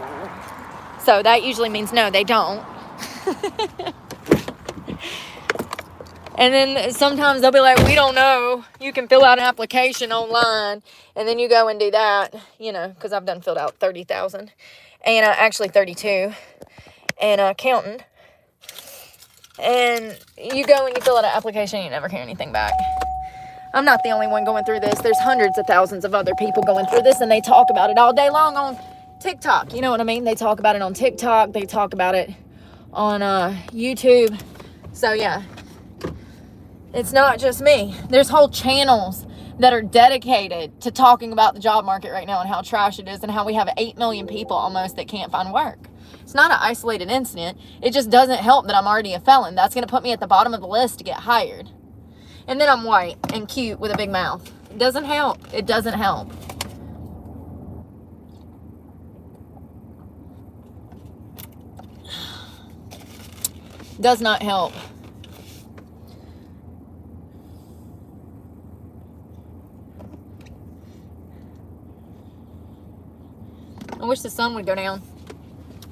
So that usually means no, they don't. And then sometimes they'll be like, we don't know. You can fill out an application online. And then you go and do that, you know, because I've done filled out 30,000. And actually 32. And counting. And you go and you fill out an application and you never hear anything back. I'm not the only one going through this. There's hundreds of thousands of other people going through this. And they talk about it all day long on TikTok. You know what I mean? They talk about it on TikTok. They talk about it on YouTube. So, yeah. It's not just me. There's whole channels that are dedicated to talking about the job market right now and how trash it is and how we have 8 million people almost that can't find work. It's not an isolated incident. It just doesn't help that I'm already a felon. That's going to put me at the bottom of the list to get hired. And then I'm white and cute with a big mouth. It doesn't help. It doesn't help. Does not help. I wish the sun would go down.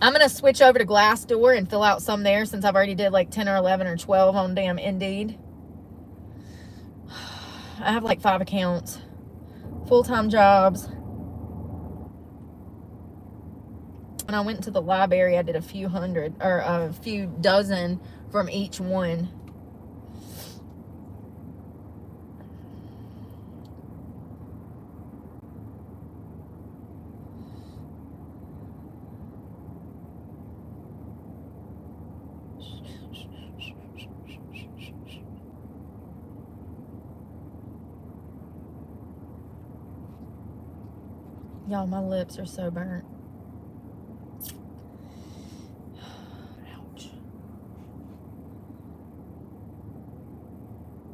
I'm going to switch over to Glassdoor and fill out some there since I've already did like 10 or 11 or 12 on damn Indeed. I have like 5 accounts. Full-time jobs. And I went to the library. I did a few hundred or a few dozen from each one. Y'all, my lips are so burnt. Ouch.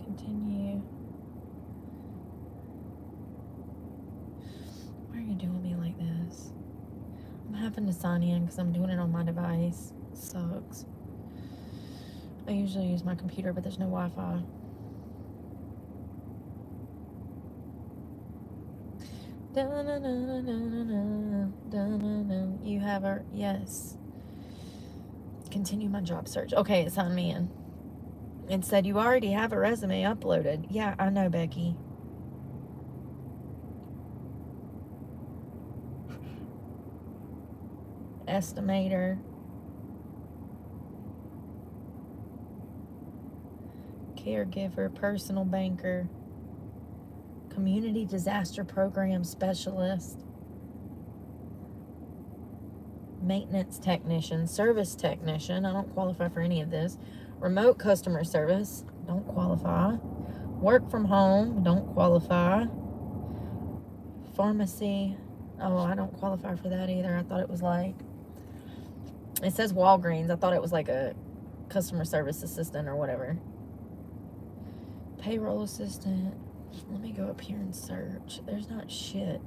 Continue. Why are you doing me like this? I'm having to sign in because I'm doing it on my device. It sucks. I usually use my computer, but there's no Wi-Fi. You have her. Yes. Continue my job search. Okay, it signed me in. It said you already have a resume uploaded. Yeah, I know, Becky. Estimator. Caregiver, personal banker, Community disaster program specialist. Maintenance technician. Service technician. I don't qualify for any of this. Remote customer service. Don't qualify. Work from home. Don't qualify. Pharmacy. Oh, I don't qualify for that either. I thought it was like... It says Walgreens. I thought it was like a customer service assistant or whatever. Payroll assistant. Let me go up here and search. There's not shit.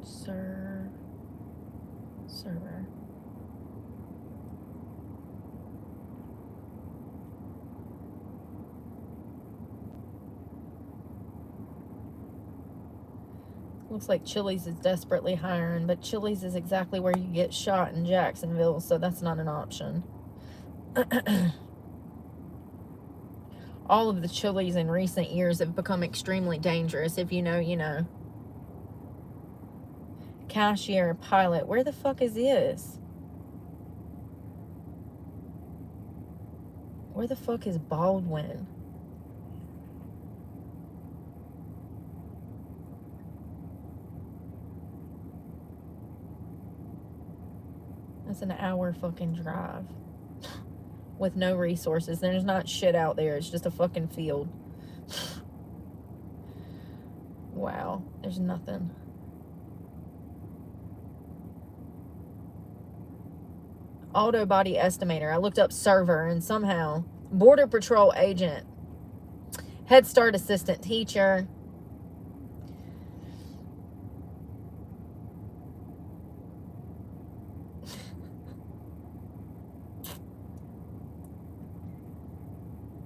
Server. Looks like Chili's is desperately hiring, but Chili's is exactly where you get shot in Jacksonville, so that's not an option. All of the Chili's in recent years have become extremely dangerous. If you know, you know. Cashier, pilot. Where the fuck is this? Where the fuck is Baldwin? That's an hour fucking drive. With no resources. There's not shit out there. It's just a fucking field. Wow. There's nothing. Auto body estimator. I looked up server and somehow. Border Patrol agent. Head Start assistant teacher.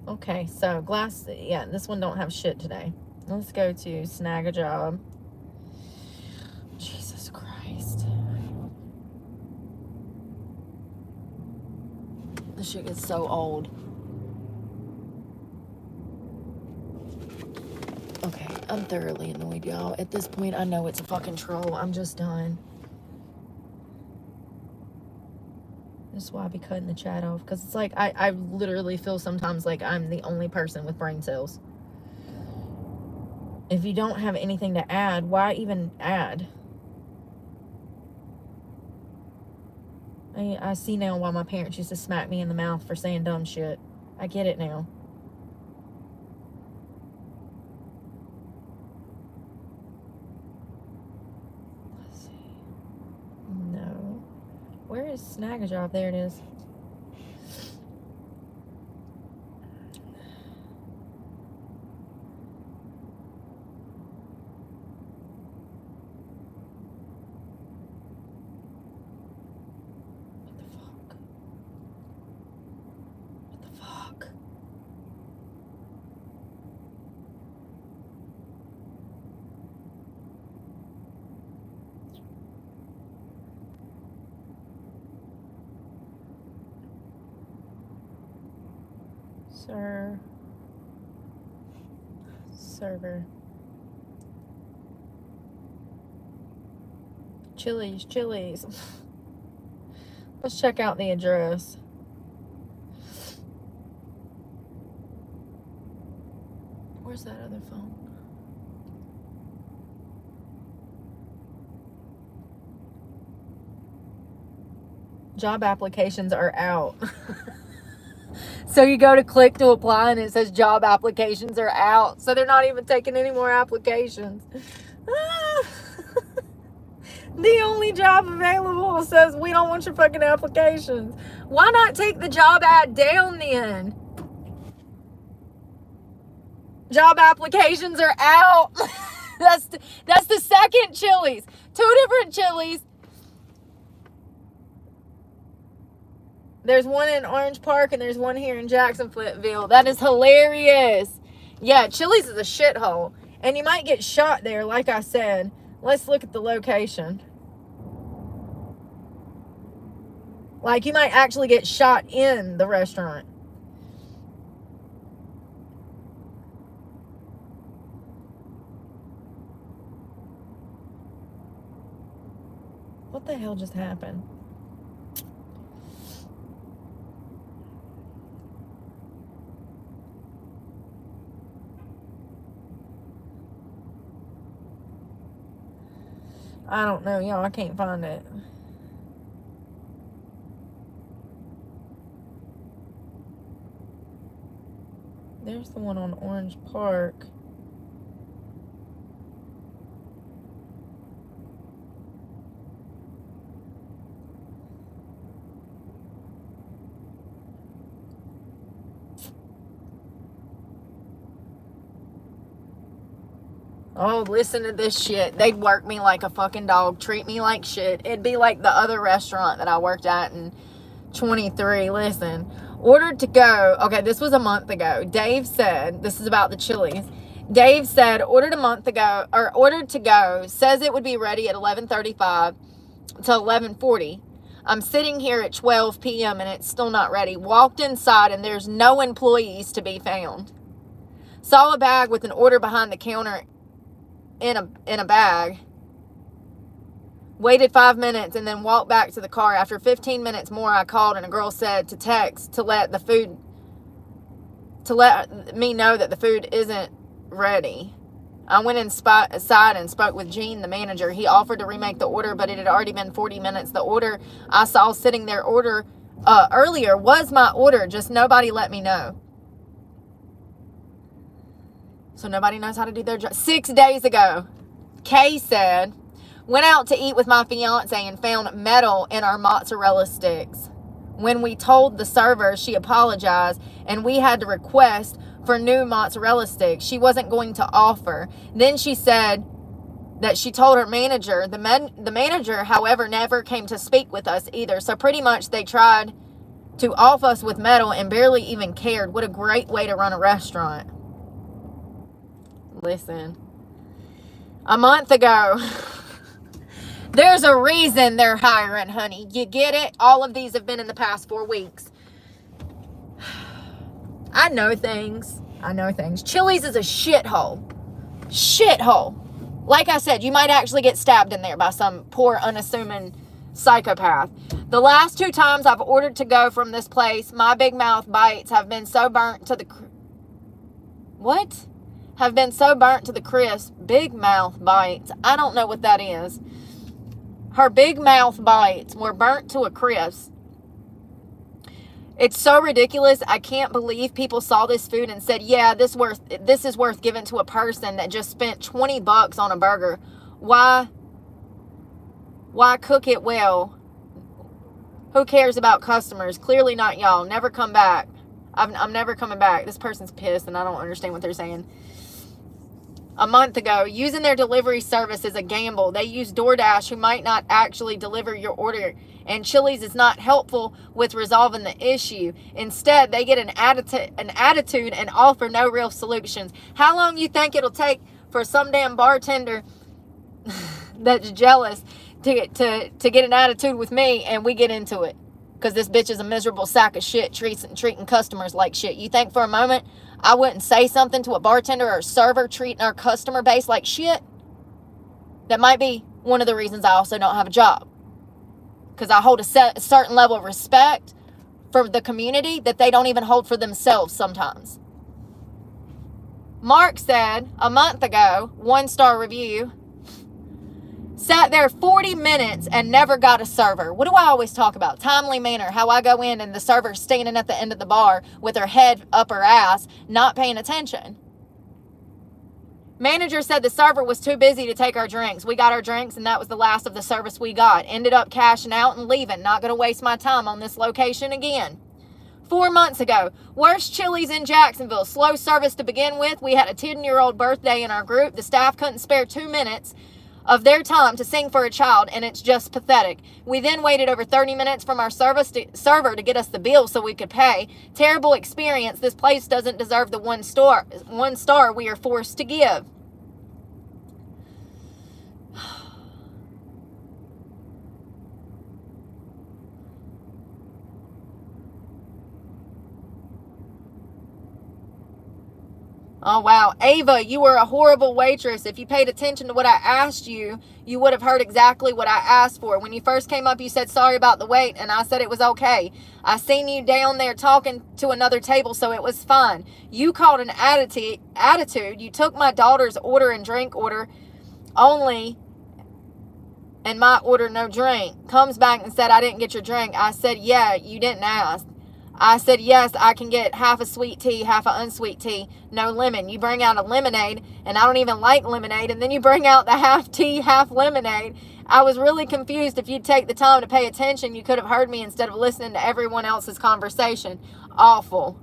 Okay, so glass, yeah, this one don't have shit today. Let's go to snag a job. Jesus Christ. This shit gets so old. Okay, I'm thoroughly annoyed, y'all. At this point, I know it's a fucking troll. I'm just done. This is why I be cutting the chat off. Because it's like, I literally feel sometimes like I'm the only person with brain cells. If you don't have anything to add, why even add? I see now why my parents used to smack me in the mouth for saying dumb shit. I get it now. Let's see. No. Where is snag a job? There it is. Server. Chili's. Let's check out the address. Where's that other phone? Job applications are out. So you go to click to apply and it says job applications are out. So they're not even taking any more applications. The only job available says we don't want your fucking applications. Why not take the job ad down then? Job applications are out. That's the second Chili's. 2 different Chili's. There's one in Orange Park and there's one here in Jacksonville. That is hilarious. Yeah, Chili's is a shithole. And you might get shot there, like I said. Let's look at the location. Like, you might actually get shot in the restaurant. What the hell just happened? I don't know, y'all. I can't find it. There's the one on Orange Park. Oh, listen to this shit. They'd work me like a fucking dog, treat me like shit. It'd be like the other restaurant that I worked at in 23. Listen, ordered to go. Okay, this was a month ago. Dave said, this is about the Chili's. Dave said, ordered to go, says it would be ready at 11:35 to 11:40. I'm sitting here at 12 p.m. and it's still not ready. Walked inside and there's no employees to be found. Saw a bag with an order behind the counter in a bag. Waited 5 minutes and then walked back to the car. After 15 minutes more, I called and a girl said to text to let me know that the food isn't ready. I went inside and spoke with Gene, the manager. He offered to remake the order, but it had already been 40 minutes. The order I saw sitting there earlier was my order, just nobody let me know. So nobody knows how to do their job. 6 days ago, Kay said, went out to eat with my fiance and found metal in our mozzarella sticks. When we told the server, she apologized and we had to request for new mozzarella sticks. She wasn't going to offer. Then she said that she told her manager. The manager, however, never came to speak with us either. So pretty much they tried to off us with metal and barely even cared. What a great way to run a restaurant. Listen, a month ago, there's a reason they're hiring, honey. You get it? All of these have been in the past 4 weeks. I know things. Chili's is a shithole. Like I said, you might actually get stabbed in there by some poor, unassuming psychopath. The last 2 times I've ordered to go from this place, my big mouth bites have been so burnt to the... What? Have been so burnt to the crisp. Big mouth bites. I don't know what that is. Her big mouth bites were burnt to a crisp. It's so ridiculous. I can't believe people saw this food and said, yeah, this is worth giving to a person that just spent $20 on a burger. Why cook it well? Who cares about customers? Clearly not y'all. Never come back. I'm never coming back. This person's pissed and I don't understand what they're saying. A month ago, using their delivery service is a gamble. They use DoorDash, who might not actually deliver your order, and Chili's is not helpful with resolving the issue. Instead, they get an attitude and offer no real solutions. How long you think it'll take for some damn bartender that's jealous to get an attitude with me and we get into it? Because this bitch is a miserable sack of shit, treating customers like shit. You think for a moment I wouldn't say something to a bartender or a server treating our customer base like shit? That might be one of the reasons I also don't have a job. Because I hold a certain level of respect for the community that they don't even hold for themselves sometimes. Mark said a month ago, 1-star review, sat there 40 minutes and never got a server. What do I always talk about? Timely manner. How I go in and the server's standing at the end of the bar with her head up her ass, not paying attention. Manager said the server was too busy to take our drinks. We got our drinks and that was the last of the service we got. Ended up cashing out and leaving. Not going to waste my time on this location again. 4 months ago, worst Chili's in Jacksonville. Slow service to begin with. We had a 10-year-old birthday in our group. The staff couldn't spare 2 minutes of their time to sing for a child, and it's just pathetic. We then waited over 30 minutes from our server to get us the bill so we could pay. Terrible experience. This place doesn't deserve the 1 star we are forced to give. Oh, wow. Ava, you were a horrible waitress. If you paid attention to what I asked you, you would have heard exactly what I asked for. When you first came up, you said sorry about the wait, and I said it was okay. I seen you down there talking to another table, so it was fine. You called an attitude. You took my daughter's order and drink order only and my order no drink. Comes back and said, I didn't get your drink. I said, yeah, you didn't ask. I said, yes, I can get half a sweet tea, half a unsweet tea, no lemon. You bring out a lemonade, and I don't even like lemonade, and then you bring out the half tea, half lemonade. I was really confused. If you'd take the time to pay attention, you could have heard me instead of listening to everyone else's conversation. Awful.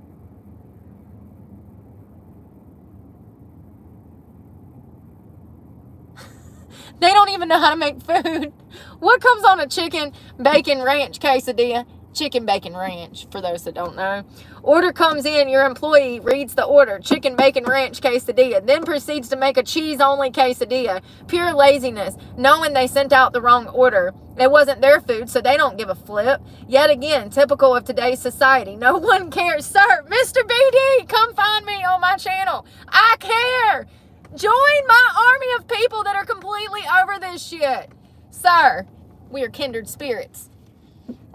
They don't even know how to make food. What comes on a chicken bacon ranch quesadilla? Chicken bacon ranch, for those that don't know. Order comes in, your employee reads the order, chicken bacon ranch quesadilla, then proceeds to make a cheese-only quesadilla. Pure laziness, knowing they sent out the wrong order. It wasn't their food, so they don't give a flip. Yet again, typical of today's society. No one cares. Sir, Mr. BD, come find me on my channel. I care. Join my army of people that are completely over this shit. Sir, we are kindred spirits.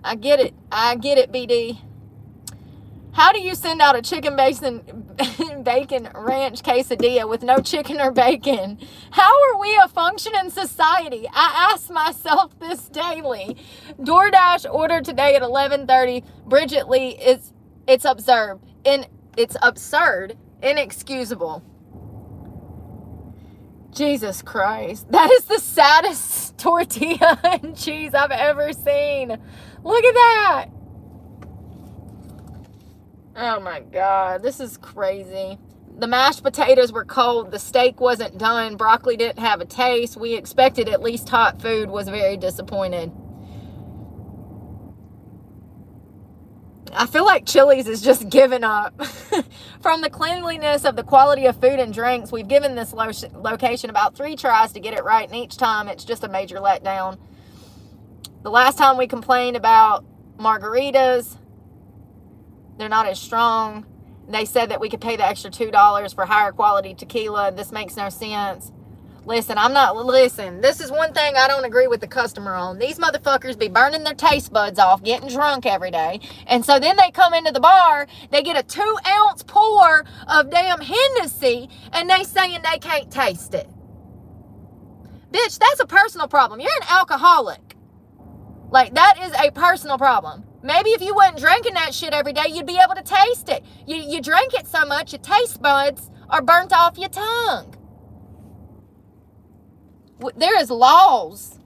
I get it, BD. How do you send out a chicken bacon ranch quesadilla with no chicken or bacon? How are we a functioning society? I ask myself this daily. DoorDash ordered today at 11:30. Bridget Lee, it's absurd. It's absurd, inexcusable. Jesus Christ. That is the saddest tortilla and cheese I've ever seen. Look at that. Oh my God. This is crazy. The mashed potatoes were cold. The steak wasn't done. Broccoli didn't have a taste. We expected at least hot food. Was very disappointed. I feel like Chili's is just giving up. From the cleanliness of the quality of food and drinks, we've given this location about 3 tries to get it right, and each time it's just a major letdown. The last time we complained about margaritas, they're not as strong. They said that we could pay the extra $2 for higher quality tequila. This makes no sense. Listen, this is one thing I don't agree with the customer on. These motherfuckers be burning their taste buds off, getting drunk every day. And so then they come into the bar, they get a 2-ounce pour of damn Hennessy, and they saying they can't taste it. Bitch, that's a personal problem. You're an alcoholic. Like, that is a personal problem. Maybe if you wasn't drinking that shit every day, you'd be able to taste it. You drink it so much, your taste buds are burnt off your tongue. There is laws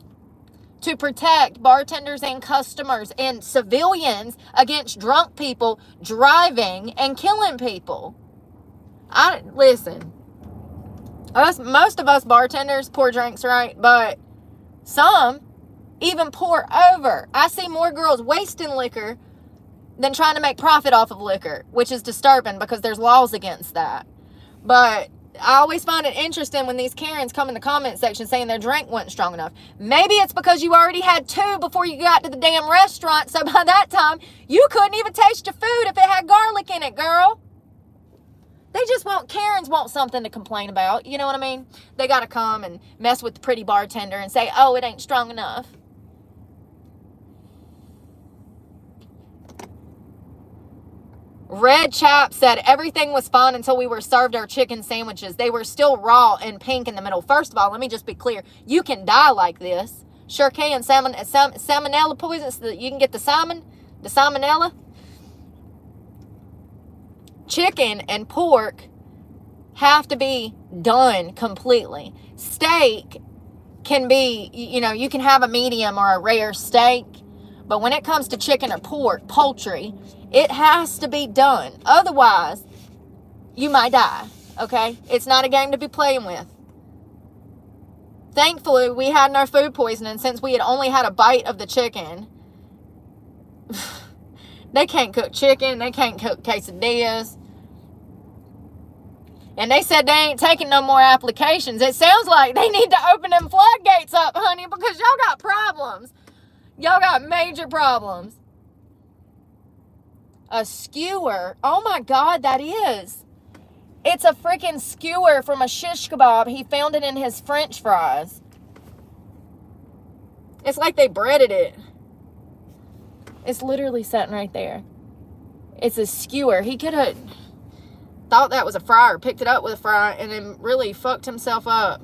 to protect bartenders and customers and civilians against drunk people driving and killing people. Listen, most of us bartenders pour drinks right, but some even pour over. I see more girls wasting liquor than trying to make profit off of liquor, which is disturbing because there's laws against that. But I always find it interesting when these Karens come in the comment section saying their drink wasn't strong enough. Maybe it's because you already had 2 before you got to the damn restaurant, so by that time, you couldn't even taste your food if it had garlic in it, girl. They just Karens want something to complain about, you know what I mean? They gotta come and mess with the pretty bartender and say, oh, it ain't strong enough. Red Chap said everything was fine until we were served our chicken sandwiches. They were still raw and pink in the middle. First of all, let me just be clear. You can die like this. Sure can. Salmonella poison. So you can get the salmonella. Chicken and pork have to be done completely. Steak can be, you can have a medium or a rare steak. But when it comes to chicken or pork, poultry, it has to be done. Otherwise, you might die, okay? It's not a game to be playing with. Thankfully, we had no food poisoning since we had only had a bite of the chicken. They can't cook chicken. They can't cook quesadillas. And they said they ain't taking no more applications. It sounds like they need to open them floodgates up, honey, because y'all got problems. Y'all got major problems. A skewer. Oh my God, that is. It's a freaking skewer from a shish kebab. He found it in his French fries. It's like they breaded it. It's literally sitting right there. It's a skewer. He could have thought that was a fryer, picked it up with a fryer, and then really fucked himself up.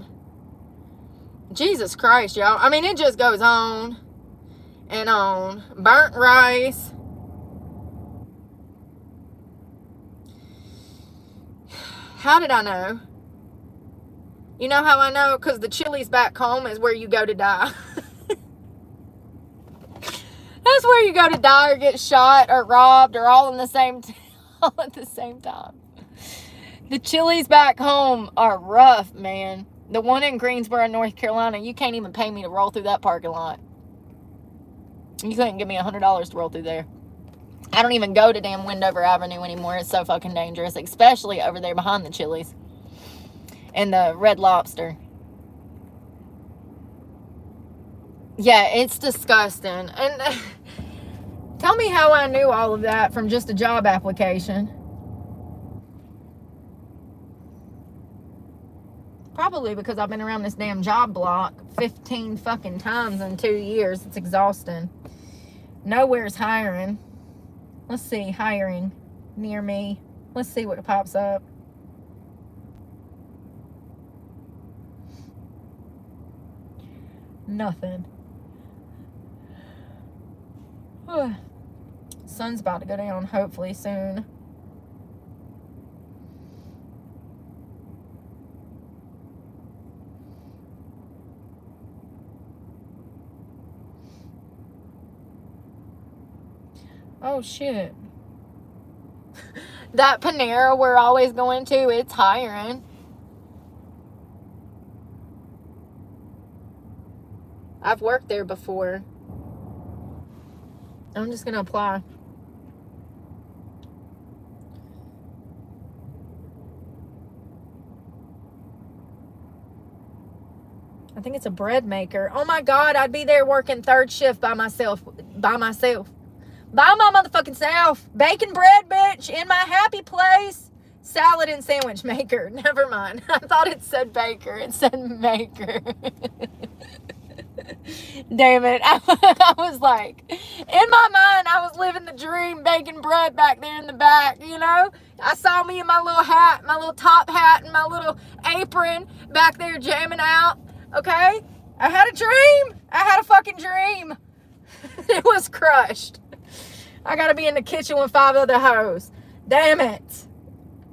Jesus Christ, y'all. I mean, it just goes on and on. Burnt rice. How did I know? You know how I know? Because the Chili's back home is where you go to die. That's where you go to die or get shot or robbed or all at the same time. The Chili's back home are rough, man. The one in Greensboro, North Carolina, you can't even pay me to roll through that parking lot. You couldn't give me $100 to roll through there. I don't even go to damn Wendover Avenue anymore. It's so fucking dangerous, especially over there behind the Chili's and the Red Lobster. Yeah, it's disgusting. And tell me how I knew all of that from just a job application. Probably because I've been around this damn job block 15 fucking times in 2 years. It's exhausting. Nowhere's hiring. Let's see, hiring near me. Let's see what pops up. Nothing. Sun's about to go down hopefully soon. Oh shit. That Panera we're always going to, it's hiring. I've worked there before. I'm just gonna apply. I think it's a bread maker. Oh my God, I'd be there working third shift by myself. By my motherfucking self. Baking bread, bitch, in my happy place. Salad and sandwich maker. Never mind. I thought it said baker. It said maker. Damn it. I was like, in my mind, I was living the dream, baking bread back there in the back, you know? I saw me in my little hat, my little top hat, and my little apron back there jamming out, okay? I had a dream. I had a fucking dream. It was crushed. I gotta be in the kitchen with 5 other hoes. Damn it.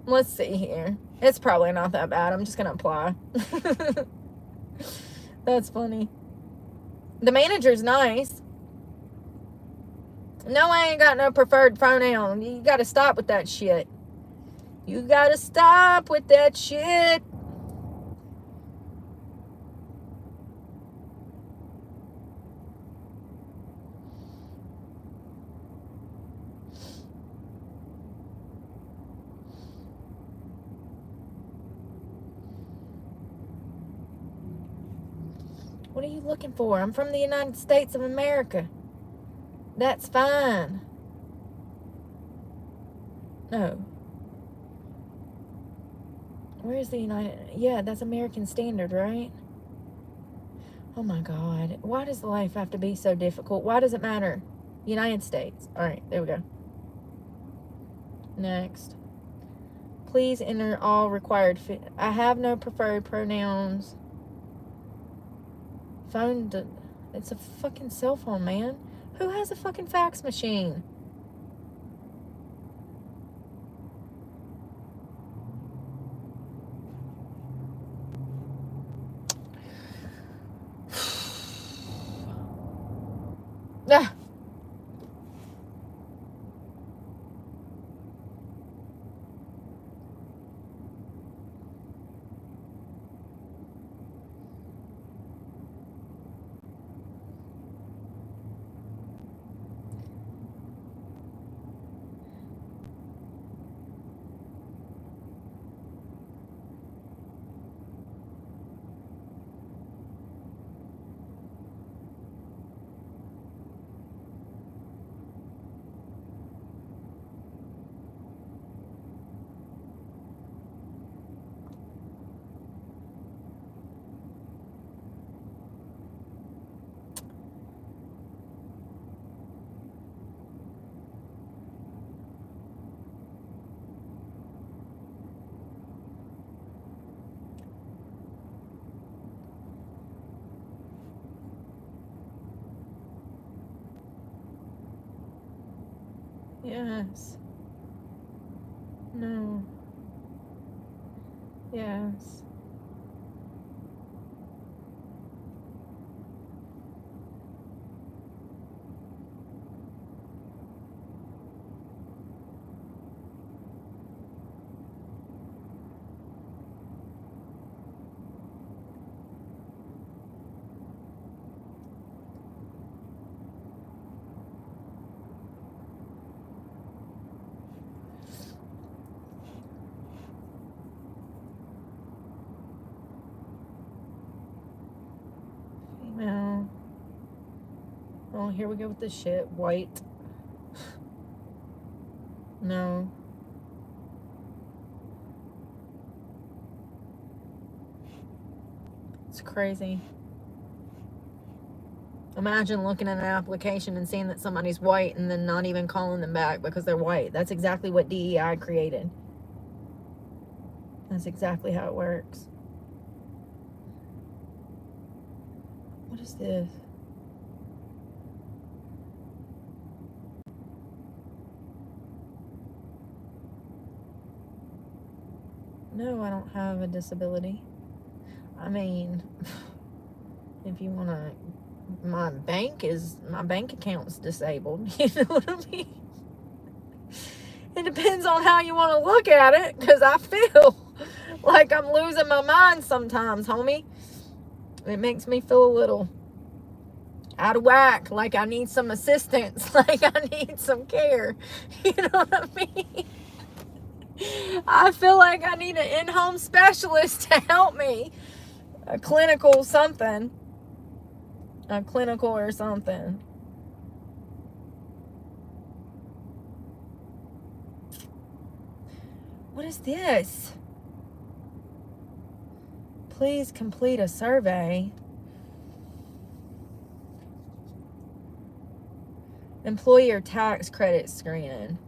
Let's see here. It's probably not that bad. I'm just gonna apply. That's funny. The manager's nice. No, I ain't got no preferred pronoun. You gotta stop with that shit. You gotta stop with that shit. What are you looking for? I'm from the United States of America. That's fine. No. Where's the United... Yeah, that's American Standard, right? Oh my God. Why does life have to be so difficult? Why does it matter? United States. All right, there we go. Next. Please enter all required... I have no preferred pronouns. Phone... It's a fucking cell phone, man. Who has a fucking fax machine? Ah. Yes. No. Yes. Female. Oh, here we go with this shit. White. No. It's crazy. Imagine looking at an application and seeing that somebody's white and then not even calling them back because they're white. That's exactly what DEI created. That's exactly how it works. What is this? No, I don't have a disability. I mean, if you want to, my bank account's disabled. You know what I mean? It depends on how you want to look at it, because I feel like I'm losing my mind sometimes, homie. It makes me feel a little out of whack, like I need some assistance, like I need some care. You know what I mean? I feel like I need an in-home specialist to help me. A clinical something. A clinical or something. What is this? Please complete a survey. Employer tax credit screening.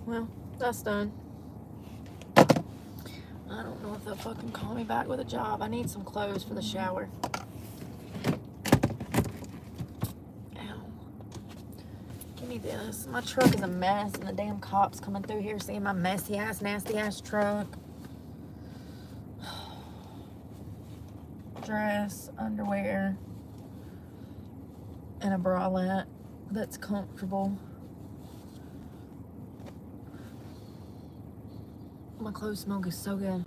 Well, that's done. I don't know if they'll fucking call me back with a job. I need some clothes for the shower. Ow. Give me this. My truck is a mess, and the damn cops coming through here seeing my messy ass, nasty ass truck. Dress, underwear, and a bralette that's comfortable. My clothes smell so good.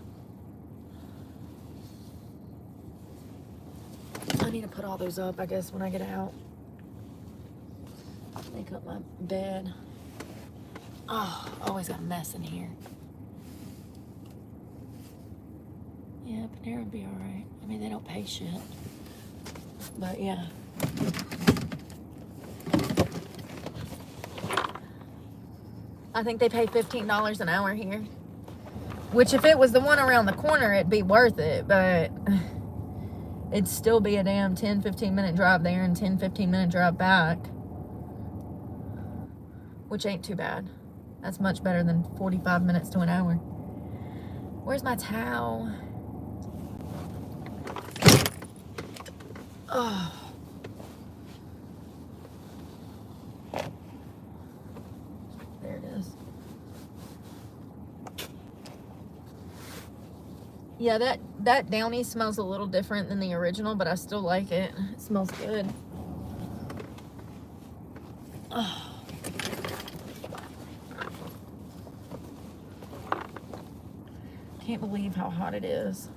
I need to put all those up, I guess, when I get out. Make up my bed. Oh, always got a mess in here. Yeah, Panera would be alright. I mean, they don't pay shit. But yeah. I think they pay $15 an hour here. Which, if it was the one around the corner, it'd be worth it. But it'd still be a damn 10-15 minute drive there and 10-15 minute drive back. Which ain't too bad. That's much better than 45 minutes to an hour. Where's my towel? Oh. There it is. Yeah, that Downy smells a little different than the original, but I still like it. It smells good. Oh. Can't believe how hot it is.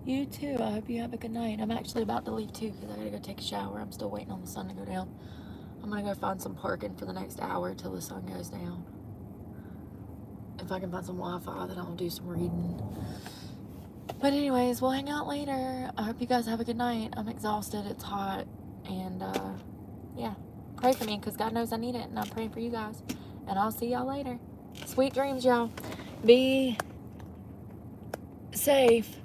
You too. I hope you have a good night. I'm actually about to leave too because I gotta go take a shower. I'm still waiting on the sun to go down. I'm gonna go find some parking for the next hour till the sun goes down. If I can find some Wi-Fi, then I'll do some reading. But anyways, we'll hang out later. I hope you guys have a good night. I'm exhausted. It's hot. And yeah, pray for me because God knows I need it. And I'm praying for you guys. And I'll see y'all later. Sweet dreams, y'all. Be safe.